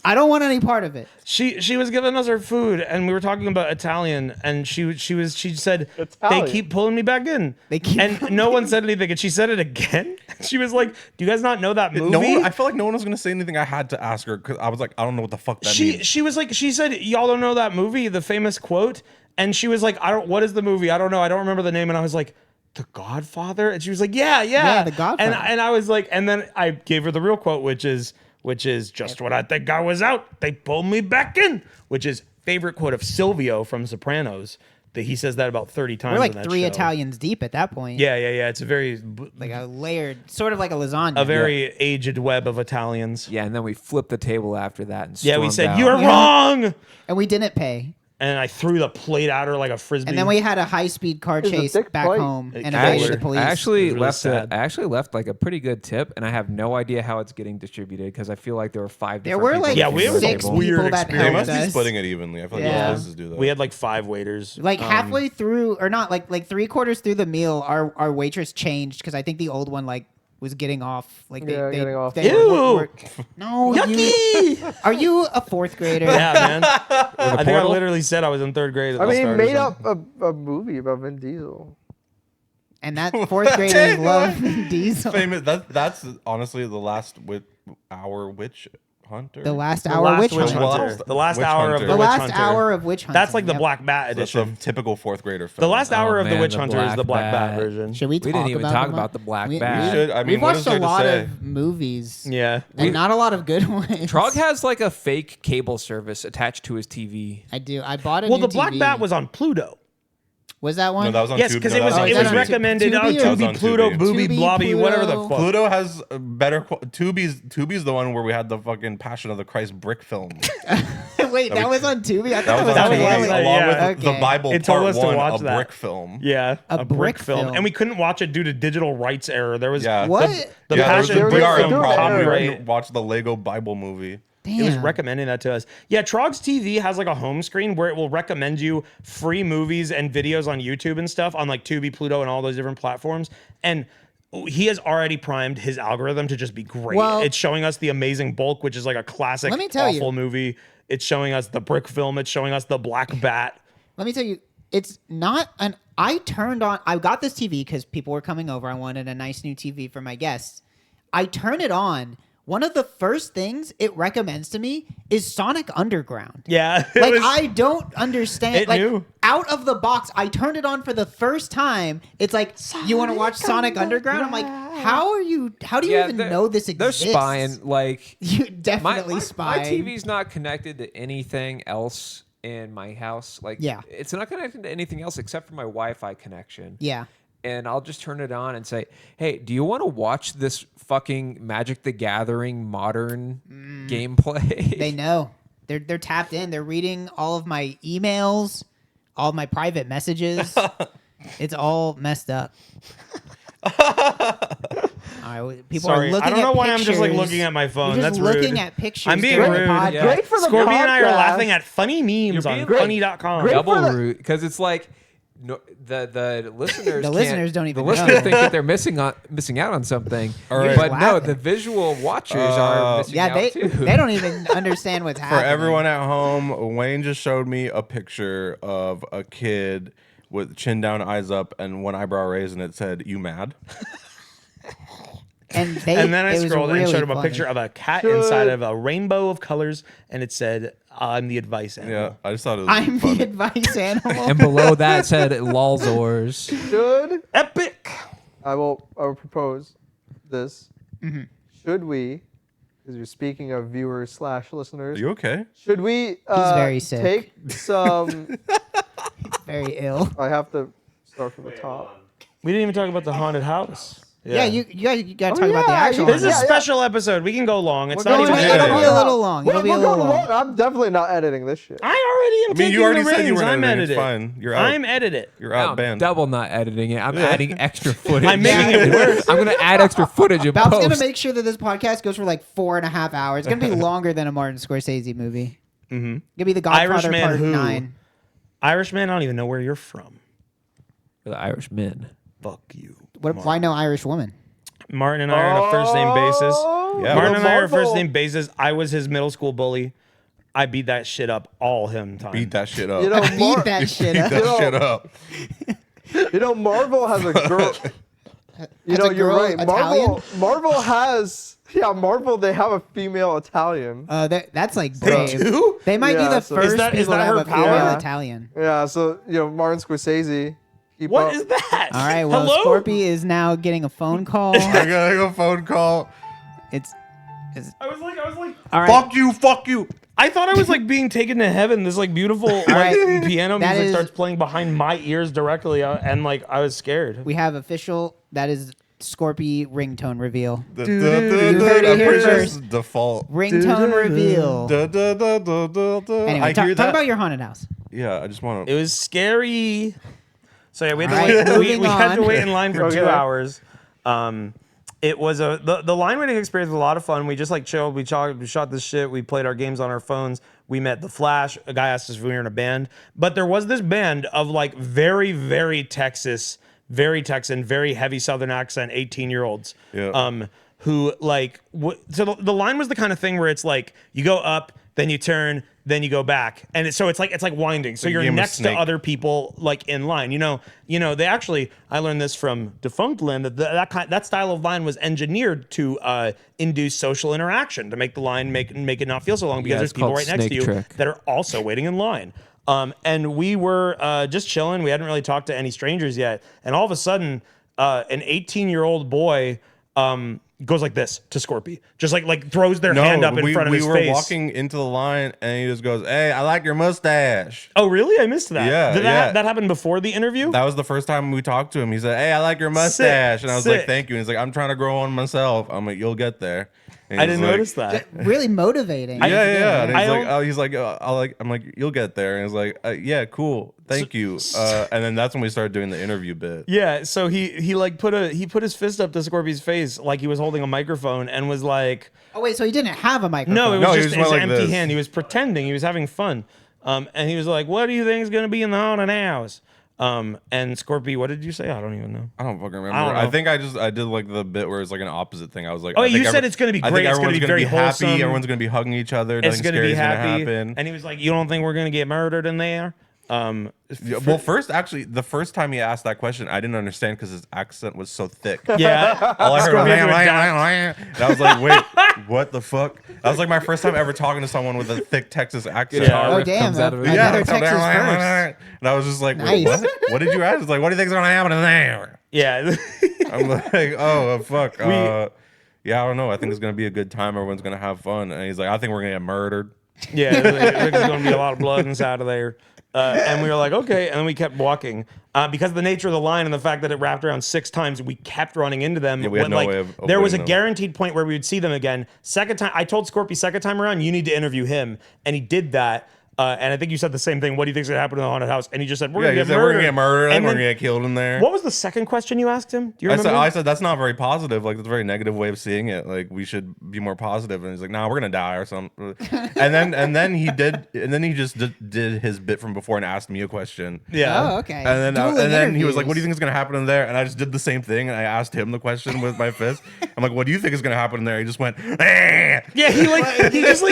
I don't want any part of it. She was giving us our food and we were talking about Italian and she said they Italian. keep pulling me back in. They keep and no one said anything and she said it again. She was like, "Do you guys not know that movie?" No one, I felt like no one was gonna say anything. I had to ask her because I was like, I don't know what the fuck that means. she was like, she said, "Y'all don't know that movie, the famous quote." And she was like, what is the movie? I don't know. I don't remember the name. And I was like, The Godfather? And she was like, yeah. Yeah, The Godfather. And I was like, and then I gave her the real quote, which is just when I think I was out, they pulled me back in, which is favorite quote of Silvio from Sopranos. That he says that about 30 times. We're like in that three show. Italians deep at that point. Yeah. It's a very Like a layered, sort of like a lasagna. a very aged web of Italians. Yeah, and then we flipped the table after that and Yeah, we stormed said, out. "You're wrong." And we didn't pay. And I threw the plate at her like a frisbee. And then we had a high-speed car It's a chase thick back fight. home It and killed evaded her. the police. I actually really left sad. I actually left like a pretty good tip, and I have no idea how it's getting distributed because I feel like there were 5 There different were people like Yeah, at we the have six table. weird people that experience. They helped must be us. splitting it evenly. I feel like Yeah. most places do that. we had like 5 waiters. Like halfway through, or not, like 3/4 through the meal, our waitress changed because I think the old one like was getting off. Like Yeah, getting off. they Ew. no, you, Yucky! are you a 4th grader? Yeah, man. I think I portal? literally said I was in 3rd grade. At I the mean, he start or made something. up a movie about Vin Diesel. And that 4th graders love Vin Diesel. famous. That's honestly the last hour witch hunter. The last The hour last witch witch hunter. hunter. The last Witch hour of hunter. the The witch last hunter. hour of witch hunter. That's like the Yep. Black Bat That's edition. a typical 4th grader film. The last hour of the man, witch the hunter is the Black Black Bat Bat. version. Should we talk didn't even about talk them? about the Black We- Bat. We should. I mean, We've what watched is a there to lot say? of movies. Yeah. And not a lot of good ones. Trog has like a fake cable service attached to his TV. I do. I bought a Well, new the Black TV. Bat was on Pluto. Was that one? No, that was on Yes, Tubi. because No, it that was on it was Tubi. recommended. Tubi Oh, or- That was Tubi, on Pluto, Tubi. Booby, Tubi, Blobby, whatever the Pluto. fuck. Pluto has a better. Tubi's the one where we had the fucking Passion of the Christ brick film. we Wait, that was on Tubi? I thought That was that on was Tubi. on TV, Yeah. along Yeah. with the Okay. Bible It told Part us to 1, watch a that. brick film. Yeah, A brick film. and we couldn't watch it due to digital rights error. There was Yeah. What? the Yeah, there was a Passion Brick DRM film problem. copyright. Watch the Lego Bible movie. Damn. It was recommending that to us. Yeah, Trogs TV has like a home screen where it will recommend you free movies and videos on YouTube and stuff on like Tubi, Pluto, and all those different platforms. And he has already primed his algorithm to just be great. Well- It's showing us The Amazing Bulk, which is like a classic Let me tell you. awful movie. It's showing us the Brick film. It's showing us the Black Bat. Let me tell you, it's not an. I got this TV because people were coming over. I wanted a nice new TV for my guests. I turn it on. One of the first things it recommends to me is Sonic Underground. Yeah. it Like, was- I don't understand. It Like, knew. out of the box, I turned it on for the first time. It's like, you want to watch Sonic Underground? I'm like, how do you even know this exists? They're spying. Like You definitely my spying. TV's not connected to anything else in my house. Like, Yeah. it's not connected to anything else except for my Wi-Fi connection. Yeah. And I'll just turn it on and say, "Hey, do you want to watch this fucking Magic the Gathering modern gameplay?" They know. They're tapped in. They're reading all of my emails, all of my private messages. It's all messed up. All right, people Sorry, are looking I don't know at why I'm just like pictures. looking at my phone. You're That's just looking rude. at pictures. I'm being during the rude. podcast. Yeah. Great for the Scorpion and I are podcast. laughing at funny memes on being funny.com. Great Double for the- root, because it's like no, the listeners. The can't- listeners don't even The listeners know. think that they're missing out on something. right. But no, laughing. the visual watchers are missing Yeah, out they too. they don't even understand what's For happening. everyone at home, Wayne just showed me a picture of a kid with chin down, eyes up, and one eyebrow raised, and it said, "You mad?" And And then I it was scrolled and really showed him a funny. picture of a cat Should- inside of a rainbow of colors, and it said, "I'm the advice animal." Yeah, I just thought it was I'm funny. the advice animal. And below that said "Lolzors." Should Epic. I will propose this? Mm-hmm. Should we? Because you're speaking of viewers / Are listeners. you okay? Should we very sick. take some? Very ill. I have to start from the top. We didn't even talk about the haunted house. Yeah, you got to Oh, talk about the yeah, actual. This is one. a Yeah, yeah. special episode. We can go long. It's We're not going even. to- It'll be a little long. It'll be a We're little going long. long. I'm definitely not editing this shit. I already am I mean, taking you already the said you reins. weren't I'm editing. It's editing. fine. You're out. I'm edited. You're out, I'm banned. double not editing it. I'm adding extra footage. I'm making it worse. I'm gonna add extra footage in Bal's gonna post. make sure that this podcast goes for like 4.5 hours. It's gonna be longer than a Martin Scorsese movie. Mm-hmm. Gonna be The Godfather Irishman Part who? 9. Irishman, I don't even know where you're from. The Irish men. Fuck you. Why no Irish woman? Martin and I are on a first name basis. Yeah, Martin well, and I are a first Marvel- name basis. I was his middle school bully. I beat that shit up all him time. Beat that shit up. You know, Beat that shit Beat up. that Yo. shit up. You know, Marvel has a girl. You Has know, a you're girl right. Italian? Marvel has. Yeah, Marvel. They have a female Italian. That's like brave. do? They might Yeah, be the so- first Is that people to have her a power? female Italian. Yeah, so Martin Scorsese. Keep What up. is that? All right, well, Hello? Scorpy is now getting a phone call. I got a phone call. it's I was like, all right. Fuck you. Fuck you. I thought I was like being taken to heaven. This like beautiful like right. piano That music is- starts playing behind my ears directly, and like I was scared. We have official. That is Scorpy ringtone reveal. You heard it here first. Default. Ringtone reveal. Anyway, Anyway, I talk, hear talk that. about your haunted house. Yeah, I just want It to. was scary. So yeah, we had to All right, wait. moving We had to on. wait in line for Okay. 2 hours. It was the line waiting experience was a lot of fun. We just like chilled. We shot this shit. We played our games on our phones. We met the Flash. A guy asked us if we were in a band, but there was this band of like very very Texas, very Texan, very heavy Southern accent 18-year-olds. Yeah. Who like so the line was the kind of thing where it's like you go up, then you turn, then you go back, and it's like winding. So a you're game of next to Snake. other people like in line. You know. They actually I learned this from Defunct Land that style of line was engineered to induce social interaction to make the line make it not feel so long because Yeah, there's it's people called right next to snake you trick. that are also waiting in line. And we were just chilling. We hadn't really talked to any strangers yet, and all of a sudden, an 18-year-old boy goes like this to Scorpy, just like throws their hand up in front of his we were face. walking into the line, and he just goes, "Hey, I like your mustache." Oh, really? I missed that. Yeah, Did yeah. that happen before the interview? That was the first time we talked to him. He said, "Hey, I like your mustache," and I was sick. like, "Thank you." And he's like, "I'm trying to grow one myself." I'm like, "You'll get there." And And I he's didn't like, notice that. Really motivating. Yeah. And I he's like, I'm like, you'll get there. And he's like, yeah, cool, thank you. And then that's when we started doing the interview bit. Yeah, so he like put his fist up to Scorpy's face like he was holding a microphone and was like, Oh wait, so he didn't have a microphone. no, it was No, he just was his more like empty this. hand. He was pretending. He was having fun. And he was like, "What do you think is gonna be in the haunted house?" And Scorpy, what did you say? I don't even know. I don't fucking remember. I don't know. I think I did like the bit where it's like an opposite thing. I was like, Oh, I you think said it's gonna be I great. think It's gonna everyone's be very happy. wholesome. Everyone's gonna be hugging each other. It's Nothing gonna scary be is gonna happy. happen. And he was like, "You don't think we're gonna get murdered in there?" Yeah, well, first, actually, the first time he asked that question, I didn't understand because his accent was so thick. Yeah. All I heard was, Scorpion would adapt. and I was like, wait, what the fuck? That was like my first time ever talking to someone with a thick Texas accent. Yeah. Oh riff damn! comes out of it. Another Texas first. And I was just like, Nice. wait, what did you ask? It's like, what do you think's gonna happen in there? Yeah. I'm like, oh fuck. Yeah, I don't know. I think it's gonna be a good time. Everyone's gonna have fun. And he's like, I think we're gonna get murdered. Yeah, there's going to be a lot of blood inside of there. And we were like, okay. And then we kept walking. Because of the nature of the line and the fact that it wrapped around 6 times, we kept running into them. Yeah, we had when, no like, way of there was a avoiding them. guaranteed point where we would see them again. Second time, I told Scorpy second time around, you need to interview him. And he did that. And I think you said the same thing. What do you think's going to happen in the haunted house? And he just said, we're going to Yeah, he get said murdered. we're gonna get murdered. And And we're then- gonna get killed in there. What was the second question you asked him? Do you I remember? said that's not very positive. Like that's a very negative way of seeing it. Like we should be more positive. And he's like, nah, we're gonna die or something. and then he just did his bit from before and asked me a question. Yeah. Oh okay. And Dueling then he was like, "What do you interviews. think is gonna happen in there?" And I just did the same thing, and I asked him the question with my fist. I'm like, "What do you think is gonna happen in there?" He just went, "Eh." Yeah, he just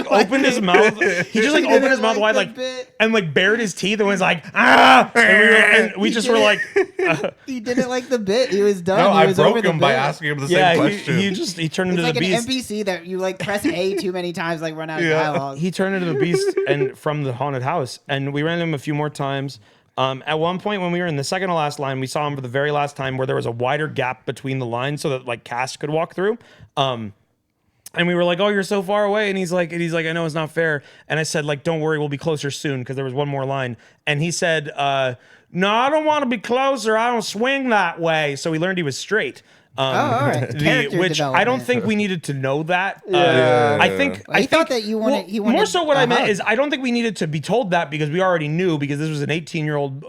opened his mouth. He just like He opened his didn't mouth like wide the bit. and like bared his teeth and was like, ah, and we just were like, He didn't like the bit. He was done. No, he I was broke over the him by bit. asking him the yeah, same question. he turned It's into like the an beast. NPC that you like press A too many times, like run out of Yeah. dialogue. He turned into the beast and from the haunted house, and we ran into him a few more times. At one point, when we were in the second to last line, we saw him for the very last time, where there was a wider gap between the lines so that like cast could walk through. And we were like, "Oh, you're so far away," and he's like, "I know it's not fair." And I said, "Like, don't worry, we'll be closer soon," because there was one more line. And he said, "No, I don't want to be closer. I don't swing that way." So we learned he was straight. all right. Character Which I don't development. think we needed to know that. Yeah. I think I thought that you wanted- he wanted more so. What a I meant hug. is I don't think we needed to be told that because we already knew because this was an 18-year-old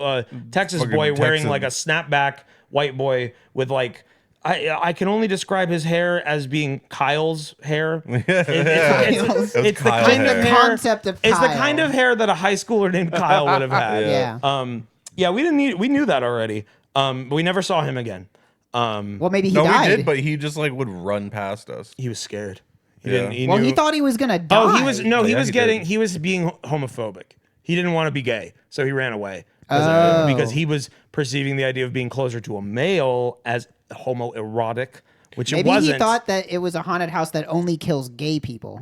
Texas Fucking boy wearing Texan. like a snapback white boy with like. I can only describe his hair as being Kyle's hair. Kyle's. It's the Kyle kind hair. of The hair. concept of It's the Kyle. kind of hair that a high schooler named Kyle would have had. Yeah. Yeah, we didn't need. We knew that already. But we never saw him again. Well, maybe he No, died. we did, but he just like would run past us. He was scared. He Yeah. didn't. He well, knew, he thought he was gonna die. Oh, he was no. He Yeah, was he getting. did. He was being homophobic. He didn't want to be gay, so he ran away Oh. because he was perceiving the idea of being closer to a male as homoerotic, which Maybe it wasn't. he thought that it was a haunted house that only kills gay people.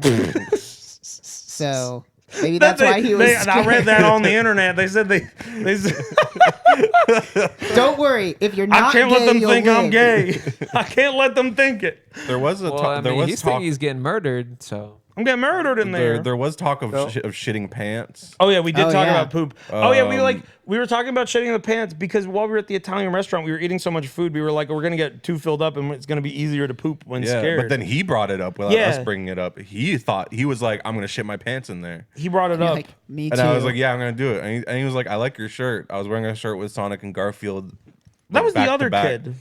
So maybe that's why he was. I read that on the internet. They said they said, Don't worry, if you're I not can't gay, let them you'll think I'm live. gay. I can't let them think it. There was a Well, talk. I There mean, was he's talk. thinking he's getting murdered, so. I'm getting murdered in there. There was talk of of shitting pants. Oh yeah, we did Oh, talk yeah. about poop. Oh yeah, we were talking about shitting the pants because while we were at the Italian restaurant, we were eating so much food. We were like, we're gonna get too filled up, and it's gonna be easier to poop when Yeah, scared. but then he brought it up without Yeah. us bringing it up. He thought he was like, "I'm gonna shit my pants in there," he brought it You're up. like, me and too. I was like, "Yeah, I'm gonna do it." And he was like, "I like your shirt." I was wearing a shirt with Sonic and Garfield. That like, was the back to other back. kid.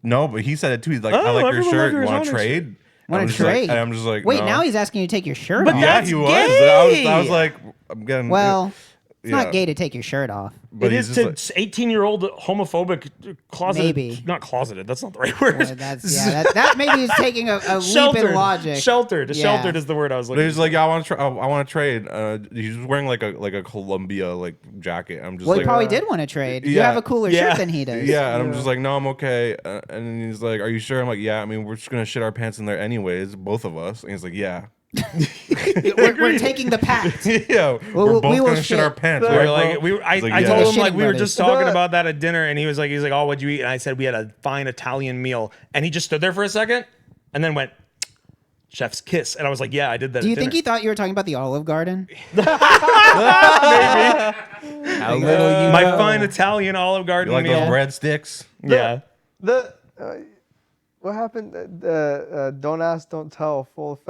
No, but he said it too. He's like, Oh, "I like your everyone shirt. loved You your want to Sonic shirt. trade?" Want I'm to just like- trade? and I'm just like, wait, no. now he's asking you to take your shirt But off. Yeah, That's he was. gay. I was like, I'm getting. Well, it's yeah. not gay to take your shirt off. But It he's is just to 18-year-old homophobic closeted. Maybe. Not closeted. That's not the right word. Well, that maybe is taking a leap Sheltered. in logic. Sheltered. Yeah. Sheltered is the word I was But looking he's for. like, yeah, I want to. I want to trade. He's wearing like a Columbia like jacket. I'm just Well, like, he probably did want to trade. You yeah. have a cooler Yeah. shirt than he does. yeah, and I'm just like, no, I'm okay. And then he's like, are you sure? I'm like, yeah. I mean, we're just gonna shit our pants in there anyways, both of us. And he's like, yeah, We're taking the pact. yeah. Well, we're we both will gonna shit shit. our pants. We Right, were like, bro? I He's like, told yeah. him Shitting like we were brothers. just talking about that at dinner, and he's like, oh, what'd you eat? And I said we had a fine Italian meal, and he just stood there for a second, and then went, chef's kiss, and I was like, yeah, I did that. Do you at think dinner. he thought you were talking about the Olive Garden? How little you My know. fine Italian Olive Garden You like meal? those breadsticks? Yeah. The what happened? Don't ask, don't tell.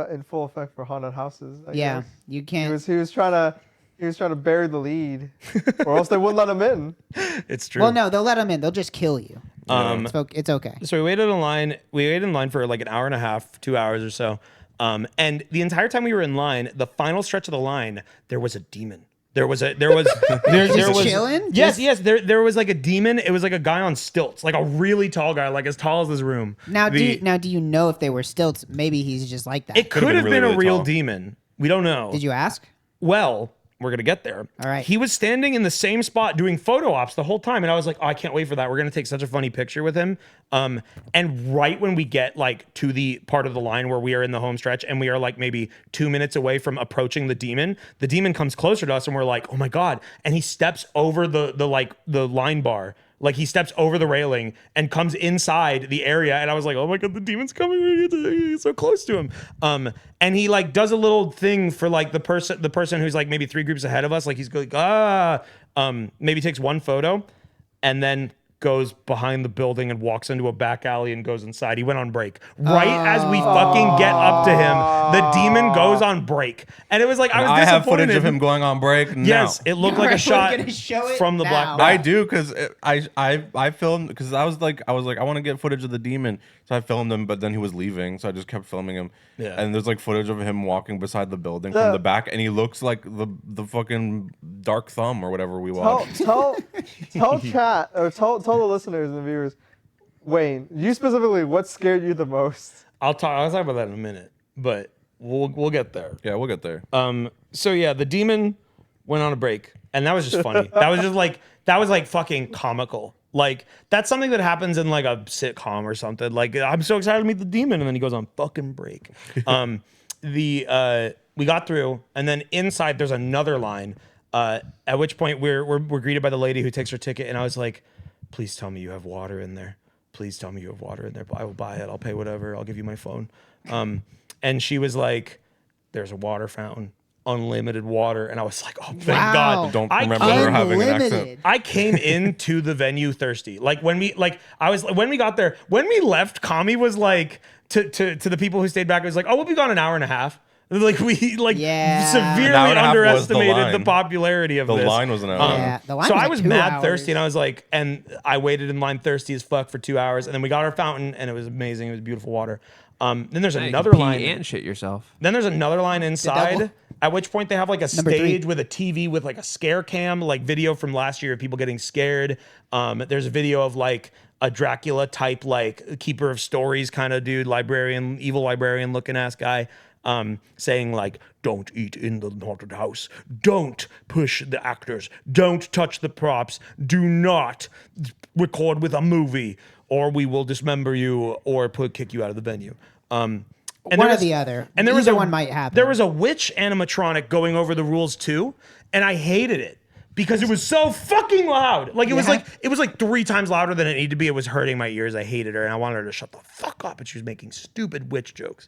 In full effect for haunted houses. I Yeah, guess. you He can't. was trying to bury the lead, or else they wouldn't let him in. It's true. Well, no, they'll let them in. They'll just kill you. Um, It's okay. So we waited in line. We waited in line for like an hour and a half, 2 hours or so. And the entire time we were in line, the final stretch of the line, there was a demon. There was there was chilling? Yes, yes. There was like a demon. It was like a guy on stilts, like a really tall guy, like as tall as this room. Now, do you know if they were stilts? Maybe he's just like that. It could have really, been a really real tall. demon. We don't know. Did you ask? Well, we're gonna get there. All right. He was standing in the same spot doing photo ops the whole time, and I was like, "Oh, I can't wait for that. We're gonna take such a funny picture with him." And right when we get like to the part of the line where we are in the home stretch, and we are like maybe 2 minutes away from approaching the demon comes closer to us, and we're like, "Oh my god!" And he steps over the line bar. Like he steps over the railing and comes inside the area, and I was like, "Oh my god, the demon's coming! We're so close to him." And he like does a little thing for like the person who's like maybe 3 groups ahead of us. Like he's like maybe takes one photo, and then goes behind the building and walks into a back alley and goes inside. He went on break. Right as we fucking get up to him, the demon goes on break. And it was like, I was I have disappointed. footage of him going on break. Yes, now. it looked like a We're shot gonna show it from the now. black. I do because I filmed because I was like I want to get footage of the demon, so I filmed him, but then he was leaving, so I just kept filming him. Yeah. And there's like footage of him walking beside the building from the back, and he looks like the fucking dark thumb or whatever we watched. Tell chat or tell the listeners and the viewers, Wayne, you specifically, what scared you the most? I'll talk about that in a minute, but we'll get there. Yeah, we'll get there. So yeah, the demon went on a break, and that was just funny. that was like fucking comical. Like that's something that happens in like a sitcom or something. Like I'm so excited to meet the demon, and then he goes on fucking break. We got through, and then inside there's another line. At which point we're greeted by the lady who takes her ticket, and I was like, "Please tell me you have water in there. Please tell me you have water in there. I will buy it. I'll pay whatever. I'll give you my phone." And she was like, "There's a water fountain, unlimited water," and I was like, "Oh, thank Wow. God!" Don't I remember came- her having an accent. Unlimited. I came into the venue thirsty. Like when we got there, when we left, Kami was like to the people who stayed back, it was like, "Oh, we'll be gone an hour and a half." Like we like Yeah. severely An hour and a half was the underestimated the line. popularity of The this. line was an hour. Yeah, the line So was I like was 2 mad hours. thirsty, and I was like, and I waited in line thirsty as fuck for 2 hours, and then we got our fountain, and it was amazing. It was beautiful water. Then there's Hey, you another can pee line. and shit yourself. Then there's another line inside. double. At which point they have like a Number 3. stage with a TV with like a scare cam, like video from last year of people getting scared. There's a video of like a Dracula type, like keeper of stories kind of dude, librarian, evil librarian looking ass guy. Saying like, "Don't eat in the haunted house. Don't push the actors. Don't touch the props. Do not record with a movie, or we will dismember you or kick you out of the venue." And One there or was- the other. And there was Either one might happen. There was a witch animatronic going over the rules too, and I hated it because it was so fucking loud. Like it was like 3 times louder than it needed to be. It was hurting my ears. I hated her, and I wanted her to shut the fuck up. But she was making stupid witch jokes.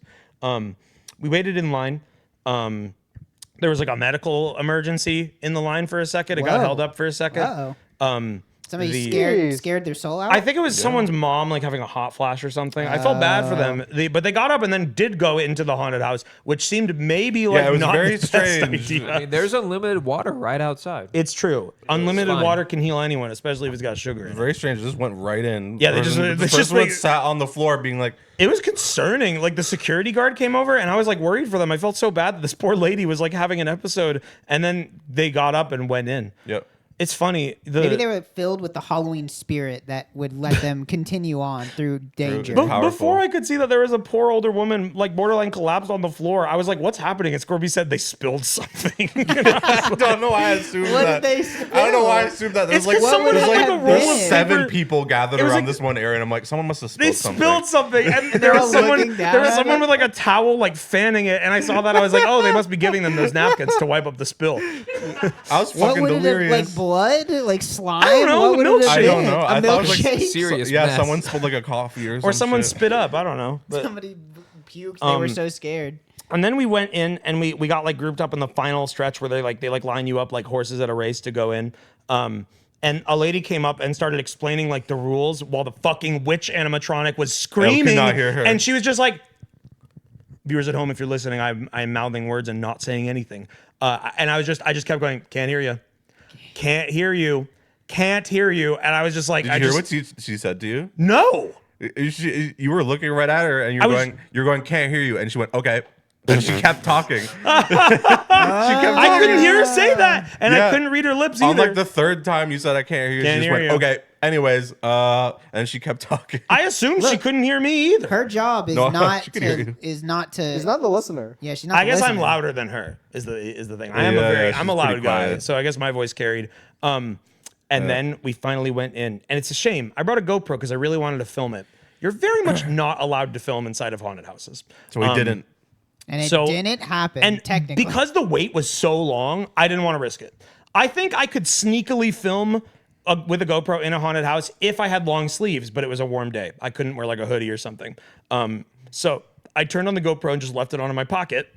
We waited in line. There was like a medical emergency in the line for a second. It got Whoa. held up for a second. Uh-oh. Somebody the- scared their soul out? I think it was someone's mom like having a hot flash or something. I felt bad for them. But they got up and then did go into the haunted house, which seemed maybe like it was not very the best strange. idea. I mean, there's unlimited water right outside. It's true. Unlimited fine. water can heal anyone, especially if it's got sugar in it. Very strange. It just went right in. Yeah, they just- the it's person just one like- sat on the floor, being like, It was concerning. Like the security guard came over and I was like worried for them. I felt so bad that this poor lady was like having an episode and then they got up and went in. "Yep." It's funny. Maybe they were filled with the Halloween spirit that would let them continue on through danger. But- Before Powerful. I could see that there was a poor older woman, like borderline collapsed on the floor, I was like, "What's happening?" And Scorby said they spilled something. I don't know why I assumed What that. did they spill? I don't know why I assumed that. There's It's like 'cause someone there's had, like, like, a there's roll of 7 paper. people gathered It was around like- this one area, and I'm like, someone must have They spilled spilled something, and there all was someone. looking down There was at someone it? with like a towel, like fanning it, and I saw that. I was like, "Oh, they must be giving them those napkins to wipe up the spill." I was What fucking would it have, delirious. like blood? Like slime? I don't know, What would it have milkshake. I don't been? know. A I thought it was like milkshake? serious yeah, mess. someone spilled like a coffee or Or someone shit. spit up. I don't know. But, Somebody puked. They were so scared. and then we went in and we got like grouped up in the final stretch where they line you up like horses at a race to go in. and a lady came up and started explaining like the rules while the fucking witch animatronic was screaming. not hear her. And she was just like, viewers at home, if you're listening, I'm mouthing words and not saying anything. And I just kept going, can't hear you. Can't hear you. Can't hear you. And I was just like, Did you hear what she said to you? No. You were looking right at her, and you're going, can't hear you, and she went, okay, and she kept talking. I couldn't hear her say that, and I Yeah. couldn't read her lips On either. like the third time you said I can't hear you, Can't she just hear went, you. okay. Anyways, and she kept talking. I assumed she couldn't hear me either. Her job is No, not she could hear to you. is not to. He's not the listener. Yeah, she's not. I guess I'm listening. louder than her. Is the thing. I am Yeah, I'm she's a loud pretty guy, quiet. so I guess my voice carried. And then we finally went in, and it's a shame. I brought a GoPro because I really wanted to film it. You're very much not allowed to film inside of haunted houses. So we didn't. And it So- didn't happen. And technically, because the wait was so long, I didn't want to risk it. I think I could sneakily film with a GoPro in a haunted house if I had long sleeves, but it was a warm day. I couldn't wear like a hoodie or something. So I turned on the GoPro and just left it on in my pocket.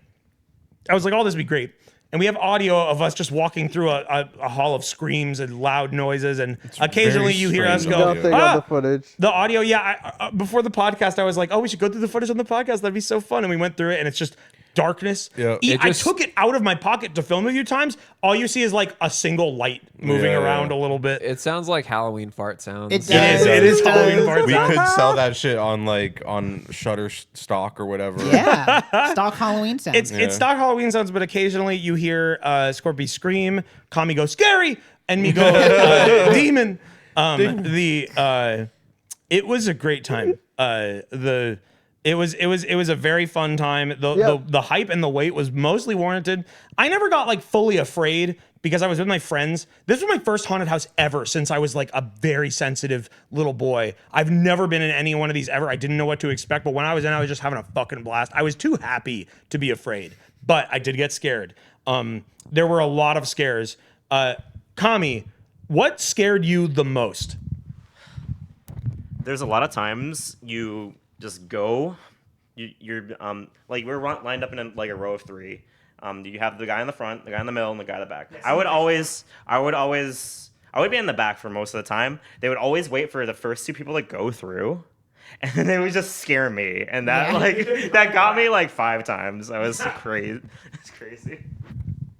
I was like, oh, this would be great. And we have audio of us just walking through a hall of screams and loud noises. And occasionally you hear us strange go, audio. Nothing on the footage. the audio, yeah. Before the podcast, I was like, oh, we should go through the footage on the podcast. That'd be so fun. And we went through it, and it's just darkness. Yeah. I took it out of my pocket to film a few times. All you see is like a single light moving Yeah. around a little bit. It sounds like Halloween fart sounds. It It is Halloween fart We sound. could sell that shit on Shutterstock or whatever. yeah, stock Halloween sounds. It's stock Halloween sounds, but occasionally you hear Scorpy scream, Kami go scary, and me go demon. It was a great time. It was a very fun time. The hype and the wait was mostly warranted. I never got like fully afraid because I was with my friends. This was my first haunted house ever since I was like a very sensitive little boy. I've never been in any one of these ever. I didn't know what to expect, but when I was in, I was just having a fucking blast. I was too happy to be afraid, but I did get scared. There were a lot of scares. Kami, what scared you the most? There's a lot of times you just go. You're like we're lined up in a row of three. You have the guy in the front, the guy in the middle, and the guy in the back. I would be in the back for most of the time. They would always wait for the first two people to go through, and then they would just scare me. And that that got me like 5 times. I was crazy. It's crazy.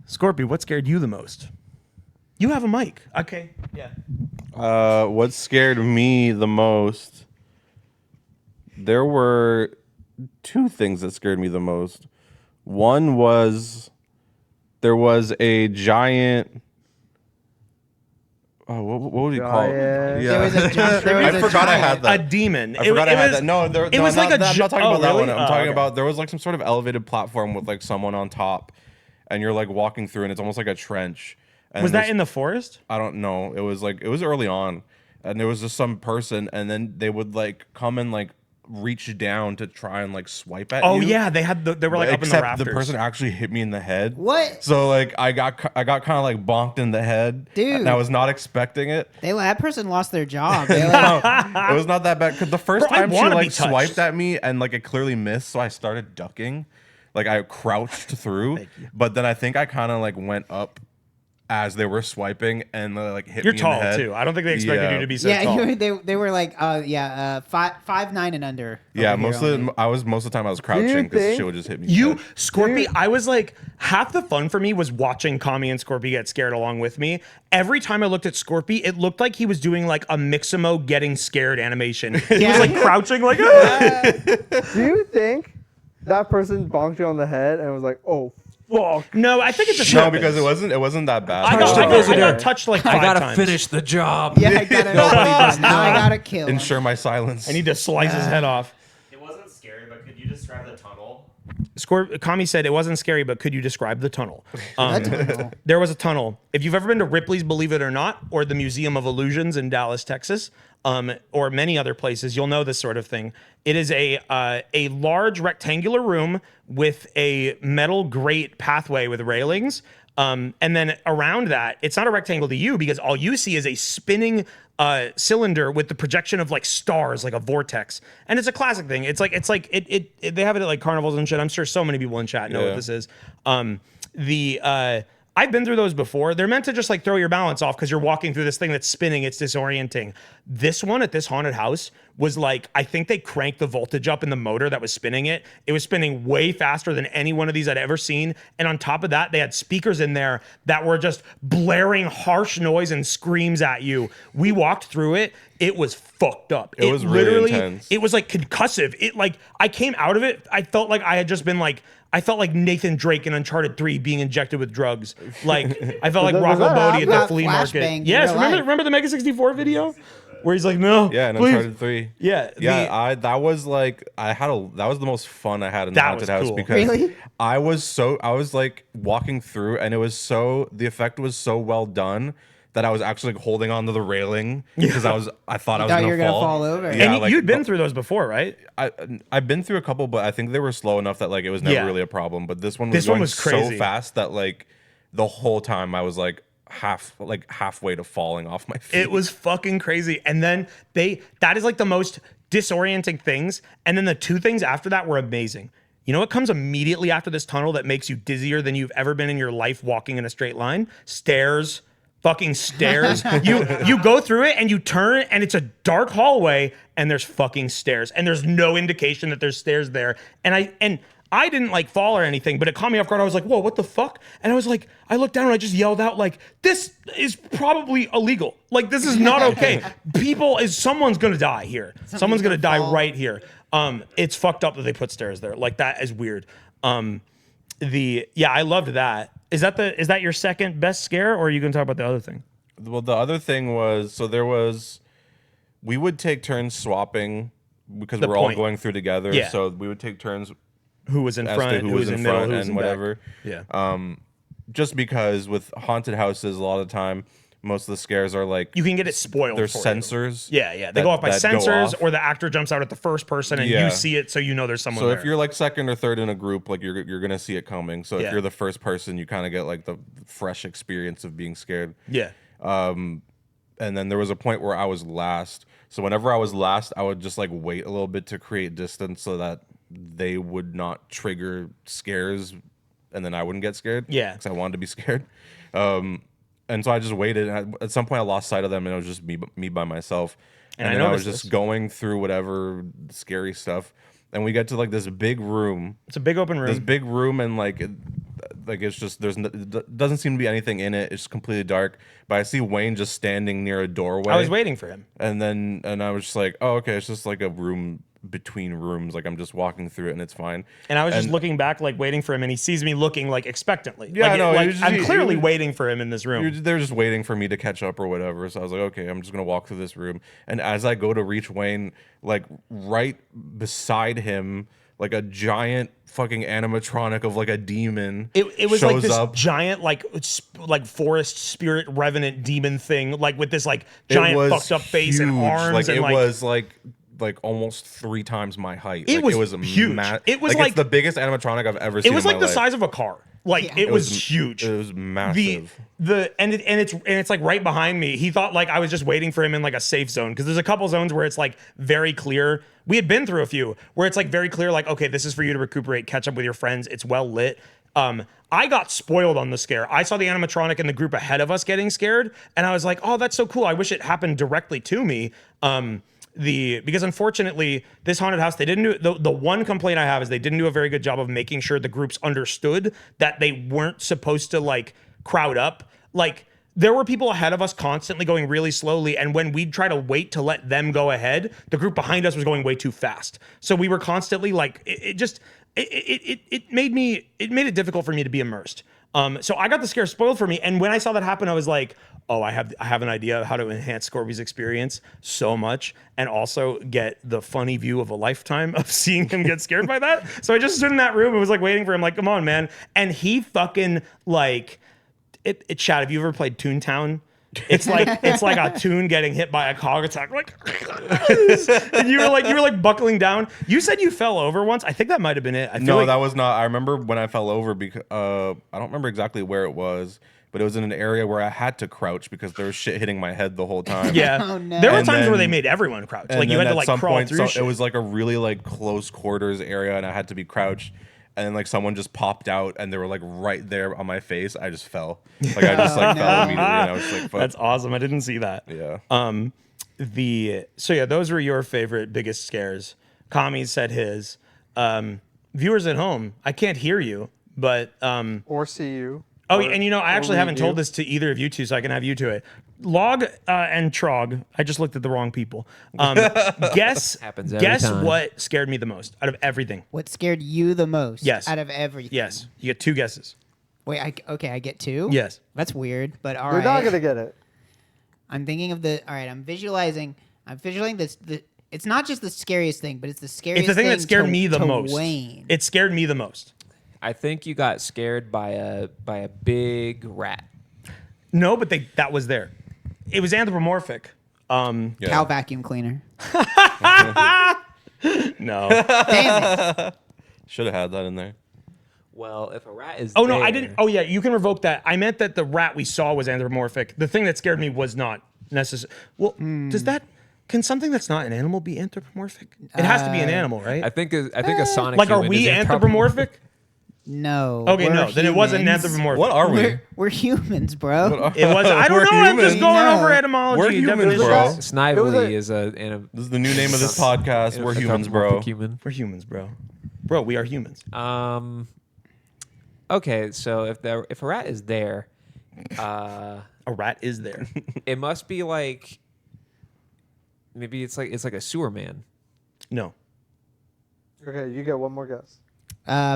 Scorpy, what scared you the most? You have a mic. Okay. Yeah. What scared me the most? There were 2 things that scared me the most. One was there was a giant. Oh, what would you call it? Giant. Yeah, There was a giant- there was I a forgot I had giant- that. A demon. I forgot I had was- that. No, it was like I'm not talking about that really? one. I'm Oh, talking okay. about there was like some sort of elevated platform with like someone on top, and you're like walking through, and it's almost like a trench. And Was that there's- in the forest? I don't know. It was early on, and there was just some person, and then they would like come and like reach down to try and like swipe at you. Oh yeah, they were like up in the Except rafters. the person actually hit me in the head. What? So like I got kind of like bonked in the head, Dude. and I was not expecting it. that person lost their job. They like, It was not that bad because the first Bro, I time she wanna be like touched. swiped at me and like it clearly missed, so I started ducking. Like I crouched through, but then I think I kind of like went up as they were swiping and like hit You're me tall in the head. too. I don't think they expected Yeah. you to be so yeah, tall. they were like 5'9" and under. Yeah, over here most of only. the time I was crouching because think she would just hit me. in the You, head. Scorpy, I was like, half the fun for me was watching Kami and Scorpy get scared along with me. Every time I looked at Scorpy, it looked like he was doing like a Mixamo getting scared animation. He was like crouching, like, "Ah." Do you think that person bonked you on the head and was like, "Oh, fuck"? No, I think it just No, happens. because it wasn't that bad. I Touch the got visitor. touched like 5 I gotta times. finish the job. Yeah, I gotta. now I gotta kill. him. Ensure my silence. I need to slice his head off. It wasn't scary, but could you describe the tunnel? Kami said it wasn't scary, but could you describe the tunnel? That tunnel. There was a tunnel. If you've ever been to Ripley's Believe It or Not or the Museum of Illusions in Dallas, Texas, or many other places, you'll know this sort of thing. It is a large rectangular room with a metal grate pathway with railings. And then around that, it's not a rectangle to you because all you see is a spinning cylinder with the projection of like stars, like a vortex. And it's a classic thing. It's like they have it at like carnivals and shit. I'm sure so many people in chat know Yeah. what this is. I I've been through those before. They're meant to just like throw your balance off because you're walking through this thing that's spinning. It's disorienting. This one at this haunted house was like, I think they cranked the voltage up in the motor that was spinning it. It was spinning way faster than any one of these I'd ever seen. And on top of that, they had speakers in there that were just blaring harsh noise and screams at you. We walked through it. It was fucked up. It was really literally, intense. it was like concussive. It like, I came out of it. I felt like I had just been like, I felt like Nathan Drake in Uncharted 3 being injected with drugs. Like, I felt like Was Rocco that Bodie at the got flea market. flashbanged in Yes, real life. remember the Mega 64 video? Where he's like, no, Yeah, in please. Uncharted 3. Yeah, Yeah, that was like that was the most fun I had in the That haunted was house cool. because Really? I was like walking through and the effect was so well done that I was actually like holding onto the railing because I thought I was thought you gonna were gonna fall. fall over. Yeah, And you'd been through those before, right? I've been through a couple, but I think they were slow enough that like it was never Yeah. really a problem. But this one was This one going was crazy. so fast that like the whole time I was like halfway to falling off my feet. It was fucking crazy. And then that is like the most disorienting things. And then the two things after that were amazing. You know what comes immediately after this tunnel that makes you dizzier than you've ever been in your life walking in a straight line? Stairs. Fucking stairs. You go through it and you turn and it's a dark hallway and there's fucking stairs and there's no indication that there's stairs there. And I didn't like fall or anything, but it caught me off guard. I was like, whoa, what the fuck? And I was like, I looked down and I just yelled out like, this is probably illegal. Like, this is not okay. Someone's gonna die here. Someone's gonna die fall. right here. It's fucked up that they put stairs there. Like, that is weird. I loved that. Is that your second best scare, or are you gonna talk about the other thing? Well, the other thing was we would take turns swapping because we're all point. going through together. Yeah. So we would take turns Who was in as front, to who was in middle, front who was and in back. whatever. Yeah. Just because with haunted houses, a lot of the time, most of the scares are like You can get it spoiled. there's for you. sensors. Yeah. They that- go off by that go sensors, off. or the actor jumps out at the first person and Yeah. you see it, so you know there's someone So there. if you're like second or third in a group, like you're gonna see it coming. So Yeah. if you're the first person, you kind of get like the fresh experience of being scared. yeah. And then there was a point where I was last. So whenever I was last, I would just like wait a little bit to create distance so that they would not trigger scares, and then I wouldn't get scared. Yeah. because I wanted to be scared. And so I just waited. And at some point, I lost sight of them, and it was just me by myself. And And I then I was noticed just this. going through whatever scary stuff, and we get to like this big room. It's a big open room. This big room, and like it's just it doesn't seem to be anything in it. It's completely dark. But I see Wayne just standing near a doorway. I was waiting for him. And I was just like, oh, okay, it's just like a room between rooms. Like I'm just walking through it and it's fine. And I was just looking back, like waiting for him, and he sees me looking like expectantly. Yeah, like, no, like, you just- I'm you- clearly you- waiting for him in this room. They're just waiting for me to catch up or whatever. So I was like, okay, I'm just gonna walk through this room. And as I go to reach Wayne, like right beside him, like a giant fucking animatronic of like a demon. It was shows like this up. giant, like forest spirit revenant demon thing, like with this like It giant was fucked up face and huge. arms, Like and it like was like almost 3 times my height. It Like, was huge. It was like- it's the biggest animatronic I've ever seen. it was in like my the life. size of a car. Like Yeah. it was huge. It was massive. It's like right behind me. He thought like I was just waiting for him in like a safe zone, because there's a couple zones where it's like very clear. We had been through a few where it's like very clear, like, okay, this is for you to recuperate, catch up with your friends. It's well lit. I got spoiled on the scare. I saw the animatronic in the group ahead of us getting scared, and I was like, oh, that's so cool. I wish it happened directly to me. Because unfortunately, this haunted house, they didn't do the one complaint I have is they didn't do a very good job of making sure the groups understood that they weren't supposed to like crowd up. Like there were people ahead of us constantly going really slowly, and when we'd try to wait to let them go ahead, the group behind us was going way too fast. So we were constantly like it made it difficult for me to be immersed. So I got the scare spoiled for me, and when I saw that happen, I was like, oh, I have an idea of how to enhance Scorby's experience so much, and also get the funny view of a lifetime of seeing him get scared by that. So I just stood in that room and was like waiting for him, like, come on, man. And he fucking like it. Chad, have you ever played Toontown? It's like a tune getting hit by a cog attack, like, and you were like buckling down. You said you fell over once. I think that might have been it. I feel No, like, that was not. I remember when I fell over because I don't remember exactly where it was, but it was in an area where I had to crouch because there was shit hitting my head the whole time. yeah. Oh, no. There were And times where then- they made everyone crouch. And Like you then had to at like some crawl point, through. it was like a really like close quarters area, and I had to be crouched. and then like someone just popped out, and they were like right there on my face. I just fell. Like I just like fell immediately, and I was just like, fuck. That's awesome. I didn't see that. Yeah. So yeah, those were your favorite biggest scares. Kami said his. Viewers at home, I can't hear you, but Or see you. oh, Or- and I actually read haven't told you. this to either of you two, so I can have you to it. Log and Trog. I just looked at the wrong people. Guess Happens every time. what scared me the most out of everything. What scared you the most? Yes. Out of everything. Yes, you get 2 guesses. Wait. I get 2. Yes. That's weird, but all You're right. not gonna get it. I'm thinking of the. All right. I'm visualizing this. It's not just the scariest thing, but it's the scariest. It's the thing that scared to- me the to most. Wayne. It scared me the most. I think you got scared by a big rat. No, but that was there. It was anthropomorphic. Yeah. Cow vacuum cleaner. No. Damn it. Should have had that in there. Well, if a rat is Oh no, I there- didn't. Oh yeah, you can revoke that. I meant that the rat we saw was anthropomorphic. The thing that scared me was not necessary. Well, does that? Can something that's not an animal be anthropomorphic? It has to be an animal, right? I think a sonic. Like, are human we is anthropomorphic? No. Okay, we're no, then it wasn't humans. anthropomorphic. What are we? We're humans, bro. It was. I don't We're know. I'm just humans. going No. over etymology. We're humans, definitions. bro. Snively It is a This is the new name of this podcast. We're humans, bro. anthropomorphic human. We're humans, bro. Bro, we are humans. Okay, so if a rat is there, A rat is there. it must be like maybe it's like a sewer man. No, Okay, you get one more guess.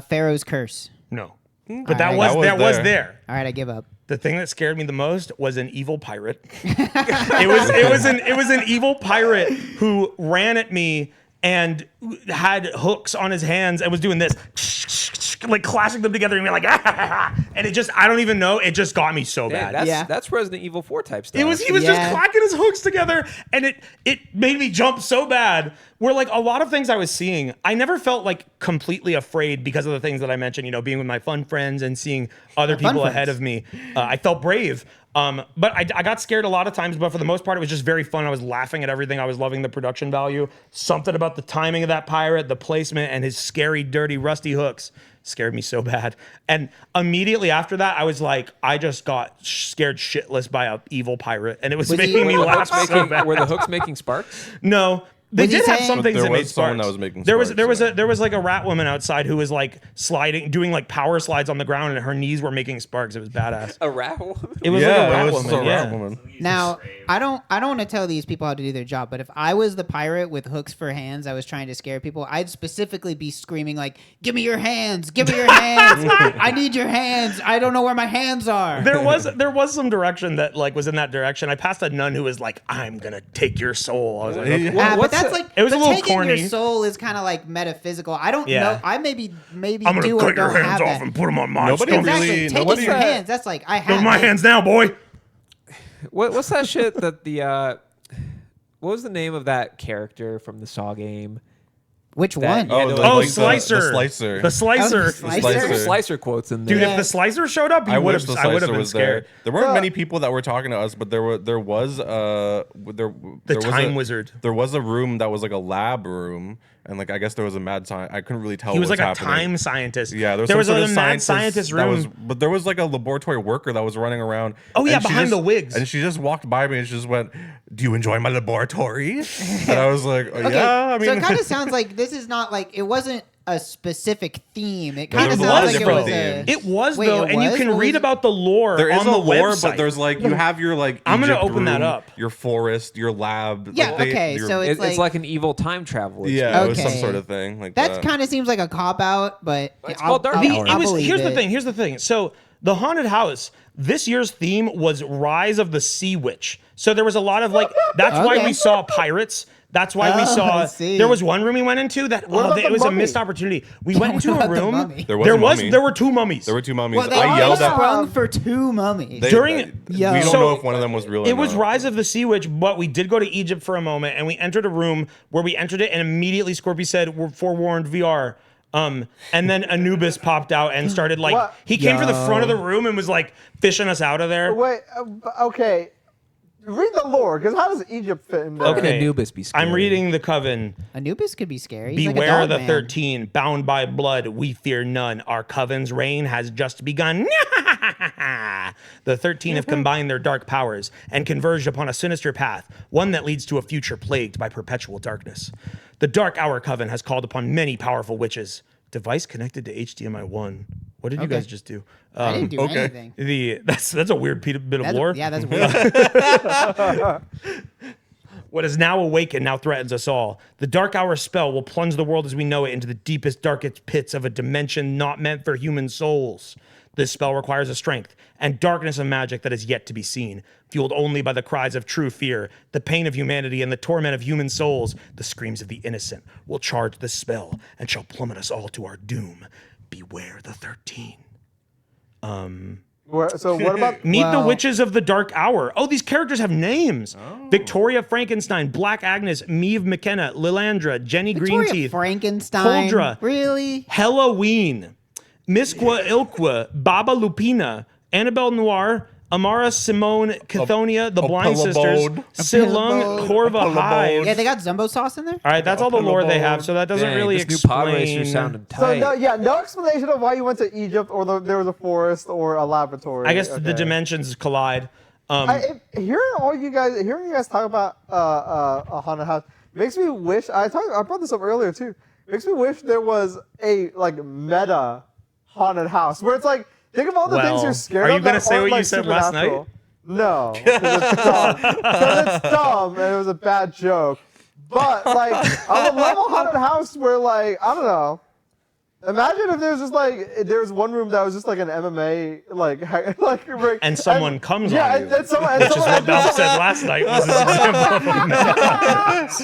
Pharaoh's curse. no. All But that right. was there. All right, I give up. The thing that scared me the most was an evil pirate. it was an evil pirate who ran at me and had hooks on his hands and was doing this, like clashing them together and be like, and it just, I don't even know, it just got me so Damn, bad. that's Resident Evil 4 type stuff. He was just Yeah. clacking his hooks together, and it made me jump so bad. Where like a lot of things I was seeing, I never felt like completely afraid because of the things that I mentioned. Being with my fun friends and seeing other Fun people ahead friends. of me. I felt brave. But I got scared a lot of times. But for the most part, it was just very fun. I was laughing at everything. I was loving the production value. Something about the timing of that pirate, the placement, and his scary, dirty, rusty hooks scared me so bad. And immediately after that, I was like, I just got scared shitless by an evil pirate, and it was Was he- making me Were the laugh hooks so making- bad. were the hooks making sparks? No. They Was he did have saying- some But things there that made was someone sparks. that was making there was sparks, there was like a rat woman outside who was like sliding, doing like power slides on the ground, and her knees were making sparks. It was badass. A rat woman? It was like a rat it was woman. just a yeah. rat woman. Now, I don't want to tell these people how to do their job, but if I was the pirate with hooks for hands, I was trying to scare people, I'd specifically be screaming like, "Give me your hands! Give me your hands! I need your hands! I don't know where my hands are." There was some direction that like was in that direction. I passed a nun who was like, "I'm gonna take your soul." I was like, okay. But what's that's the- like It was a but little taking corny. your soul is kind of like metaphysical. I don't Yeah. know. I maybe I'm do gonna or cut your don't hands have off that. and put them on my Nobody stomach. Exactly. really- Taking nobody- your hands. That's like I Give have me my hands now, boy. What's that shit that the what was the name of that character from the Saw game? Which That- one? Yeah, Oh, the- the, Oh, like Slicer. The Slicer. The Slicer. Oh, the There's Slicer. some Slicer quotes in there. Dude, Yeah. if the Slicer showed up, I you would wish have. the I would have Slicer been was scared. there. There weren't many people that were talking to us, but there was the Time Wizard. There was a room that was like a lab room, and like I guess there was a mad scientist. I couldn't really tell. He was what like a happening. time scientist. Yeah, there some was sort a of mad scientist that room. was, but there was like a laboratory worker that was running around. Oh, yeah, and she behind just- the wigs. And she just walked by me and she just went, "Do you enjoy my laboratory?" And I was like, Okay, "Yeah." I mean, so it kind of sounds like this is not like it wasn't a specific theme. It No, kind of there sounds was like it different was a. themes. It was Wait, though, it and you was? can What read was it? about the lore there is on a the lore, website. but there's like you have your like I'm gonna Egypt open that room, up. your forest, your lab. Yeah, like, okay, so your- it's It's like an evil time travel. yeah, it was some Okay. sort of thing like That that. kind of seems like a cop out, but It's I'll- called Dark I'll- Hour. I'll It was. believe Here's the it. thing. Here's the thing. So the haunted house. This year's theme was Rise of the Sea Witch. So there was a lot of like. That's why Okay. we saw pirates. That's why we Oh, I saw. see. There was one room we went into that about it the was a mummy? missed opportunity. We went into What a about the room. mummy? There was a mummy. There were two mummies. There were two mummies. Well, they I yelled at. sprung for two mummies. They- During- we Yo. don't So, know if one of them was real. or It was not. Rise of the Sea Witch, but we did go to Egypt for a moment, and we entered a room where we entered it, and immediately Scorpy said, "We're forewarned, VR." And then Anubis popped out and started like What? he came to the front of the room and was like fishing us out of there. Wait, okay. Read the lore, because how does Egypt fit in there? How can Okay. Anubis be scary? I'm reading the Coven. Anubis could be scary. He's like a Beware dog the man. 13, bound by blood, we fear none. Our Coven's reign has just begun. The 13 have combined their dark powers and converged upon a sinister path, one that leads to a future plagued by perpetual darkness. The Dark Hour Coven has called upon many powerful witches. Device connected to HDMI 1. What did you guys just do? I didn't do anything. That's a weird bit of lore. Yeah, that's weird. What is now awakened now threatens us all. The Dark Hour spell will plunge the world as we know it into the deepest, darkest pits of a dimension not meant for human souls. This spell requires a strength and darkness of magic that is yet to be seen, fueled only by the cries of true fear, the pain of humanity, and the torment of human souls. The screams of the innocent will charge the spell and shall plummet us all to our doom. Beware the 13. So what about Meet the witches of the Dark Hour. Oh, these characters have names. Victoria Frankenstein, Black Agnes, Meave McKenna, Lilandra, Jenny Victoria Greenteeth, Frankenstein. Huldra. Really? Halloween, Misqua Ilqua, Baba Lupina, Annabelle Noir, Amara Simone, Cathonia, the Blind Sisters, Pillabode. Silung, Corva Hive. Yeah, they got Zumbo sauce in there? All right, that's all the lore they have, so that doesn't Dang, really this new pod racer explain. sounded So tight. no explanation of why you went to Egypt or there was a forest or a laboratory. I guess the Okay. dimensions collide. Hearing you guys talk about a haunted house makes me wish. I brought this up earlier too. Makes me wish there was a meta haunted house where it's like, think of all the things Well, you're scared are you of. gonna that say aren't, what you like, said last night? supernatural. No, because it's dumb. Because it's dumb and it was a bad joke. But I would love a haunted house where I don't know. Imagine if there's just there's one room that was just like an MMA ring, And someone comes yeah, on you. and someone, Which is what Bell said last night. Was his example of a meta house.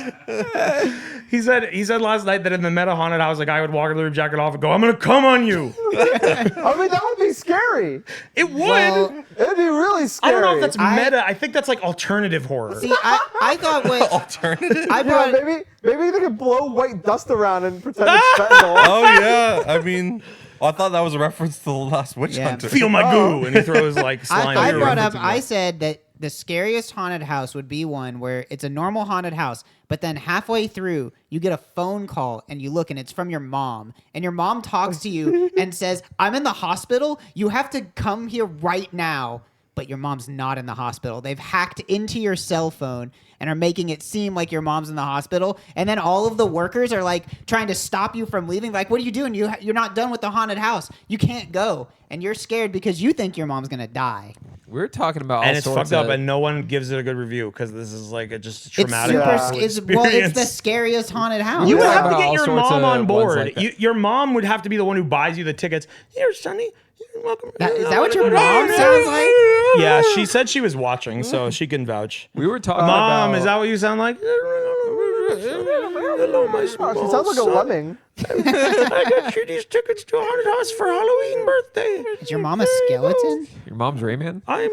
He said last night that in the meta haunted house, a guy would walk in the room, jacket off, and go, "I'm gonna come on you." I mean, that would be scary. It would. Well, It'd be really I scary. don't know if that's meta. I think that's like alternative horror. see, I thought what Alternative. I Yeah, brought. maybe they could blow white dust around and pretend it's fentanyl. Oh yeah, I mean, I thought that was a reference to the last witch Yeah. hunter. Feel my goo, and he throws like slime. I everywhere. brought up. I said that the scariest haunted house would be one where it's a normal haunted house, but then halfway through you get a phone call and you look and it's from your mom, and your mom talks to you and says, "I'm in the hospital. You have to come here right now." But your mom's not in the hospital. They've hacked into your cell phone and are making it seem like your mom's in the hospital. And then all of the workers are trying to stop you from leaving. Like, what are you doing? You're not done with the haunted house. You can't go. And you're scared because you think your mom's going to die. We're talking about all And it's sorts fucked up, of, and no one gives it a good review because this is like just a It's traumatic. super. awful It's experience. the scariest haunted house. You would Yeah. have to About get all your sorts mom of on ones board. like that. Your mom would have to be the one who buys you the tickets. Here, Sonny. You're welcome. Is that what your mom sounds like? Yeah, she said she was watching, so she can vouch. we were talking Mom, about. is that what you sound like? Hello, my Oh, small she sounds like a son. lemming. I got you these tickets to a haunted house for Halloween birthday. Is your mom a skeleton? Your mom's Rayman? I'm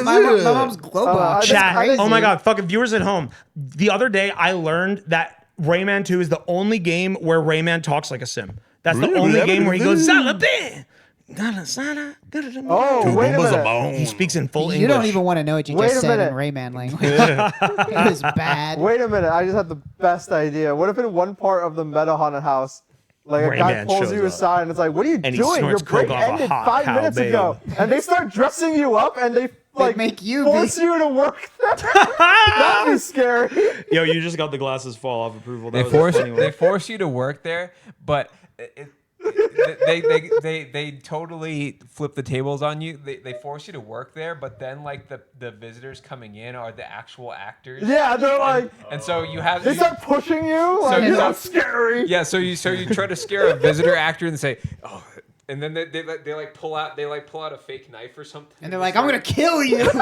My mom's Glowbox. Chat. Crazy. Oh my god, fucking viewers at home. The other day I learned that Rayman 2 is the only game where Rayman talks like a sim. That's the only game where he goes, Zalabe! Oh, wait a minute. He speaks in full You English. don't even want to know what you Wait just a said in minute. Rayman language. It was bad. Wait a minute. I just had the best idea. What if in one part of the meta haunted house, a guy Rayman pulls shows you up. aside and it's like, "What are you And he doing? Your snorts coke break off a ended hot 5 cow minutes babe." ago," and they start dressing you up and they make you force be- you to work there. That'd be scary. Yo, you just got the glasses fall off approval. That They was force a funny one. they force you to work there, but they totally flip the tables on you. They force you to work there, but then the visitors coming in are the actual actors. Yeah, they're like, And so you have they start pushing you. Like, you you're know- not scary. yeah. So you try to scare a visitor actor and say, oh. And then they pull out a fake knife or something. And they're like, "I'm gonna kill you. I'm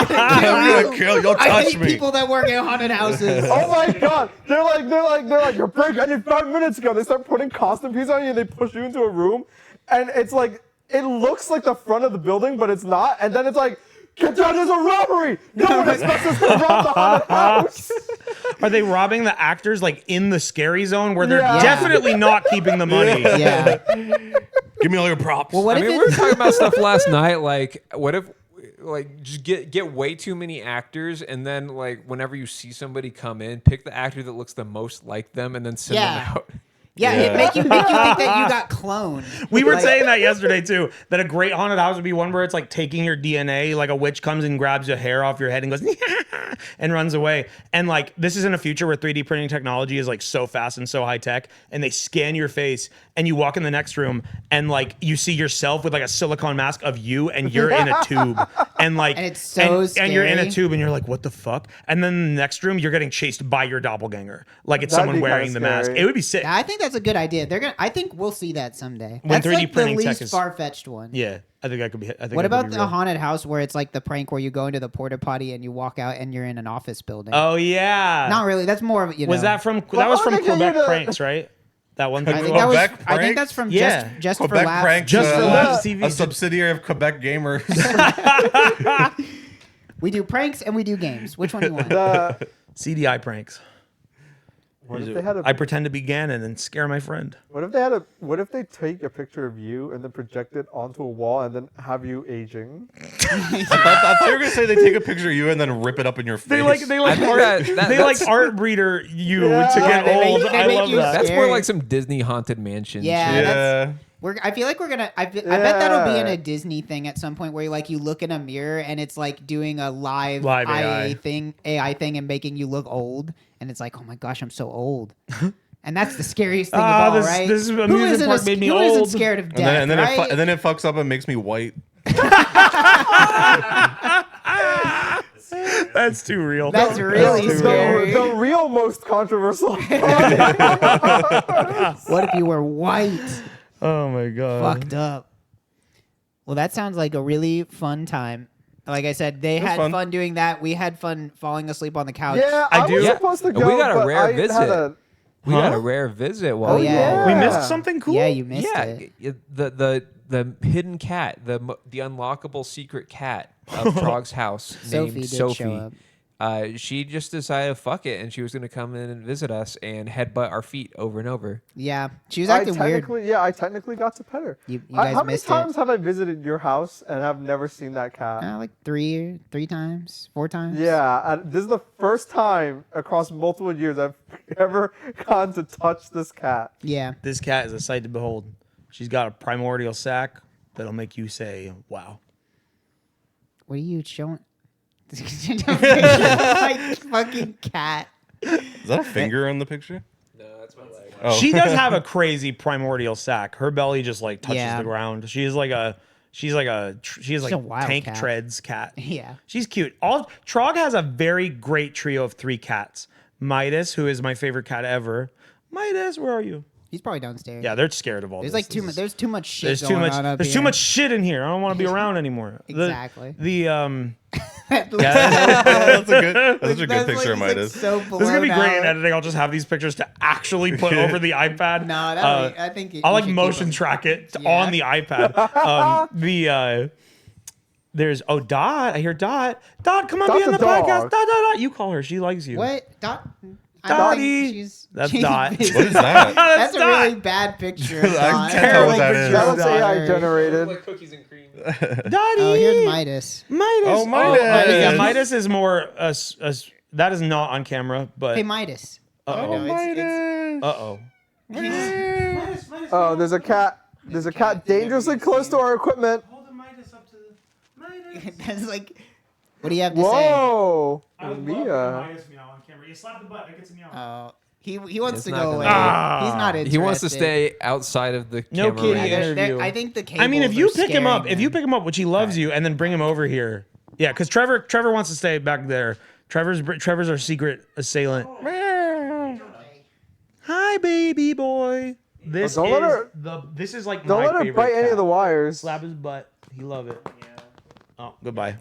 gonna kill you. You'll I touch hate me. people that work in haunted houses." Oh my god! They're like, your break ended 5 minutes ago. They start putting costume pieces on you and they push you into a room, and it's like it looks like the front of the building, but it's not. And then it's like, get down! There's a robbery. No one expects us to rob the haunted house. Are they robbing the actors like in the scary zone where they're Yeah. definitely not keeping the money? Yeah. Give me all your props. Well, what I if mean, we were it's talking about stuff last night. Like, what if like just get way too many actors, and then like whenever you see somebody come in, pick the actor that looks the most like them, and then send them out. Yeah, Yeah. it make you think that you got cloned. We were Like, saying that yesterday too. That a great haunted house would be one where it's like taking your DNA, like a witch comes and grabs your hair off your head and goes and runs away. And like this is in a future where 3D printing technology is like so fast and so high tech, and they scan your face, and you walk in the next room, and like you see yourself with like a silicone mask of you, and you're in a tube, and like And it's so and you're in a scary. tube, and you're like, what the fuck? And then in the next room, you're getting chased by your doppelganger, like it's That'd someone be kinda wearing the mask. scary. It would be sick. I think that's a good idea. I think we'll see that someday. When That's 3D like the printing tech least is- far-fetched one. Yeah, I think that could be. I think What that could about be the real. haunted house where it's like the prank where you go into the porta potty and you walk out and you're in an office building? Oh yeah. Not really. That's more of Was that from that was how from did they get you Quebec to- Pranks, right? That one I thing. think that was. Quebec I think pranks? that's from Yeah. just for Quebec laughs. Pranks, Just for laughs a TV. subsidiary of Quebec Gamers. We do pranks and we do games. Which one do you want? The, CDI pranks. what if they had I a? pretend to be Ganon and scare my friend. What if they had a? What if they take a picture of you and then project it onto a wall and then have you aging? I thought you were gonna say they take a picture of you and then rip it up in your face. They like I think art, that- they like that's- art breeder you Yeah. to Yeah, get they make- old. they I make love you that. That's Scary. more like some Disney haunted mansion. Yeah, shit. Yeah. I feel like we're gonna. I bet that'll be in Yeah. a Disney thing at some point where you look in a mirror and it's like doing a live AI AI thing and making you look old, and it's like, oh my gosh, I'm so old. And that's the scariest thing Ah, of all, this- right? this Who amusement isn't park made me who isn't old. scared of And death, then, and, then right? it and then it fucks up and makes me white. That's too real. That's really too scary. The real most controversial. What if you were white? Oh my god. Fucked up. Well, that sounds like a really fun time. Like I said, they was had fun. fun doing that. We had fun falling asleep on the couch. Yeah, I I do- was Yeah. supposed to We go. got a but rare I visit. Had a, We got Huh? a rare visit while Oh, we were yeah. there. We Yeah. missed something cool. Yeah, you missed Yeah, it. the hidden cat, the unlockable secret cat of Trog's house Sophie named did Sophie. show up. She just decided fuck it, and she was going to come in and visit us and headbutt our feet over and over. Yeah, she was acting weird. I technically got to pet her. You guys how many missed times it. have I visited your house and have never seen that cat? Like three times, 4 times. Yeah, and this is the first time across multiple years I've ever gone to touch this cat. Yeah. This cat is a sight to behold. She's got a primordial sack that'll make you say, wow. What are you showing? Like fucking cat. Is that a finger on the picture? No, that's my leg. Oh. She does have a crazy primordial sack. Her belly just like touches Yeah. the ground. She has like a wild tank cat. treads cat. Yeah. She's cute. Trog has a very great trio of 3 cats. Midas, who is my favorite cat ever. Midas, where are you? He's probably downstairs. Yeah, they're scared of all There's this. like too much. There's too much shit. There's too going much. on up There's here. too much shit in here. I don't want to be around anymore. Exactly. That's a good That's picture of like, he's, like, Midas. so This is gonna be blown great in out. editing. I'll just have these pictures to actually put over the iPad. No, I think I'll you like should keep motion them. track it Yeah. on the iPad. There's Dot. I hear Dot. Dot, come on, Dot's be on a the podcast. dog. Dot, Dot, Dot. You call her. She likes you. What? Dot? I Dottie. don't think That's she's Dot. busy. What is that? That's a Dot. really bad picture. Of I Dot. can't tell what Terrible that is. picture That of was Dot. AI generated. cookies and cream. Dottie. Oh, here's Midas. Midas. Oh, Midas. Yeah, Midas is more. That is not on camera, but. Hey, Midas. Uh-oh. No, it's- Uh-oh. Oh, there's a cat. There's a cat dangerously close to our equipment. Hold the Midas up to the. That's like, what do you have to say? Whoa, I would love Mia. Midas meow on camera. You slap the butt, it gets a meow. Oh, he wants It's to not go gonna away. happen. He's not interested. He wants to stay outside of the No camera kitty range. interview. I think the cables I mean, if you are pick him up, scaring which he loves you, and then bring him over here, yeah, because Trevor wants to stay back there. Trevor's our secret assailant. Hi, baby boy. This don't let her- this is like Don't my let her favorite bite any cat. of the wires. Slap his butt. He love it. Oh, goodbye.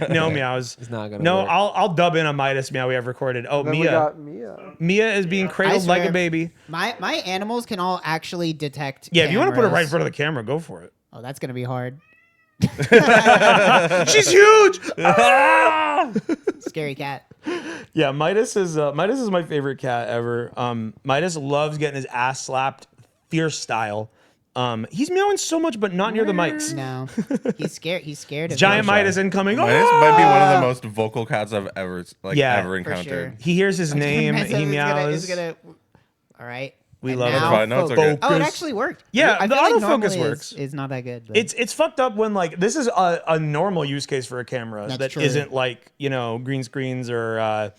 No meows. It's not gonna No, work. I'll dub in a Midas meow we have recorded. Oh, Then we Mia. got Mia. Mia is being cradled like a swear. baby. My animals can all actually detect. Yeah, if you want to put it right in cameras. front of the camera, go for it. Oh, that's gonna be hard. She's huge. Scary cat. Yeah, Midas is my favorite cat ever. Midas loves getting his ass slapped, fierce style, He's meowing so much, but not near the mics. No, he's scared. He's scared of Giant you. Midas incoming. Midas might be one of the most vocal cats I've ever Yeah, ever for encountered. sure. He hears his name. He meows. All right. We And love it. now Fine, no, it's focus. okay. Oh, it Focus. actually worked. Yeah, I the feel like autofocus normally works. It's not that good. But It's fucked up when like this is a normal use case for a camera That's that true. isn't like green screens or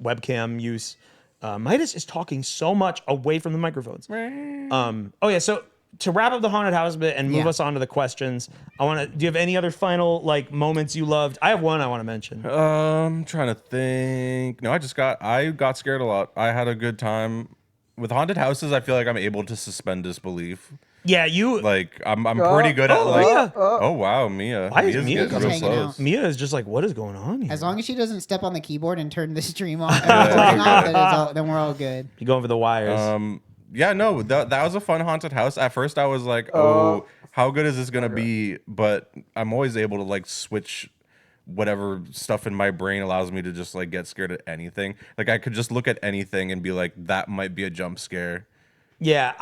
webcam use. Midas is talking so much away from the microphones. Oh yeah, so to wrap up the haunted house bit and move Yeah. us on to the questions, I want to. Do you have any other final like moments you loved? I have one I want to mention. Trying to think. No, I got scared a lot. I had a good time with haunted houses. I feel like I'm able to suspend disbelief. Yeah, you. Like I'm pretty good at like. Mia. Oh wow, Mia. Why is Mia's Mia getting just real hanging close. out? Mia is just like, what is going on here? as long as she doesn't step on the keyboard and turn the stream on, Yeah. then we're all good. You're going for the wires. Yeah, no, that was a fun haunted house. At first, I was like, oh, how good is this gonna be? But I'm always able to like switch whatever stuff in my brain allows me to just like get scared at anything. Like I could just look at anything and be like, that might be a jump scare. yeah,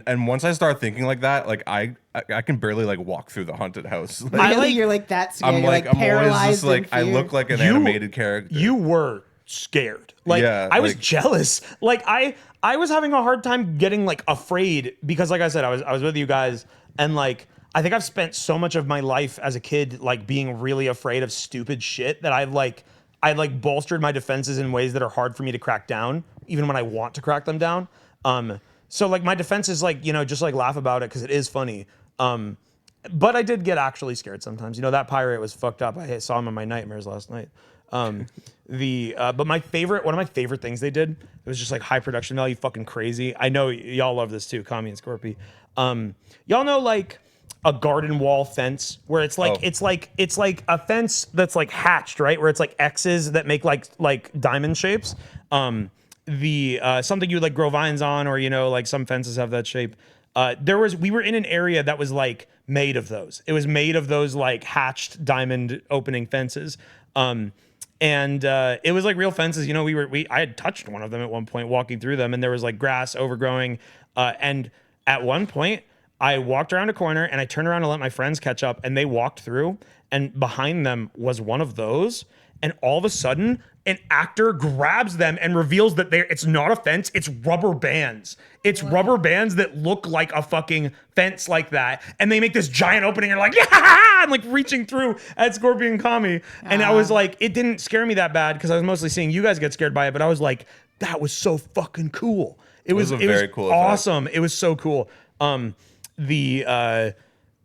And once I start thinking like that, like I can barely like walk through the haunted house. Like, I like- You're like that scared. I'm You're like like I'm always paralyzed. just like in I fear. look like an You- animated character. You were scared. Like Yeah, I was like- jealous. Like I was having a hard time getting like afraid because like I said, I was with you guys and like I think I've spent so much of my life as a kid like being really afraid of stupid shit that I bolstered my defenses in ways that are hard for me to crack down, even when I want to crack them down. So like my defense is like, just like laugh about it because it is funny. But I did get actually scared sometimes. That pirate was fucked up. I saw him in my nightmares last night. But one of my favorite things they did, it was just like high production value, fucking crazy. I know y'all love this too, Kami and Scorpy. Y'all know like a garden wall fence where it's like it's like a fence that's like hatched, right? Where it's like X's that make like diamond shapes. Something you would like grow vines on, or like some fences have that shape. We were in an area that was like made of those. It was made of those like hatched diamond opening fences. And it was like real fences. I had touched one of them at one point walking through them, and there was like grass overgrowing. And at one point I walked around a corner and I turned around to let my friends catch up, and they walked through, and behind them was one of those. And all of a sudden, an actor grabs them and reveals that it's not a fence, it's rubber bands. It's rubber bands that look like a fucking fence like that. And they make this giant opening and like, yeah, I'm like reaching through at Scorpion Kami. And I was like, it didn't scare me that bad because I was mostly seeing you guys get scared by it, but I was like, that was so fucking cool. It was very cool effect. awesome. It was so cool.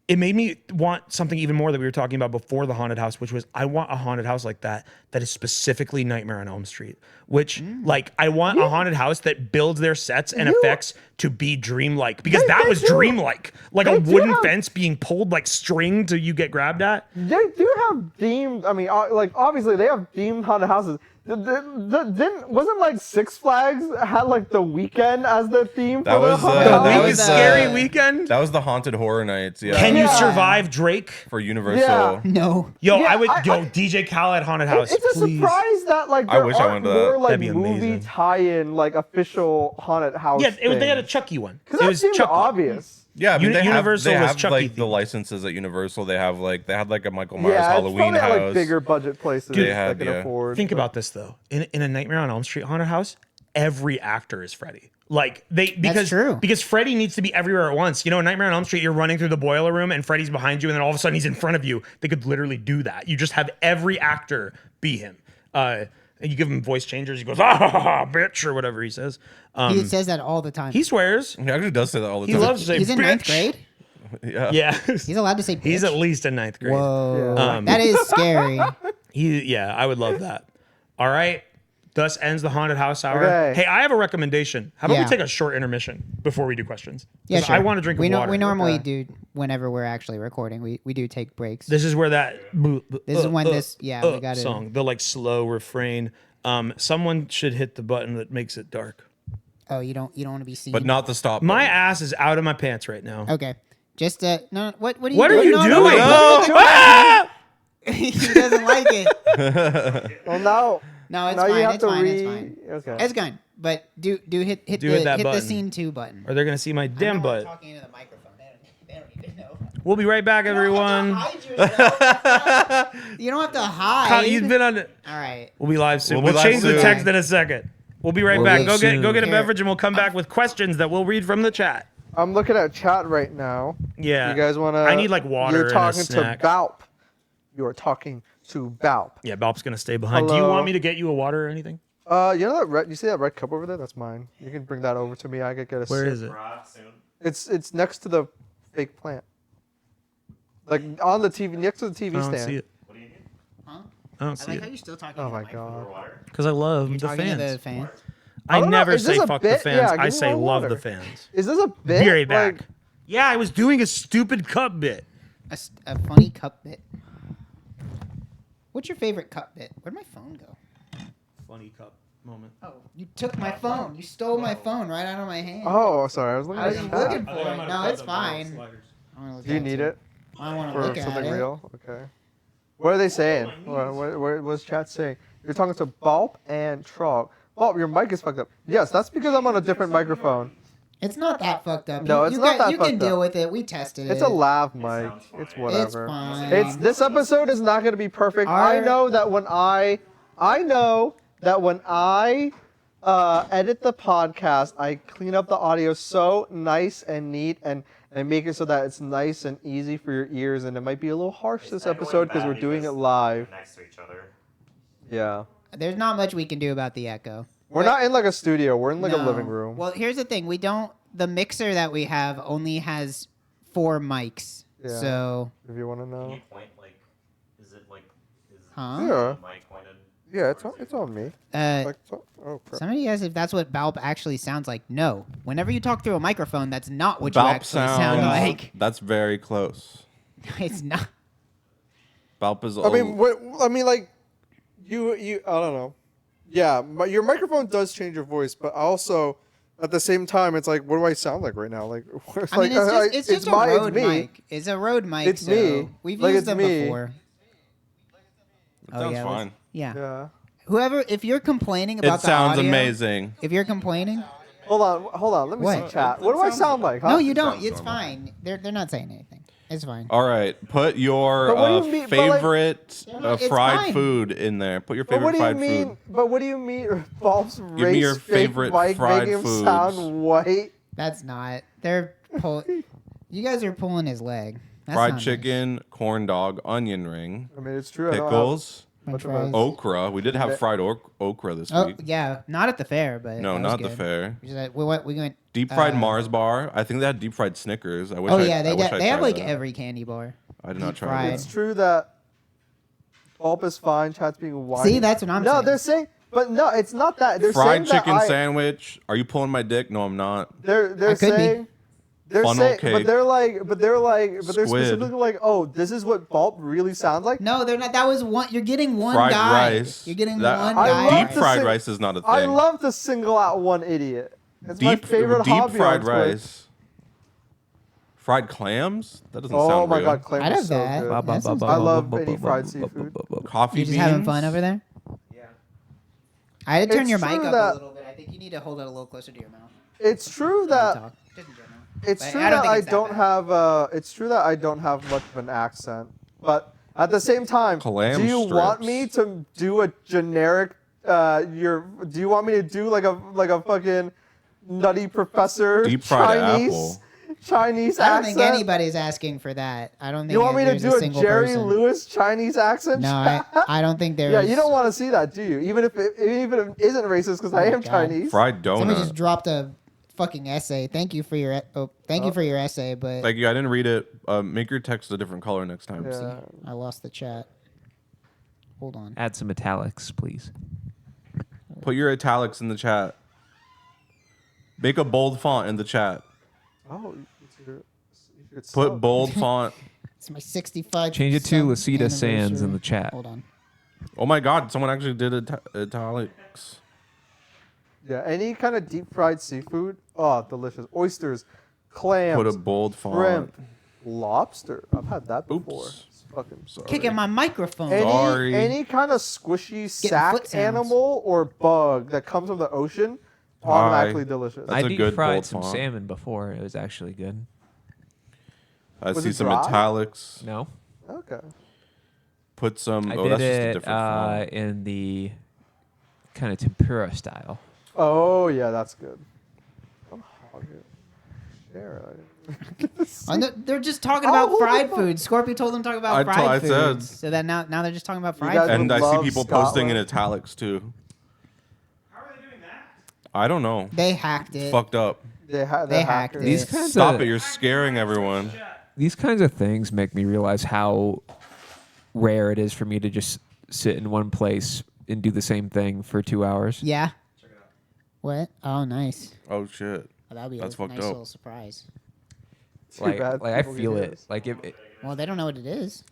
It made me want something even more that we were talking about before the haunted house, which was I want a haunted house like that is specifically Nightmare on Elm Street, which like I want a haunted house that builds their sets and effects to be dreamlike, because that was dreamlike, like a wooden fence being pulled like string till you get grabbed at. They do have themed. I mean, like obviously they have themed haunted houses. Wasn't like Six Flags had like the weekend as the theme That for was, the haunted that house? was, Scary Weekend. That was the haunted horror nights. Yeah. Can you Yeah. survive Drake? For Universal. Yeah. No. Yo, Yeah, DJ Khaled haunted house. It's a please. surprise that like I there wish I aren't went to that. more like That'd be movie amazing. tie-in like official haunted house. Yeah, they had a things. Chucky one. 'Cause It that was seemed Chucky. obvious. Yeah, I mean, Universal they was have Chucky like the themed. licenses at Universal. They had like a Michael Myers Yeah, it's Halloween probably at, like house. bigger budget places They that have, can yeah. afford. Think but- about this though. In a Nightmare on Elm Street haunted house, every actor is Freddy. Like because true. because Freddy needs to be everywhere at once. In Nightmare on Elm Street, you're running through the boiler room and Freddy's behind you, and then all of a sudden he's in front of you. They could literally do that. You just have every actor be him. And you give him voice changers. He goes, ah, bitch, or whatever he says. He says that all the time. He swears. He actually does say that all the He time. loves to say, He's in bitch. ninth grade. Yeah. Yeah, He's allowed to say. he's bitch? at least in ninth grade. Whoa, Yeah. that is scary. I would love that. All right. Thus ends the haunted house hour. Okay. Hey, I have a recommendation. How about we Yeah. take a short intermission before we do questions? Yeah, 'Cause sure. I want to drink we water. We normally do whenever we're actually recording. We do take breaks. This is where that This is when this- yeah, we got it. song, the like slow refrain. Someone should hit the button that makes it dark. Oh, you don't want to be seen. But not the stop. My button. ass is out of my pants right now. Okay. Just no. What are you What are doing? you No, doing? no, wait, what are you doing? Ah! He doesn't like it. Well, now No, it's now fine. you have It's to fine. It's fine. Okay. It's fine. But do hit Do hit that the button. scene 2 button. Or they're gonna see my damn butt. Talking into the microphone. We'll be right back, everyone. You don't have to hide. You've been on. All right. We'll be live soon. We'll be live change the soon. text in a second. We'll be right We'll back. be Go soon. get a Here. beverage, and we'll come back with questions that we'll read from the chat. I'm looking at chat right now. Yeah. You guys want to? I need like water You're and a talking snack. to Balp. You're talking to Balp. Yeah, Balp's gonna stay behind. Do you Hello. want me to get you a water or anything? You know that red? You see that red cup over there? That's mine. You can bring that over to me. I could get a. Where sip. is it? It's next to the fake plant. Like on the TV, next to the TV I don't stand. see it. Huh? I don't I see like how it. you're still talking. Oh to my the microphone. god. Because I love You're the talking to the fans. fan. I don't know, never is this say a fuck the bit? fans. Yeah, I give me say my love water. the fans. Is this a bit? Be right back. Like, Yeah, I was doing a stupid cup bit. A funny cup bit. What's your favorite cup bit? Where'd my phone go? Funny cup moment. Oh, you took my phone. You stole my phone right out of my hand. oh, sorry. I was looking I was at looking that. for it. No, it's fine. I wanna look Do you at need too. it I want to for look at something it. real? Okay. What are they saying? What's chat saying? You're talking to Balp and Trog. Balp, your mic is fucked up. Yes, that's because I'm on a different microphone. It's not that fucked up. No, it's not that You can fucked deal up. with it. We tested it. It's a lav mic. It's whatever. fine. It's this episode is not going to be perfect. I Our- know that when I edit the podcast, I clean up the audio so nice and neat and make it so that it's nice and easy for your ears. And it might be a little harsh this episode because we're doing it live. Next to each other. Yeah. There's not much we can do about the echo. We're not in like a studio. We're in like a No. living room. Well, here's the thing. The mixer that we have only has 4 mics. Yeah. So, If you want to know. point is it huh? Yeah. mic pointed? Yeah, it's on me. Like, oh, crap. Somebody asked if that's what Balp actually sounds like. No. Whenever you talk through a microphone, that's not what you Balp actually sound like. That's very close. It's not. Balp is. I mean, like, you. I don't know. Yeah, your microphone does change your voice, but also, at the same time, it's like, what do I sound like right now? Like, I mean, it's just a road mic. It's a road mic. It's so me. We've Like, used it's them me. before. It sounds yeah, fine. Yeah. Yeah. Whoever, if you're complaining about It the sounds audio, amazing. If you're complaining, Hold on. Let me What? see chat. What do I sound like? Huh? no, you don't. sounds It's normal. fine. They're not saying anything. It's fine. All right, put your But what do you mean- but, like- favorite It's fried fine. food in there. Put your But favorite what do you fried mean? food. But what do you mean? Bob's Give me your race fake favorite mic fried making him foods. sound white. That's not. They're You guys are pulling his leg. That's Fried not chicken, corn dog, onion ring, I mean, it's true. I don't have- pickles, Nice. much of a- okra. We did have fried okra this Oh week. yeah, not at the fair, but No, that was not the good. fair. We went. Deep fried Mars bar. I think they had deep fried Snickers. I wish. Oh I, yeah, I they wish I they have tried like that. every candy bar. I did not deep try fried. that. It's true that Pulp is fine. Chat's being white. See, that's what I'm no, saying. they're saying, but no, it's not that. They're Fried saying chicken that sandwich. Are you pulling my dick? No, I'm not. They're I could be. saying. They're Funnel saying, cake. but they're Squid. specifically like, oh, this is what Bulb really sounds like. No, they're not. That was one. You're getting one Fried guy. rice. You're getting That- one I guy. love Deep to fried sing- rice is not a thing. I love to single out one idiot. It's my favorite deep hobby fried on Twitch. rice. Fried clams? That doesn't Oh sound my real. god, clam I'd is have so that. good. That sounds I good. love any fried seafood. Coffee You just beans? having fun over there? Yeah. I had to turn It's your mic true up that- a little bit. I think you need to hold it a little closer to your mouth. It's true when you that talk. Just in general. it's But true I don't that think I it's that don't bad. have it's true that I don't have much of an accent, but at the same time, Clam do you want strips. me to do a generic? Do you want me to do like a fucking nutty professor Deep fried Chinese apple. Chinese I don't accent? think anybody's asking for that. I don't think You want me to there's do a single Jerry person. Lewis Chinese accent? No, I don't think there's. Yeah, you don't want to see that, do you? Even if it isn't racist, because I Oh my am God. Chinese. Fried Somebody donut. just dropped a fucking essay. Thank you for your thank you for your essay, but Thank you. I didn't read it. Make your text a different color next time. Yeah. I lost the chat. Hold on. Add some italics, please. Put your italics in the chat. Make a bold font in the chat. Oh, you should Put sub. bold font. It's my 65. Change it to Lasita Sands in the chat. Hold on. Oh my God! Someone actually did italics. Yeah, any kind of deep fried seafood. Oh, delicious. Oysters, clams, Put a bold font. shrimp, lobster. I've had that before. Oops. It's fucking Sorry. Kicking my microphone. Sorry. any kind of squishy foot sack sounds. animal or bug that comes from the ocean, automatically delicious. That's I a deep good fried bold some font. salmon before. It was actually good. I Was see it some dry? metallics. No, Okay. Put some. I Oh, did that's just a it different font. in the kind of tempura style. Oh yeah, that's good. I'm hungry. Share. They're just talking Oh, about hold fried the food. Scorpio told them to talk about I fried said- foods. So then now they're just talking about fried guys food. And I see love people posting in Scotland. italics too. How are they doing that? I don't know. They hacked it. Fucked up. They They hacked hackers. it. These kinds Stop of it! You're scaring everyone. these kinds of things make me realize how rare it is for me to just sit in one place and do the same thing for 2 hours. Yeah. What? Oh, nice. Oh shit! Oh, that'd be That's a fucked nice up. little surprise. Too Like, bad I people can feel hear it. us. Like Well, they don't know what it is.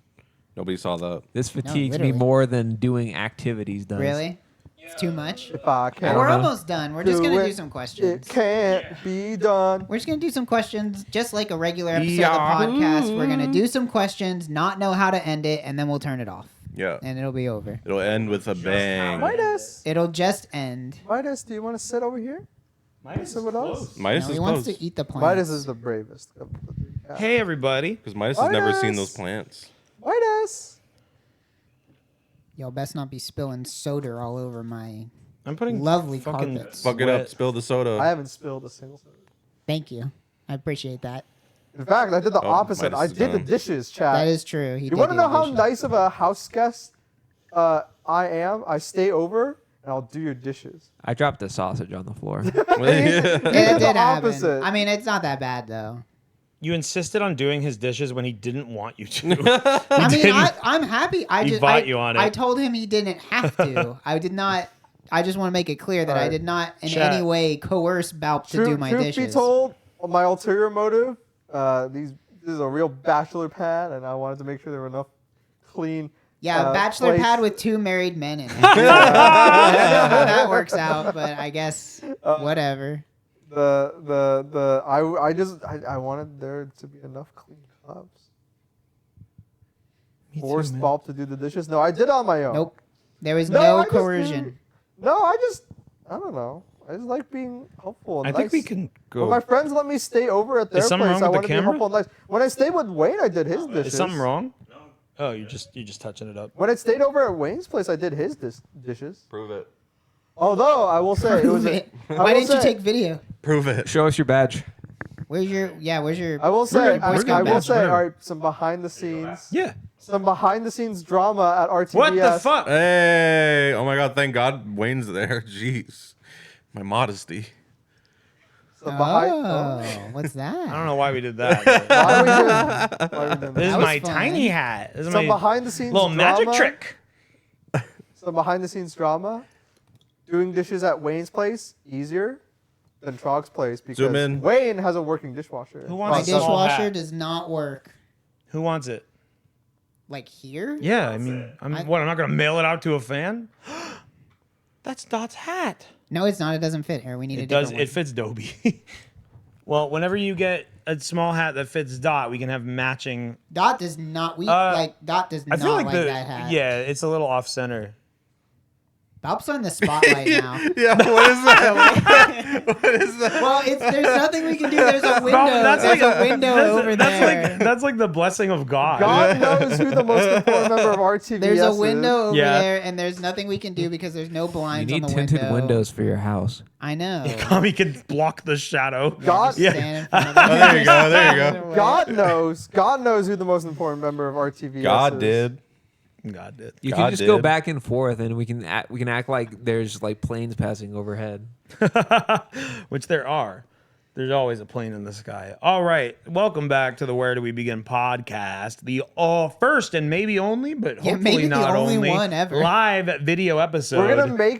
Nobody saw that. this fatigues me literally. more than doing activities does. Really? It's too much. If I I can't don't We're know. almost done. We're just gonna do some it questions. can't be done. We're just gonna do some questions, just like a regular episode of the podcast. We're gonna do some questions, not know how to end it, and then we'll turn it off, Yeah. and it'll be over. It'll end with a bang. Midas, It'll just end. Midas, do you want to sit over here? Midas Sit with us. Midas No, is he wants close. to eat the plants. Midas is the bravest of the three cats. Hey, everybody. Because Midas has never seen Midas. those plants. Midas. Y'all best not be spilling soda all over my I'm putting lovely fucking carpets. Fuck it up. Wet. Spill the soda. I haven't spilled a single soda. Thank you. I appreciate that. In fact, I did the Oh, opposite. Midas I is did the gone. dishes, Chad. That is true. He You did want to do know the how dishes. nice of a house guest I am? I stay over and I'll do your dishes. I dropped the sausage on the floor. Yeah, did it the did happen. opposite. I mean, it's not that bad though. You insisted on doing his dishes when he didn't want you to. I mean, didn't. I'm happy. I He just bought you on it. I told him he didn't have to. I did not. I just want to make it clear that I Alright. did not in Chat. any way coerce Balp to do my truth dishes. be told, my ulterior motive, this is a real bachelor pad, and I wanted to make sure there were enough clean. Yeah, a bachelor plates. pad with 2 married men in it. I don't know how that works out, but I guess whatever. I wanted there to be enough clean cups. Forced Bob to do the dishes. No, I did on my own. Nope. There was No, no I just coercion. didn't. No, I don't know. I just like being helpful. And I think nice. we can go. When my friends let me stay over at their Is something place, wrong I with want the to be camera? helpful and nice. When I stayed with Wayne, I did his dishes. Is something wrong? No. Oh, you're just touching it up. When I stayed over at Wayne's place, I did his dishes. Prove it. Although I will say it was. Prove it. I Why will didn't you say- take video? Prove it. Show us your badge. Where's your I will say. Boy Scout I will badge, say. whatever. All right, some behind the scenes. Yeah. Some behind the scenes drama at RTVS. What the fuck? Hey! Oh my God! Thank God Wayne's there. Jeez, my modesty. Some behind. Oh, what's that? I don't know why we did that. but Why we doing This is that? was my fun. tiny hat. This is Some my behind the scenes little drama. magic trick. Some behind the scenes drama. Doing dishes at Wayne's place easier than Trog's place because Zoom in. Wayne has a working dishwasher. Who My wants a small dishwasher hat? does not work. Who wants it? Like here? Yeah, I mean, I'm not gonna mail it out to a fan. That's Dot's hat. No, it's not. It doesn't fit here. We need a It does. different It fits Dobie. Well, whenever you get a small hat that fits Dot, we can have matching. one. Dot does not. Dot does I not feel like that hat. yeah, it's a little off center. Balp's on the spotlight now. Yeah. What is that? What is that? Well, there's nothing we can do. There's a window. that's There's like a window over there. That's like the blessing of God. God knows who the most important member of RTVS There's a is. window over Yeah. there, and there's nothing we can do because there's no You blinds need on the tinted window. windows for your house. I know. Tommy can block the shadow. God, Yeah. Stand in front of Oh, there you go. There you go. God knows. God knows who the most important member of RTVS God is. did. God did. You God can just go did. back and forth, and we can act like there's like planes passing overhead. Which there are. There's always a plane in the sky. All right. Welcome back to the Where Do We Begin podcast. The first and maybe only, but Yeah, hopefully maybe the not only only one ever. live video episode.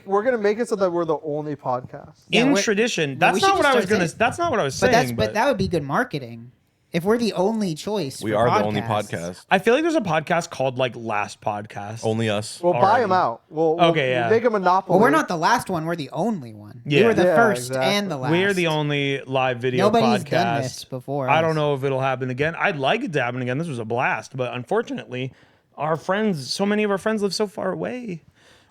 We're gonna make it so that we're the only podcast. Yeah, in we're- tradition. we That's should not what just I was start gonna. saying- That's not what I was But saying. but that would be good marketing. If we're the only choice, We for are the podcasts. only podcast. I feel like there's a podcast called like Last Podcast. Only us. We'll buy Alrighty. them out. We'll Okay, yeah. make a monopoly. Well, we're not the last one. We're the only one. We Yeah. were the Yeah, first exactly. and the last. We're the only live video Nobody's podcast. done this before. I us. don't know if it'll happen again. I'd like it to happen again. This was a blast, but unfortunately, our friends, so many of our friends live so far away.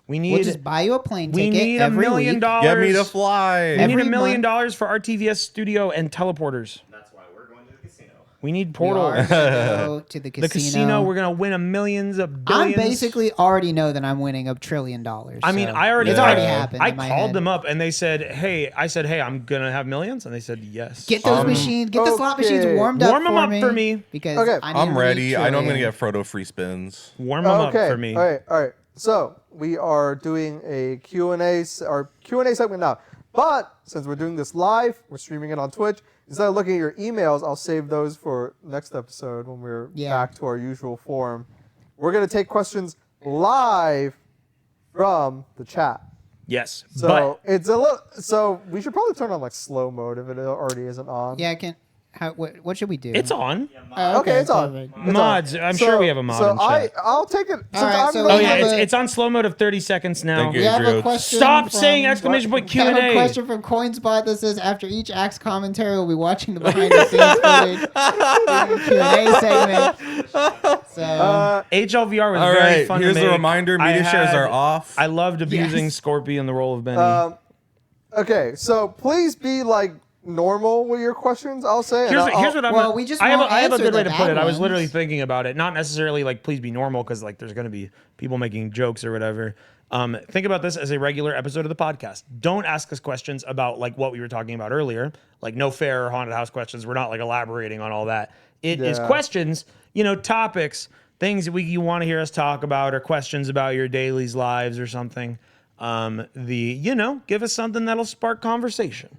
We need. We'll just buy you a plane we ticket need $1 every million. week. Get me to fly. We need Every $1 million month. for RTVS studio and teleporters. That's why we're going to the casino. We need We portals. are gonna go to the casino. The casino, we're gonna win a millions of I billions. basically already know that I'm winning $1 trillion. I mean, so I already it's already happened. I in my called head. them up and they said, "Hey," I said, "Hey, I'm gonna have millions," and they said, "Yes." Get those machines. Get the slot machines warmed up. Warm 'em up for me. Because Okay. I need I'm to ready. reach I know I'm gonna trillion. get Frodo free spins. Warm them up for me. All right. So we are doing a Q&A segment now. But since we're doing this live, we're streaming it on Twitch. Instead of looking at your emails, I'll save those for next episode when we're back to our usual form. We're gonna take questions live from the chat. Yes, So but it's a little. So we should probably turn on like slow mode if it already isn't on. Yeah, I can. What should we do? it's on. Okay, it's on. perfect. It's on. Mods. I'm sure we have a mod So in chat. I'll take it. Since right, I'm so Oh we yeah, have it's on slow mode of 30 seconds now. Thank you. We have a Adriel. question. Stop from, saying exclamation point We have a Q&A. question from CoinSpot that says, after each Axe commentary, we'll be watching the behind the scenes footage Q&A segment. So HLVR was All very right, fun here's to the make. reminder. Media shares are off. I loved abusing Yes. Scorpy in the role of Benny. Okay, so please be like normal with your questions. I'll say. Here's and I'll- what I'm. Well, we just I have won't a answer good way the to put it. bad I was ones. literally thinking about it. Not necessarily like please be normal because like there's gonna be people making jokes or whatever. Think about this as a regular episode of the podcast. Don't ask us questions about like what we were talking about earlier, like no fair or haunted house questions. We're not like elaborating on all that. It is Yeah. questions, topics, things that you want to hear us talk about, or questions about your daily's lives or something. Give us something that'll spark conversation.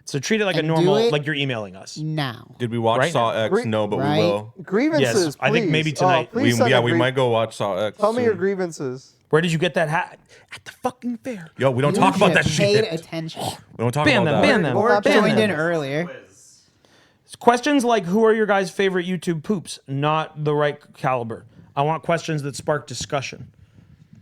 So treat it like And a do normal, it like you're emailing us. now. Did we watch Right Saw now. X? No, but Right. we will. grievances. Yes, I think please. maybe tonight. Oh, please send a We grie- might go watch Saw X. Tell me your soon. grievances. Where did you get that hat? At the fucking fair. Yo, we don't You talk about should that have paid shit. attention. We don't talk Ban about them, that. ban them. Or Or ban joined them. in earlier. Questions like who are your guys' favorite YouTube poops? Not the right caliber. I want questions that spark discussion.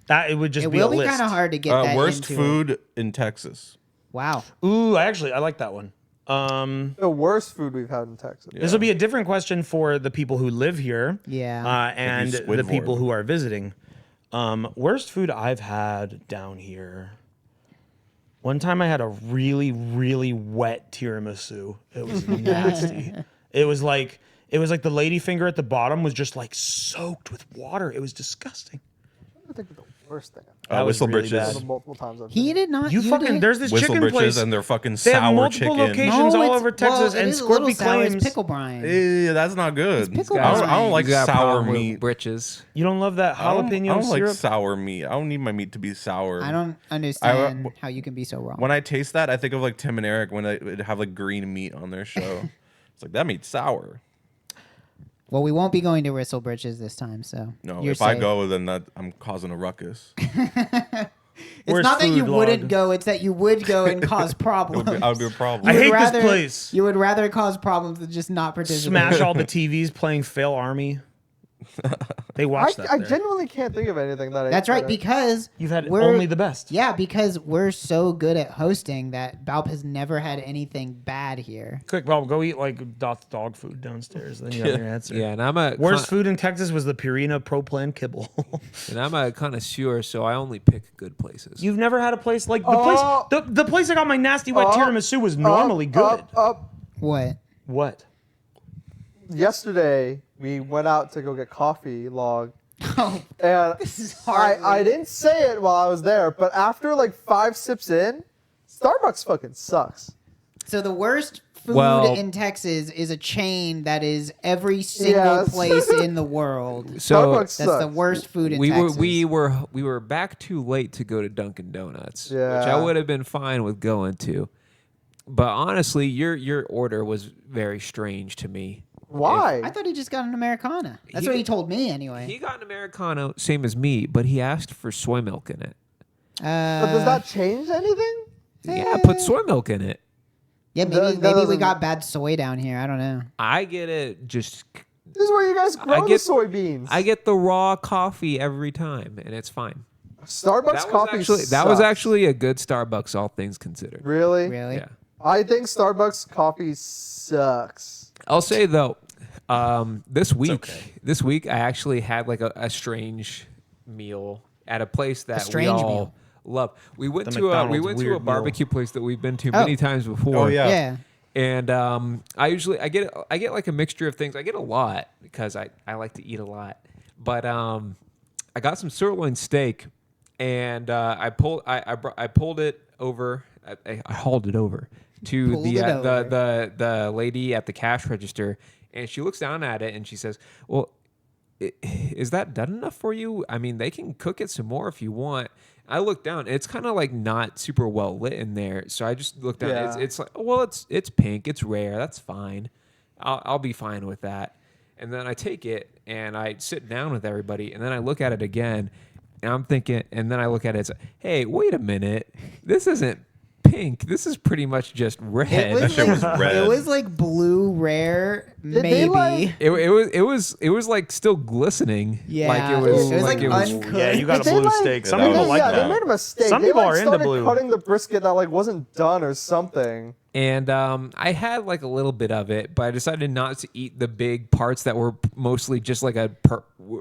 That it would just It be will a be list. kind of hard to get that Worst into. food in Texas. Wow. Ooh, I like that one. The worst food we've had in Texas. This will be a different question for the people who live here. Yeah. And Squidward. the people who are visiting. Worst food I've had down here. One time I had a really, really wet tiramisu. It was nasty. It was like the lady finger at the bottom was just like soaked with water. It was disgusting. I think the worst thing. That was Whistle really britches. bad. The multiple times I've He been. did not. You fucking did? there's this Whistle chicken britches place. and their fucking They have sour multiple chicken. locations all it's- over Texas, well, it and is a little Scorpy sour. It's claims pickle brine. That's not good. pickle I don't brine. like You got a sour problem with meat. britches. you don't love that I don't jalapeno like syrup. sour meat. I don't need my meat to be sour. I don't understand how you can be so wrong. When I taste that, I think of like Tim and Eric when they would have like green meat on their show. It's like that meat's sour. Well, we won't be going to Whistle Britches this time, so No, you're if I safe. go, then I'm causing a ruckus. It's Where's not that you food, wouldn't log? go; it's that you would go and cause problems. I would be a problem. I You would hate this rather- place. You would rather cause problems than just not participate. Smash all the TVs playing Fail Army. They watch that. I there. genuinely can't think of anything that I. That's right, that I- because You've had we're- only the best. Yeah, because we're so good at hosting that Balp has never had anything bad here. Quick, Bob, go eat like dog food downstairs. Then you have your answer. Yeah, and I'm a Worst food in Texas was the Purina Pro Plan kibble. and I'm a connoisseur, so I only pick good places. You've never had a place like the place I got my nasty wet tiramisu was normally good. What? What? Yesterday we went out to go get coffee, log, Oh, and this is hard. I didn't say it while I was there, but after like 5 sips in, Starbucks fucking sucks. So the worst food Well- in Texas is a chain that is every single Yes. place in the world. So Starbucks That's the sucks. worst food in we Texas. we were back too late to go to Dunkin' Donuts, which I Yeah. would have been fine with going to. But honestly, your order was very strange to me. Why? I thought he just got an Americana. That's He- what he told me anyway. He got an Americano, same as me, but he asked for soy milk in it. But does that change anything? Yeah, put soy milk in it. Yeah, maybe That maybe we doesn't- got bad soy down here. I don't know. I get it. Just This is where you guys grow the get- soybeans. I get the raw coffee every time, and it's fine. Starbucks coffee That was sucks. actually a good Starbucks, all things considered. Really. Really? Yeah. I think Starbucks coffee sucks. I'll say though, this week I actually had like a strange meal at a place that strange we all meal? love. We went The to a McDonald's a weird meal. barbecue place that we've been to many times before. Oh yeah. Yeah. And I get like a mixture of things. I get a lot because I like to eat a lot. But I got some sirloin steak, and I pulled it over. I hauled it over to Pulled it over. the lady at the cash register, and she looks down at it and she says, "Well, is that done enough for you? I mean, they can cook it some more if you want." I look down. It's kind of like not super well lit in there, so I just look down. Yeah. It's like, well, it's pink. It's rare. That's fine. I'll be fine with that. And then I take it and I sit down with everybody, and then I look at it again, and I'm thinking, and then I look at it. It's like, hey, wait a minute. This isn't pink. This is pretty much just red. That shit was red. It was like blue rare, Did they, maybe. like- It was like still glistening. Yeah, like it was like it was uncooked. Yeah, you got a Did they, blue like- steak. Some Yeah, people like yeah, that. they made a mistake. Some they people like are into started blue. cutting the brisket that like wasn't done or something. And I had like a little bit of it, but I decided not to eat the big parts that were mostly just like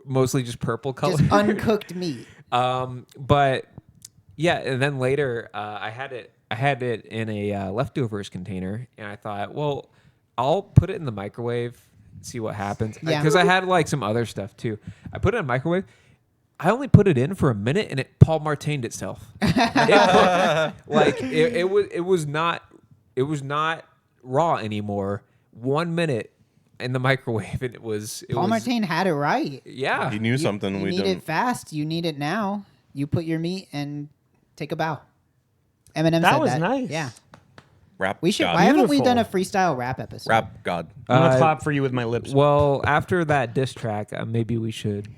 mostly just purple color. Just uncooked meat. But yeah, and then later I had it in a leftovers container, and I thought, well, I'll put it in the microwave, see what happens. Yeah. Because I had like some other stuff too. I put it in the microwave. I only put it in for a minute, and it Paul Martined itself. It was not raw anymore. 1 minute in the microwave, and it was. Paul Martin had it right. Yeah. He knew something You we need didn't. it fast. You need it now. You put your meat and take a bow. Eminem That said was that. nice. Yeah. Rap We should. God. Why haven't we Beautiful. done a freestyle rap episode? Rap God. I'm gonna clap for you with my lips. Well, after that diss track, maybe we should.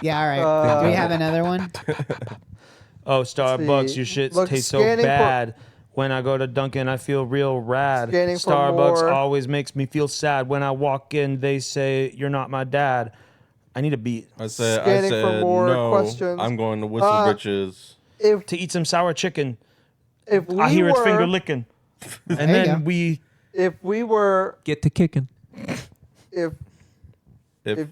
Yeah. All right. Do we have another one? Oh, Starbucks, see. your shit Look, tastes so scanning for- bad. When I go to Dunkin', I feel real rad. Scanning for Starbucks more. always makes me feel sad. When I walk in, they say, "You're not my dad." I need a beat I said, Scanning for more no. questions. I'm going to Whistle Britches. If to eat some sour chicken. if we I hear were it finger licking, and There you then go. we. if we were Get to kicking. if If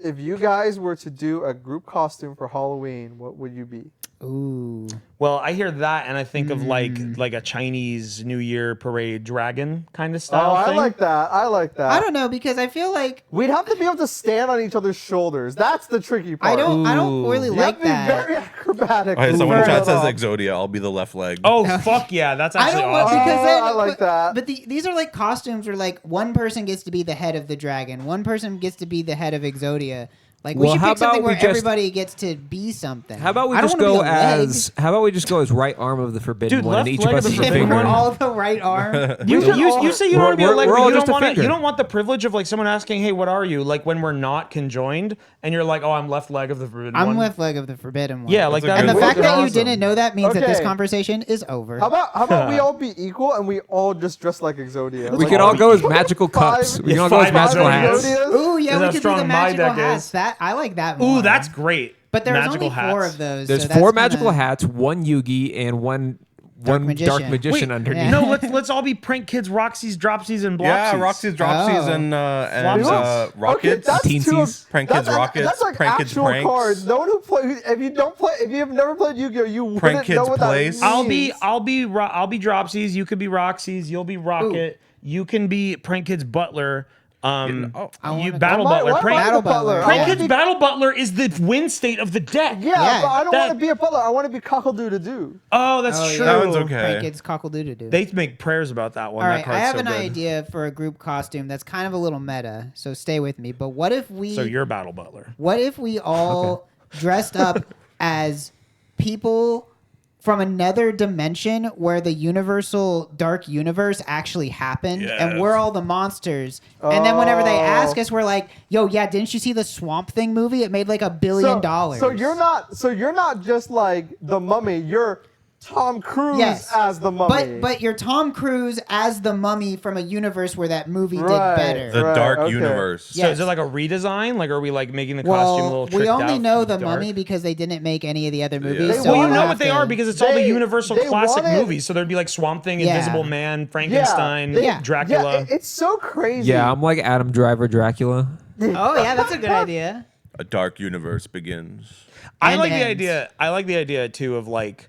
if you guys were to do a group costume for Halloween, what would you be? Ooh. Well, I hear that, and I think of like a Chinese New Year parade dragon kind of style Oh, I thing. like that. I like that. I don't know because I feel like We'd have to be able to stand on each other's shoulders. That's the tricky part. I don't Ooh. really You like have to be that. very acrobatic. okay, someone in to chat pull it says off. Exodia. I'll be the left leg. Oh fuck yeah, that's I actually don't want awesome. because then, I like that. But these are like costumes where like one person gets to be the head of the dragon, one person gets to be the head of Exodia. Like we Well, should how pick something about where we just- everybody gets to be something. How about we I don't just wanna go be a leg. as? How about we just go as right arm of the forbidden Dude, one, and left each leg of of us the is a forbidden If we're one. finger. all the right arm. You say you don't want to be a We're- leg, we're but all you just don't a want finger. you don't want the privilege of like someone asking, "Hey, what are you?" Like when we're not conjoined, and you're like, "Oh, I'm left leg of the forbidden one." I'm left leg of the forbidden one. Yeah, like That's a that. And the good fact one. that you awesome. didn't know that means that this Okay. conversation is over. How about we all be equal and we all just dress like Exodia? We Like, could all go as five- magical cups. We can all Yeah, go as five magical Exodias. hats. Ooh, yeah, That's we how could do strong the my magical deck hats. is. That I like that more. Ooh, that's great. But there's Magical only four hats. of those. There's so that's four kinda- magical hats, one Yugi, and one dark magician. magician Wait, underneath. No, let's all be prank kids, Roxy's, Dropsies, and Blopsies. Yeah, Roxy's, Dropsies, Oh. and Flopsies. Okay, Rockets. that's two of, Teensies. Prank that's Kids Rockets, That's like Prank Kids actual Pranks. cards. No one who play. If you don't play, if you have never played Yu-Gi-Oh, you Prank wouldn't Kids know what Place. that means. I'll be Dropsies. You could be Roxy's. You'll be Rocket. You can be Prank Kids Butler. oh. You wanna- Battle Why- Butler. why Prank, am I Battle the butler? Butler. I Prank wanna Kids be- Battle Butler is the win state of the deck. Yeah, but I don't that- want to be a butler. I want to be cockle-doo-to-doo. Oh, that's Oh, true. yeah. That one's okay. Prank Kids cockle-doodle-doo. They make prayers about that one. All That right, I card's have so an good. idea for a group costume that's kind of a little meta, so stay with me. But what if we So you're Battle Butler. what if we all dressed up as people from another dimension where the universal dark universe actually happened and Yes. we're all the monsters. And then whenever they Oh. ask us, we're like, yo, yeah, didn't you see the Swamp Thing movie? It made like $1 billion. So you're not just like the Mummy. You're Tom Cruise Yes. as the Mummy. But you're Tom Cruise as the Mummy from a universe where that movie Right. did better. The Right, Dark okay. Universe. So Yes. is it like a redesign? Like, are we like making the costume a little Well, tricked we only out know to the be dark? Mummy because they didn't make any of the other movies. They so Well, you we'll know have what they to- are because it's all the They- Universal they classic wanted- movies. So there'd be like Swamp Thing, Yeah. Invisible Man, Frankenstein, Yeah. Dracula. Yeah, it's so crazy. Yeah, I'm like Adam Driver Dracula. Oh yeah, that's a good idea. A dark universe begins. I And like the ends. idea. I like the idea too of like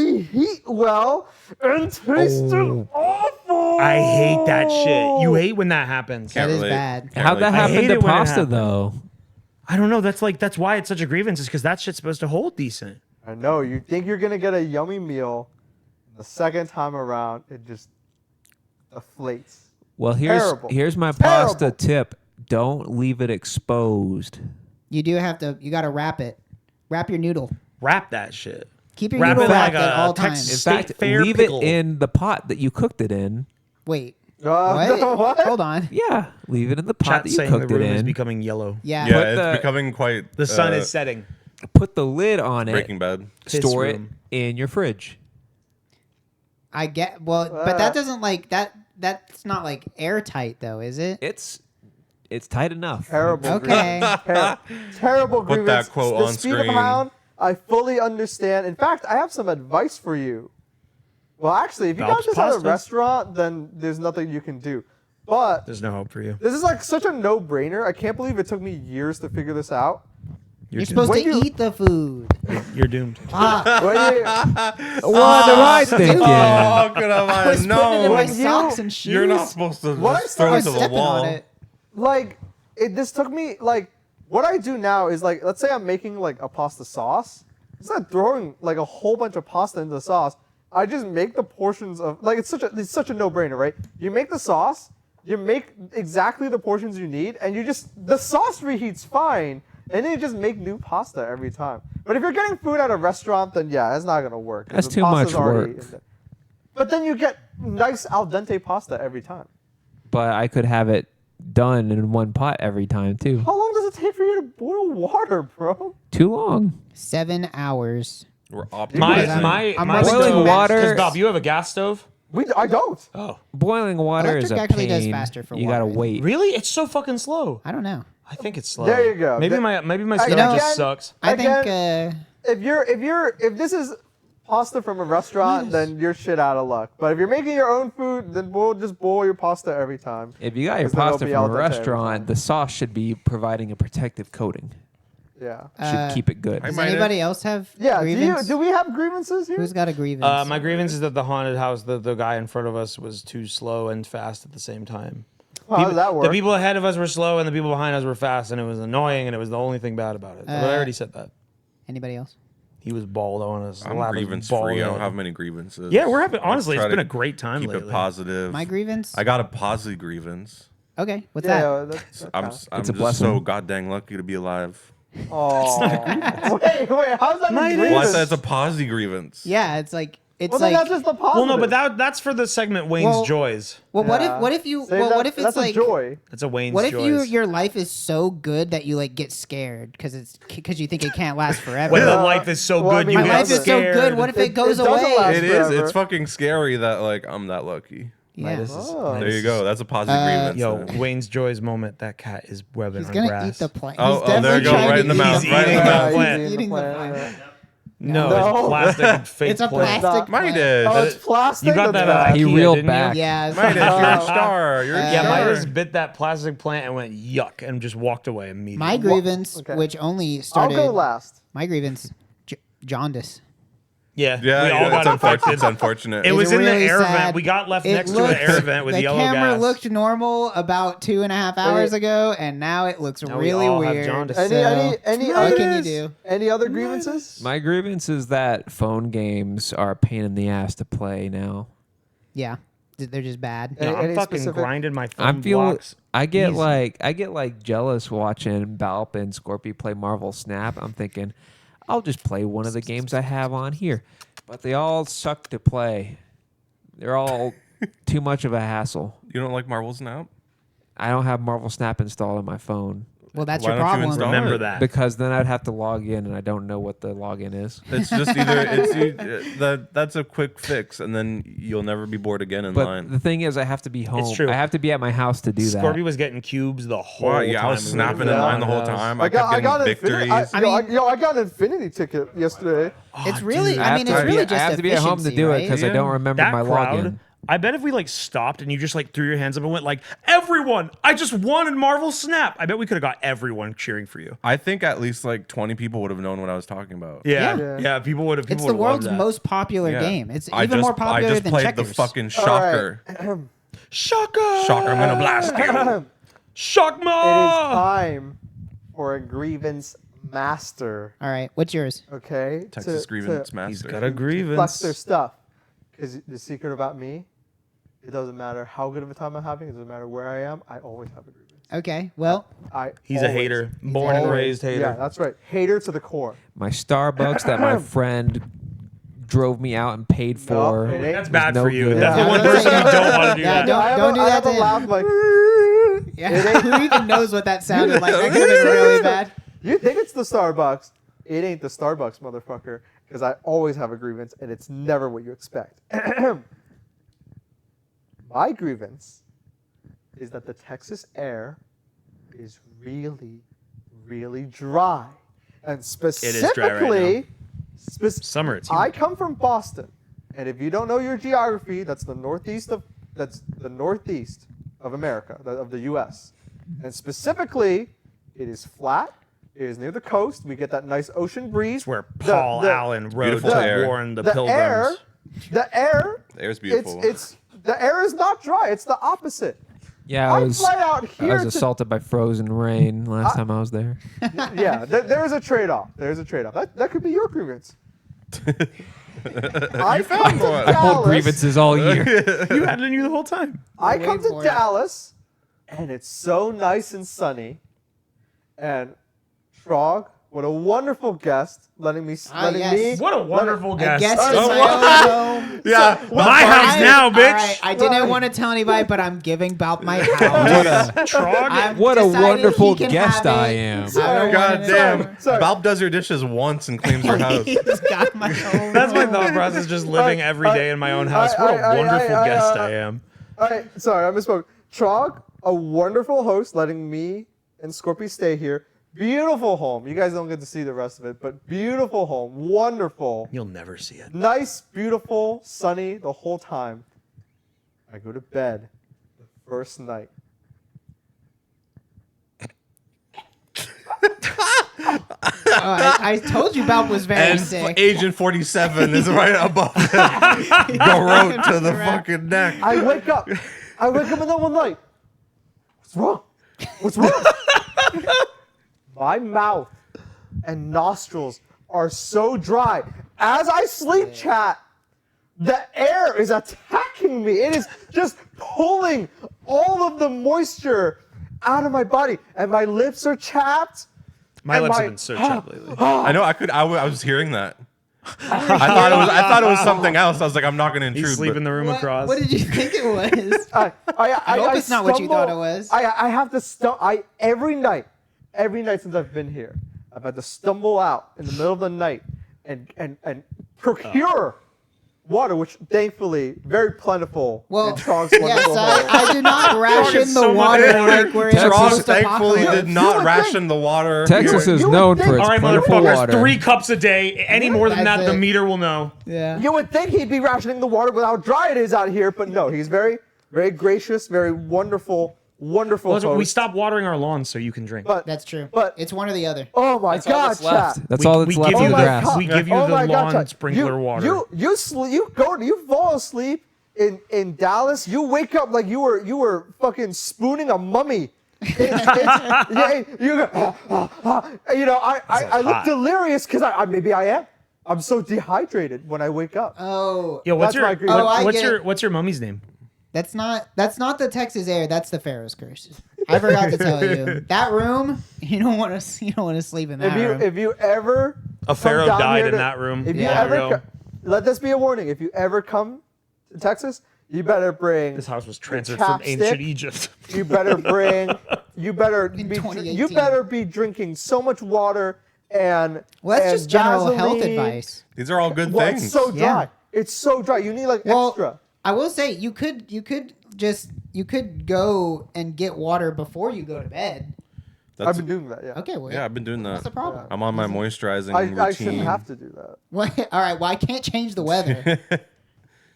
reheat well and tasted awful. I hate that shit. You hate when that happens. That is relate. bad. Can't How'd that relate. I happen hate to it when it pasta happens. though? I don't know. That's why it's such a grievance, is because that shit's supposed to hold decent. I know. You think you're gonna get a yummy meal, the second time around, it just deflates. Well, Terrible. here's my Terrible. pasta tip. Don't leave it exposed. You do have to. You got to wrap it. Wrap your noodle. Wrap that shit. Keep your Wrap noodle it like wrapped at all a times. Texas In State fact, Fair leave pickle. it in the pot that you cooked it in. Wait. What? What? Hold on. Yeah, leave it in the pot Chat that you saying the cooked it room is in. becoming yellow. Yeah. Yeah, Put it's the- becoming quite. The sun is setting. Put the lid on it. Breaking Bad. Piss Store room. it in your fridge. I get. Well, but that doesn't like that. That's not like airtight though, is it? It's tight enough. Terrible. Okay. Terrible Put grievance. that quote the on speed screen. of hound, I fully understand. In fact, I have some advice for you. Well, actually, if you got Phelps this at a pasta. restaurant, then there's nothing you can do. But There's no hope for you. this is like such a no-brainer. I can't believe it took me years to figure this out. You're supposed When to you- eat the food. You're doomed. Ah, When you- What am I thinking? Oh, could I I was putting it in my know? When you- socks and shoes. You're not supposed to What I just throw it started to the stepping wall. on it. like this took me like what I do now is like let's say I'm making like a pasta sauce. Instead of throwing like a whole bunch of pasta into the sauce, I just make the portions of like it's such a no-brainer, right? You make the sauce, you make exactly the portions you need, and you just the sauce reheats fine, and then you just make new pasta every time. But if you're getting food at a restaurant, then yeah, it's not gonna work. 'cause That's the too pasta's much already work. in there. But then you get nice al dente pasta every time. But I could have it done in one pot every time too. How long does it take for you to boil water, bro? Too long. 7 hours. We're My optimizing. my I'm my running stove. boiling water- 'Cause, Bob, you have a gas stove? I don't. Oh, Boiling water is Electric a actually pain. does faster for you gotta water. wait. really? It's so fucking slow. I don't know. I think it's slow. There you go. Maybe That- my I- stove know- just Again- sucks. I think. Again, If this is pasta from a restaurant, then you're shit out of luck. But if you're making your own food, then just boil your pasta every time. If you got your 'Cause then it'll pasta be from al a dente every restaurant, time. the sauce should be providing a protective coating. Yeah. Should keep it good. Uh, Does might anybody else have Yeah. grievance? Do we have grievances here? Who's got a grievance? My grievance is that the haunted house, the guy in front of us was too slow and fast at the same time. How does that The work? people ahead of us were slow and the people behind us were fast, and it was annoying, and it was the only thing bad about it. But I already said that. Anybody else? He was bald on us. I'm Lab was grievance bald free. I don't on. have many grievances. Yeah, we're having. Let's Honestly, it's try been to a great time Keep lately. it positive. My grievance? I got a positive grievance. Okay, what's that? yeah. That's I'm okay. I'm It's a just blessing. so goddamn lucky to be alive. Oh. Wait. How's that a Mine is. grievance? Well, I said it's a positive grievance. Yeah, it's like Well, then that's just the positive. Well, no, but that's for the segment Wayne's Well- Joys. well, what Yeah. if what if you Save well that- what if it's that's like a joy. It's a Wayne's what if Joys. your life is so good that you like get scared because you think it can't last forever? when the Yeah. life is so Well, I good, mean, you My get life is so scared. good. What if it goes doesn't away? last It is. forever. It's fucking scary that like I'm that lucky. Yeah. Midas is- Oh. There you go. That's a positive grievance. Yo, then. Wayne's Joys moment. That cat is webbing He's on gonna grass. eat the plant. Oh, He's oh, there you definitely go, trying right to in the eat mouth, He's right in the eating mouth. the plant. Eating the plant. plant. No, No. it's plastic fake It's a plant. plastic Might plant. is. Oh, it's plastic. You got That's that bad. at He IKEA, reeled didn't back. You? Yeah, it's Midas, you're a Oh. star. You're a Yeah, star. Midas bit that plastic plant and went yuck and just walked away immediately. my grievance, Okay. which only I'll started. go last. My grievance, jaundice. Yeah, Yeah, we all yeah, got it's unfortunate. infected. It's unfortunate. It It's was in really the air sad. vent. We got left It next to an air vent with the yellow camera gas. looked normal about 2.5 hours ago, and now it looks Now we really all have weird. jaundice. Any what other, can you do? Any other grievances? My grievance is that phone games are a pain in the ass to play now. Yeah, they're just bad. No, I'm Any fucking specific- grinding my phone I'm feeling. blocks. I get easy. like jealous watching Balp and Scorpy play Marvel Snap. I'm thinking, I'll just play one of the games I have on here, but they all suck to play. They're all too much of a hassle. You don't like Marvel Snap? I don't have Marvel Snap installed on my phone Well, that's Why your don't you problem. install it? Remember that. because then I'd have to log in and I don't know what the login is. It's just either that's a quick fix, and then you'll never be bored again in But line. the thing is, I have to be home. true. I have to be at my house to do that. Scorpio was getting cubes the whole Wow, time. yeah, I was we were snapping in going line the whole around the house. time. I kept getting victories. I got an Infinity ticket yesterday. It's really, dude, I mean, it's really just I have to be at home to efficiency, do it right? because I don't remember That my crowd login. I bet if we like stopped and you just like threw your hands up and went like, everyone, I just won in Marvel Snap. I bet we could have got everyone cheering for you. I think at least like 20 people would have known what I was talking about. Yeah. People would have. It's the world's most popular Yeah. game. It's I even just, more popular I just than played checkers. the fucking All shocker. right. Shocker. Shocker, I'm gonna blast you. It is Shockma. time for a grievance master. All right, what's yours? Okay. Texas grievance to master. He's got a flex grievance. their stuff. Because the secret about me, it doesn't matter how good of a time I'm having. It doesn't matter where I am. I always have a grievance. Okay, well, He's a hater. Born and raised hater. Yeah, that's right. Hater to the core. My Starbucks that my friend drove me out and paid for. it ain't. That's was bad no for you. good. That's the Yeah, one I was person you gonna say, don't want to do yeah, that. don't do I that have to a him. laugh like, yeah, who even knows what that sounded like? That could have been really bad. you think it's the Starbucks. It ain't the Starbucks, motherfucker. Because I always have a grievance, and it's never what you expect. My grievance is that the Texas air is really, really dry. And is dry right specifically, Summer, it's I humid. come from Boston, and if you don't know your geography, that's the northeast of America, of the U.S. And specifically, it is flat. It is near the coast. We get that nice ocean breeze. It's where The- Paul the- Allen rode Beautiful to air. war in the the Pilgrims. air, the air. The air's beautiful. It's the air is not dry. It's the opposite. Yeah, I I was fly out I here was to- assaulted by frozen rain last time I was there. Yeah, there's a trade-off. There's a trade-off. That could be your grievance. I come to one. I hold Dallas. grievances all year. You had it in you the whole time. I Wait come to for it. Dallas, and it's so nice and sunny. And Trog, what a wonderful guest, letting me. yes. What a wonderful I guest. guess Oh, it's what? my own home. Yeah, my house now, bitch. All right, I didn't want to tell anybody, but I'm giving Bout my house. Trog. I've What a decided wonderful he can guest have I it. am. I don't Sorry, want God it damn. anymore. Sorry. Balb does your dishes once and cleans your house. He's got my own That's my home. thought process, just living every day in my own house. What a wonderful guest I am. All right, sorry, I misspoke. Trog, a wonderful host, letting me and Scorpy stay here. Beautiful home. You guys don't get to see the rest of it, but beautiful home. Wonderful. You'll never see it. Nice, beautiful, sunny the whole time. I go to bed the first night. I told you Bout was very And sick. Agent 47 is right above him. Garrote to the fucking neck. I wake up. I wake up in the middle of the night. What's wrong? What's wrong? My mouth and nostrils are so dry. As I sleep, chat, the air is attacking me. It is just pulling all of the moisture out of my body. And my lips are chapped. My and lips have been so chapped lately. I know. I was hearing that. I thought it was something else. I was like, I'm not gonna intrude. He's sleeping in the room across. What did you think it was? I hope it's not what you thought it stumble- was. I have to every night since I've been here, I've had to stumble out in the middle of the night and procure water, which thankfully very plentiful. Well, in Trog's yes, wonderful home. I do not ration so the much water water. like we're in Texas Ross post-apocalypse. thankfully did You not would ration think- the water. Texas is you would known think- for its All right, plentiful motherfuckers, water. 3 cups a day. Any more than That's that, the it. meter will know. Yeah. You would think he'd be rationing the water with how dry it is out here, but no, he's very, very gracious, very wonderful Well, host. we stopped watering our lawns so you can drink. But That's true. But- It's one or the other. oh my That's all God, that's left. chat. That's all that's left give in you the the- grass. we give you Oh the my God, lawn chat. sprinkler water. You fall asleep in Dallas. You wake up like you were fucking spooning a mummy. Yeah, you go, you know, I look hot. delirious because maybe I am. I'm so dehydrated when I wake up. Oh, Yo, what's That's my your grievance. Oh, I what's get your it. what's your mummy's name? that's not the Texas air. That's the Pharaoh's curse. I forgot to tell you. That room, you don't want to sleep in that room. If you ever A come pharaoh down died here in to- that room. If you Yeah. ever Real. let this be a warning. If you ever come to Texas, you better bring. This house was transferred from ancient chapstick. Egypt. You better bring. You better In be. 2018. You better be drinking so much water and. Well, that's and just general health Vaseline. advice. These are all good Well, things. it's so dry. Yeah. It's so dry. You need like Well, extra. I will say you could go and get water before you go to bed. I've been doing that. Yeah. Okay, well, yeah, I've been doing that. what's the problem? I'm on my moisturizing I routine. shouldn't have to do that. All right, well, I can't change the weather.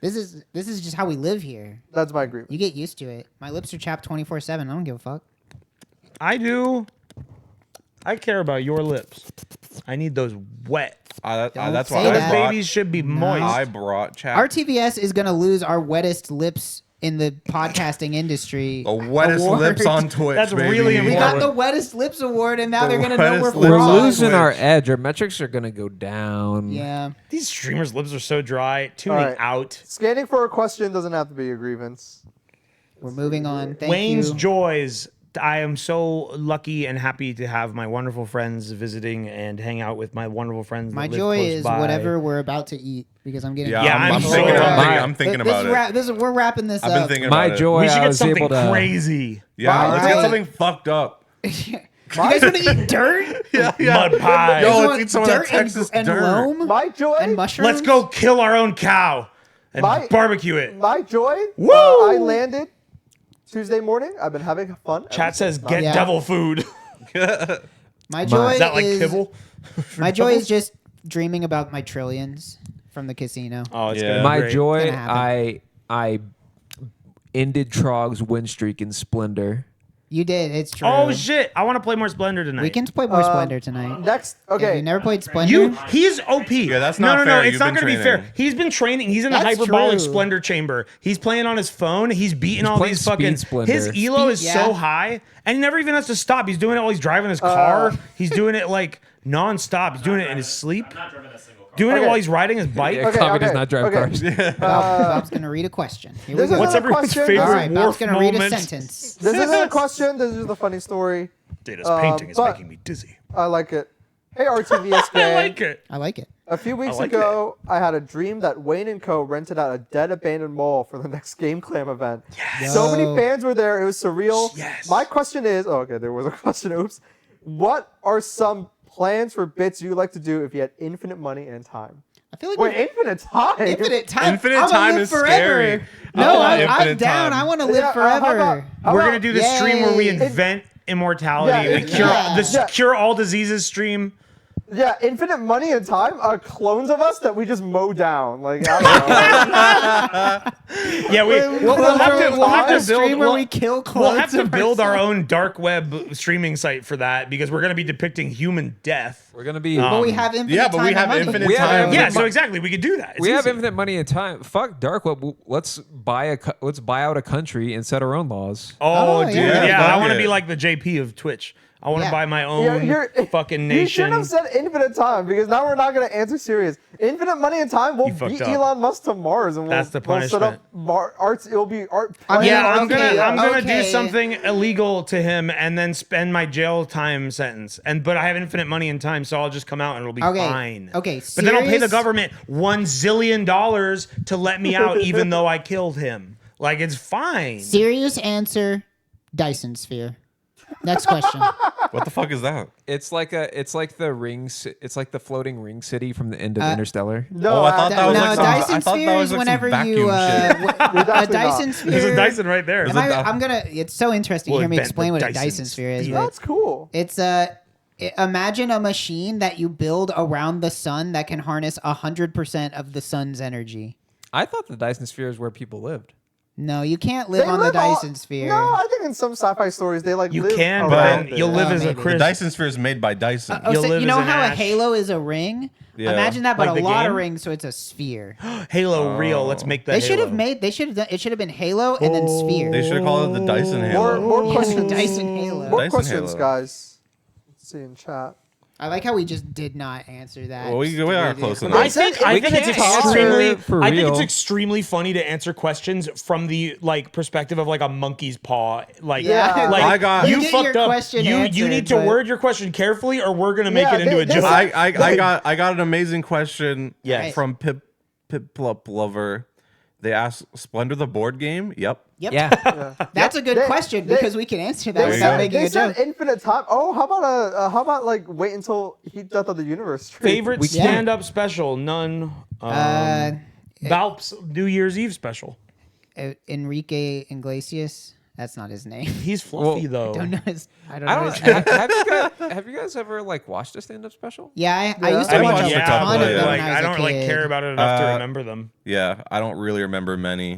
This is just how we live here. That's my agreement. You get used to it. My lips are chapped 24/7. I don't give a fuck. I do. I care about your lips. I need those wet. That's say why that. Those I brought, babies should be moist. I brought chat. RTVS is gonna lose our wettest lips in the podcasting industry. The wettest award. lips on Twitch. That's baby. really We important. got the wettest lips award, and now The they're gonna know we're wettest We're lips on fraud. losing our Twitch. edge. Our metrics are gonna go down. Yeah. These streamers' lips are so dry. Tuning All right. out. Scanning for a question doesn't have to be a grievance. We're moving on. Thank Wayne's you. Joys. I am so lucky and happy to have my wonderful friends visiting and hang out with my wonderful friends. My that live joy close is by. whatever we're about to eat because I'm getting. Yeah, Yeah, I'm, I'm thinking, so I'm hungry. thinking, I'm thinking about it. We're wrapping this I've been up. thinking My about joy. We should I get was something able to. crazy. it. Yeah, let's get Really? something fucked up. You guys want to eat dirt? Mud pie. Yo, You let's want eat some of that dirt and- Texas and dirt. loam My joy. and mushrooms. Let's go kill our own cow and My- barbecue it. My joy. Woo! I landed Tuesday morning. I've been having fun. Chat says get Yeah. devil food. My joy Is that like is kibble? my joy is just dreaming about my trillions from the casino. Oh, it's Yeah. gonna be My great. joy. Gonna happen. I ended Trog's win streak in Splendor. You did. It's true. Oh shit! I want to play more Splendor tonight. We can play more Splendor tonight. Next. Have Okay. you never played Splendor? He's OP. Yeah, that's no, not no, fair. no. It's You've not been going to be fair. training. He's been training. He's in the That's hyperbolic true. Splendor chamber. He's playing on his phone. He's beating all playing these fucking. Speed Splendor. His elo is Speed, so yeah. high, and he never even has to stop. He's doing it while he's driving his car. He's doing it like nonstop. He's doing it in his sleep. Doing it Okay. while he's riding his bike. Yeah, Okay, Kami does okay, not drive okay. cars. Bob's gonna read a question. Here we This go. is What's a everyone's question. favorite All right, Bob's Worf gonna read a moment? sentence. This isn't a question. This is just a funny story. Data's painting is but- making me dizzy. I like it. Hey, RTVS gang. I like it. I like it. A few weeks I like ago, I had a dream that Wayne & Co. rented out a dead abandoned mall for the next Game Clam event. So many Yo. fans were there. It was surreal. Yes. My question is, oh, okay, there was a question. Oops. What are some plans for bits you'd like to do if you had infinite money and time? I feel like Wait, infinite time? infinite time. Infinite I'm gonna time live is forever. scary. No, I want I'm infinite down. time. I want to live Yeah, how forever. about- how We're about- gonna do the stream where we Yay. invent immortality. Yeah, We cure yeah. this Yeah. cure all diseases stream. Yeah, infinite money and time are clones of us that we just mow down. Like, I don't know. Yeah, we'll have to stream build. where we kill We'll have clones to of build our ourselves. own dark web streaming site for that because we're gonna be depicting human death. We're gonna be. But we have infinite Yeah, but we time and have money. infinite We have time. infinite Yeah, so exactly, we could do that. It's we have easy. infinite money and time. Fuck dark web. Let's buy out a country and set our own laws. Oh, Oh, dude, yeah. yeah, fuck I want to it. be like the JP of Twitch. I want to Yeah. buy my own fucking You should nation. have said infinite time because now we're not going to answer serious. Infinite money and time will You fucked beat up. Elon Musk to Mars, and That's the we'll set up arts. It'll be art. I mean, Yeah, I'm okay, gonna do okay. something illegal to him and then spend my jail time sentence. But I have infinite money and time, so I'll just come out and it'll be Okay, fine. okay, But then I'll pay the serious- government $1 zillion to let me out, even though I killed him. Like it's fine. Serious answer: Dyson sphere. Next question. What the fuck is that? It's like the rings. It's like the floating ring city from the end of Interstellar. No, I thought that was no, like some- Dyson I thought that sphere was is like some whenever vacuum you shit. a definitely Dyson not. sphere. There's a Dyson right there. Am I'm gonna. It's so interesting. We'll Hear me invent explain the what a Dyson Dyson sphere is. sphere. but That's cool. It's imagine a machine that you build around the sun that can harness 100% of the sun's energy. I thought the Dyson sphere is where people lived. No, you can't live They on the live all- Dyson sphere. No, I think in some sci-fi stories they like You live can, but around then it. you'll live as a maybe. The Chris. Dyson sphere is made by Dyson. Oh, You'll so live you know as an how ash. a halo is a ring? Yeah. Imagine that, but Like a the lot of game? rings, so it's a sphere. Halo real. Let's make that. They should have Halo. made. They should have done. It should have been Halo and then sphere. They should have called it the Dyson Halo. More Yeah, questions. Dyson Halo. More Dyson questions, Halo. guys. Let's see in chat. I like how we just did not answer that. Well, we are close enough. I think We it's can't extremely. answer for I think it's real. extremely funny to answer questions from the like perspective of like a monkey's paw. Like, Yeah. like I got- you You get fucked your up. question You answered, need to but- word your question carefully, or we're gonna make Yeah, it into a they joke. said- I got an amazing question Yes. from Pip Lover. They asked Splendor the board game. Yep. Yep. Yeah. That's a good They- question they- because we can answer that They without said, making they a said joke. infinite time. Oh, how about like wait until Heat Death of the Universe stream? Favorite We can't. stand-up special? None. Valp's New Year's Eve special. Enrique Iglesias. That's not his name. He's fluffy though. I don't know his. I don't I know don't. his name. Have you guys ever like watched a stand-up special? Yeah, I used I to mean, watch a yeah, ton but, of them like when I I was don't a like kid. care about it enough to Uh, remember them. Yeah, I don't really remember many.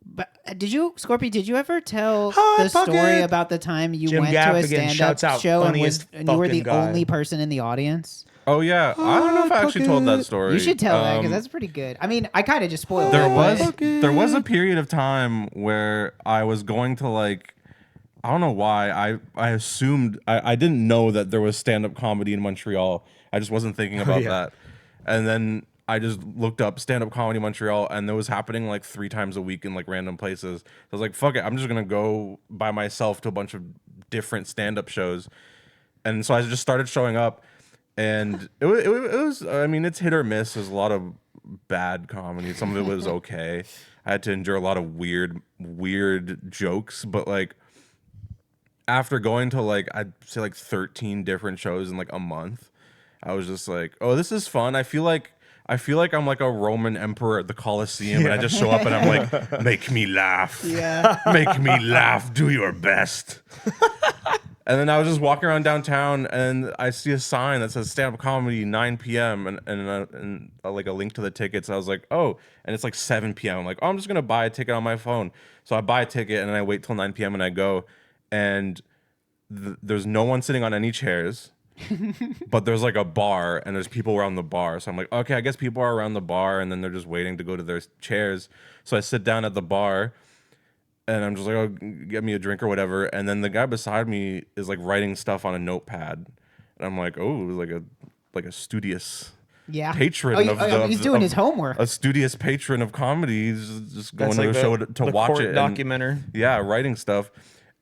But did you, Scorpy? Did you ever tell Hot the story pocket. about the time you Jim went to a Gaffigan stand-up shouts out show funniest and you were the fucking guy. only person in the audience? Oh yeah, I don't know if I actually told that story. You should tell that because that's pretty good. I mean, I kind of just spoiled There it. but- was a period of time where I was going to like, I don't know why, I assumed I didn't know that there was stand-up comedy in Montreal. I just wasn't thinking about yeah. that. And then I just looked up stand-up comedy Montreal, and it was happening like 3 times a week in like random places. I was like, fuck it, I'm just gonna go by myself to a bunch of different stand-up shows. And so I just started showing up, and it was I mean, it's hit or miss. There's a lot of bad comedy. Some of it was okay. I had to endure a lot of weird jokes, but like after going to like I'd say like 13 different shows in like a month, I was just like, oh, this is fun. I feel like I'm like a Roman emperor at the Colosseum, and I just show up and I'm like, make me laugh. Yeah. Make me laugh. Do your best. And then I was just walking around downtown, and I see a sign that says stand-up comedy 9 p.m. and like a link to the tickets. I was like, oh, and it's like 7 p.m. I'm like, oh, I'm just gonna buy a ticket on my phone. So I buy a ticket, and then I wait till 9 p.m. and I go, and there's no one sitting on any chairs. But there's like a bar, and there's people around the bar. So I'm like, okay, I guess people are around the bar, and then they're just waiting to go to their chairs. So I sit down at the bar, and I'm just like, oh, get me a drink or whatever. And then the guy beside me is like writing stuff on a notepad, and I'm like, oh, like a studious Yeah. patron Oh, of the. he's doing his homework. A studious patron of comedy. He's just going That's to like a show to the watch court it. documentary. Yeah, writing stuff.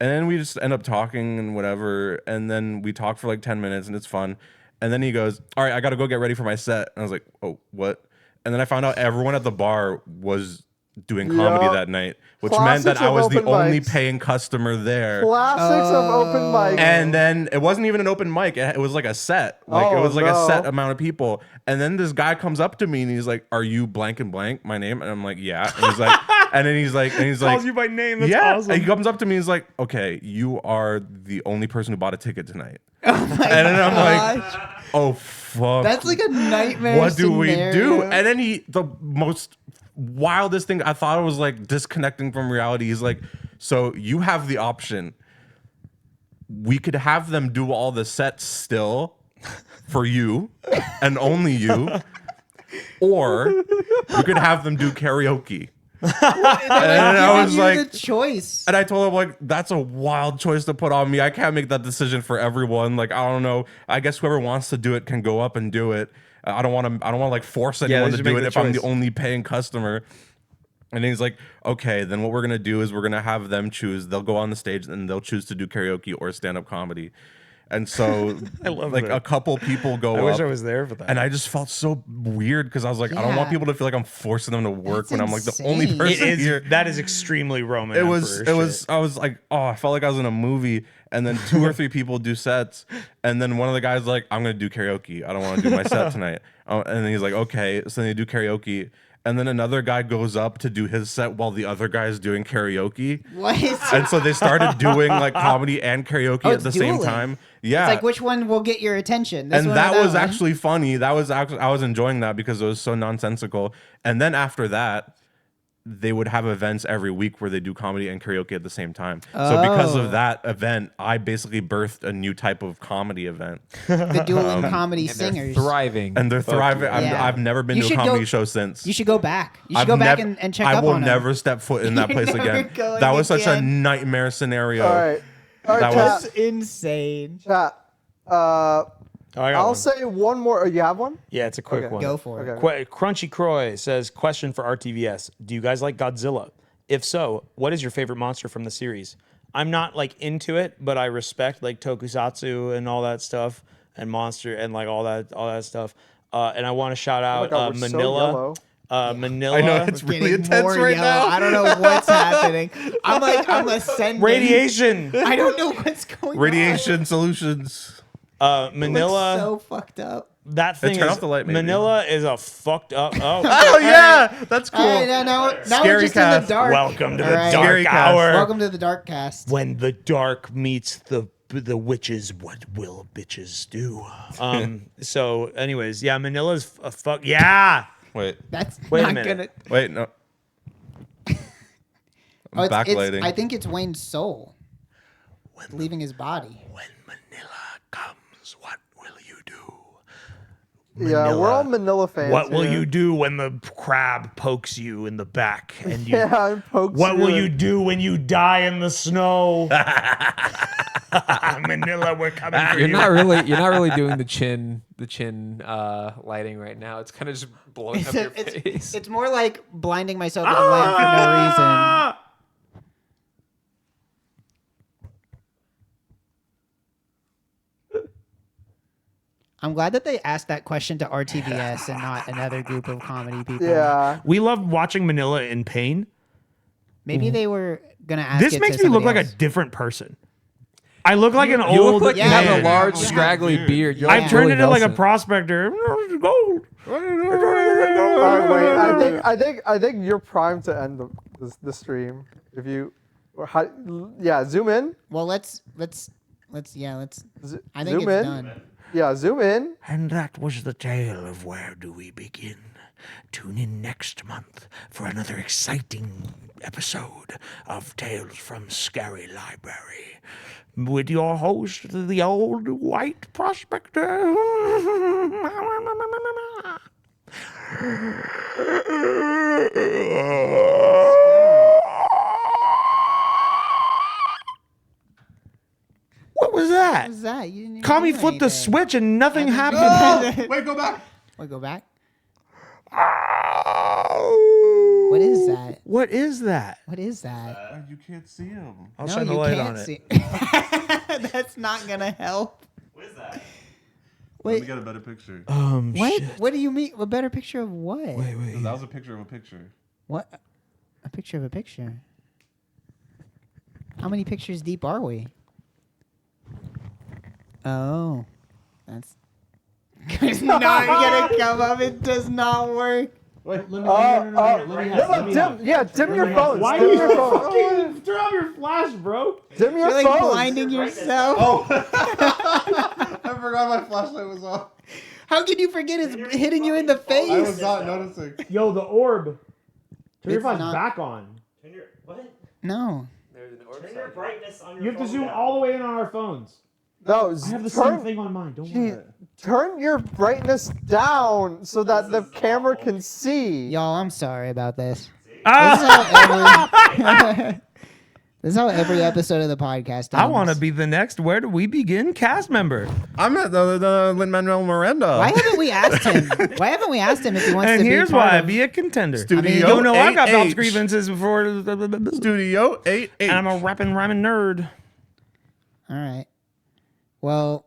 And then we just end up talking and whatever. And then we talk for like 10 minutes, and it's fun. And then he goes, all right, I got to go get ready for my set. And I was like, oh, what? And then I found out everyone at the bar was doing comedy Yup. that night, which meant that Classics I of was the open only mics. paying customer there. Classics of open mic. And then it wasn't even an open mic. It was like a set. Like it Oh, was like a no. set amount of people. And then this guy comes up to me and he's like, "Are you blank and blank, my name?" And I'm like, "Yeah." And he's like, and then he's like, Calls you by name. That's yeah. awesome. And he comes up to me. He's like, "Okay, you are the only person who bought a ticket tonight." Oh my And then I'm like, gosh. "Oh fuck." That's like a nightmare. What do we do? scenario. And then the most wildest thing, I thought it was like disconnecting from reality. He's like, so you have the option. We could have them do all the sets still for you and only you, or we could have them do karaoke. And I was like, the choice. and I told him, like, that's a wild choice to put on me. I can't make that decision for everyone. Like, I don't know. I guess whoever wants to do it can go up and do it. I don't want to like force anyone they to should do make it the if I'm the choice. only paying customer. And he's like, okay, then what we're gonna do is we're gonna have them choose. They'll go on the stage and they'll choose to do karaoke or stand-up comedy. And so, I love like, that. a couple people go I up. wish I was there for that. And I just felt so weird because I was like, I don't want Yeah. people to feel like I'm forcing them to work That's when I'm like the only insane. person it is here. that is extremely Roman. It was Emperor shit. I was like, oh, I felt like I was in a movie, and then 2 or 3 people do sets, and then one of the guys like, I'm gonna do karaoke. I don't want to do my set tonight. And then he's like, okay. So then they do karaoke, and then another guy goes up to do his set while the other guy is doing karaoke. What? And so they started doing like comedy and karaoke Oh, at it's the same dueling. time. Yeah. It's like, which one will get your attention? This And one or that was one? actually funny. That was actually, I was enjoying that because it was so nonsensical. And then after that, they would have events every week where they do comedy and karaoke at the same time. So because Oh. of that event, I basically birthed a new type of comedy event. the dueling comedy And they're singers. thriving. And they're thriving. yeah. I've never been You to a should comedy go- show since. You should go back. You should I've go back nev- and check I up will on them. never step foot in that place You're never again. going That was such a again. nightmare scenario. All right. All right, That chat. was- That's insane. Chat. Oh, I got I'll one. say one more. You have one? Yeah, it's a quick Okay. one. Go for it. Okay. Crunchy Croy says, question for RTVS. Do you guys like Godzilla? If so, what is your favorite monster from the series? I'm not like into it, but I respect like tokusatsu and all that stuff and monster and like all that stuff. And I want to shout Oh my out God, we're so Manila. yellow. Manila. I know it's really Getting intense more right yellow. now. I don't know what's happening. I'm ascending. Radiation. I don't know what's going Radiation solutions. on. Manila. Looks so fucked up. that thing turn is off the light, maybe. Manila is a fucked up. Oh, Oh yeah, that's cool. All right, now we're Scary just in the cast. dark. welcome to All the right. dark Scary cast. hour. Welcome to the dark cast. When the dark meets the witches, what will bitches do? So, anyways, yeah, Manila's a fuck. Yeah. Wait, That's Wait a not minute. gonna. wait, no. Oh, I'm backlighting. I think it's Wayne's soul leaving his body. When Manila comes, what will you do? Yeah, we're all Manila fans. What will here. you do when the crab pokes you in the back? And you, Yeah, and pokes what will you and- do when you die in the snow? Manila, we're coming for You're you. not really doing the chin lighting right now. It's kind of just blowing up your face. It's more like blinding myself with a lamp for no reason. I'm glad that they asked that question to RTVS and not another group of comedy people. Yeah. We love watching Manila in pain. Maybe they were gonna ask. This it makes to me look somebody like else. a different person. I look like an You old look like you man. have a large, Yeah. scraggly beard. You're I've like turned Willie into like a Nelson. prospector. Gold. All right, wait. I think you're primed to end the stream. If you, yeah, zoom in. Well, let's. I think Zoom it's in. done. Yeah, zoom in. And that was the tale of Where Do We Begin. Tune in next month for another exciting episode of Tales from Scary Library with your host, the old white prospector. What was that? What was that? You didn't even Kami do flipped the anything. switch and nothing happened. Wait, go back. Wait, go back. What is that? What is that? What is that? You can't see him. I'll No, shine the you light can't on it. see. That's not gonna help. What is that? Let me Wait, get a better picture. what? Shit. What do you mean? A better picture of what? Wait. That was a picture of a picture. What? A picture of a picture. How many pictures deep are we? Oh, that's. It's not gonna come up. It does not work. Wait, let me, Dim your phones. Dim your phones. turn off your flash, bro? Dim your You're like phones. blinding yourself. Oh, I forgot my flashlight was off. How can you forget it's hitting you in the face? I was not noticing. Yo, the orb. Turn your It's flash not- back on. Turn your what? No. There's an orb Turn your side. brightness on your You have to phone zoom down. all the way in on our phones. No, I have the same thing on mine. Don't worry. turn your brightness down so that the camera can see. Y'all, I'm sorry about this. Ah! This is how every episode of the podcast ends. I want to be the next Where Do We Begin cast member. I'm at the Lin-Manuel Miranda. Why haven't we asked him? Why haven't we asked him if he wants And to be here's part why of... be a contender. Studio You know I've got 8H. Bob's grievances before. Studio 8H. And I'm a rapping rhyming nerd. All right. Well,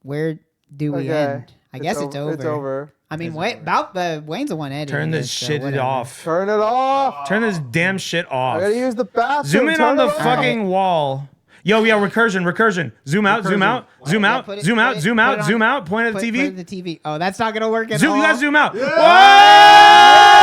where do we end? I guess it's over. It's over. I mean, Wayne's the one editing. Turn this so shit whatever. off. Turn it off. Turn this damn shit I off. gotta use the bathroom. Zoom in Turn on the it off. fucking wall. Yo, recursion. Zoom out, zoom out, zoom Yeah, out, put it- zoom put out, it- zoom put out, it on- zoom out, point at Put the it TV. on the TV. Oh, that's not gonna work at Zoom, all. you guys zoom out. Whoa!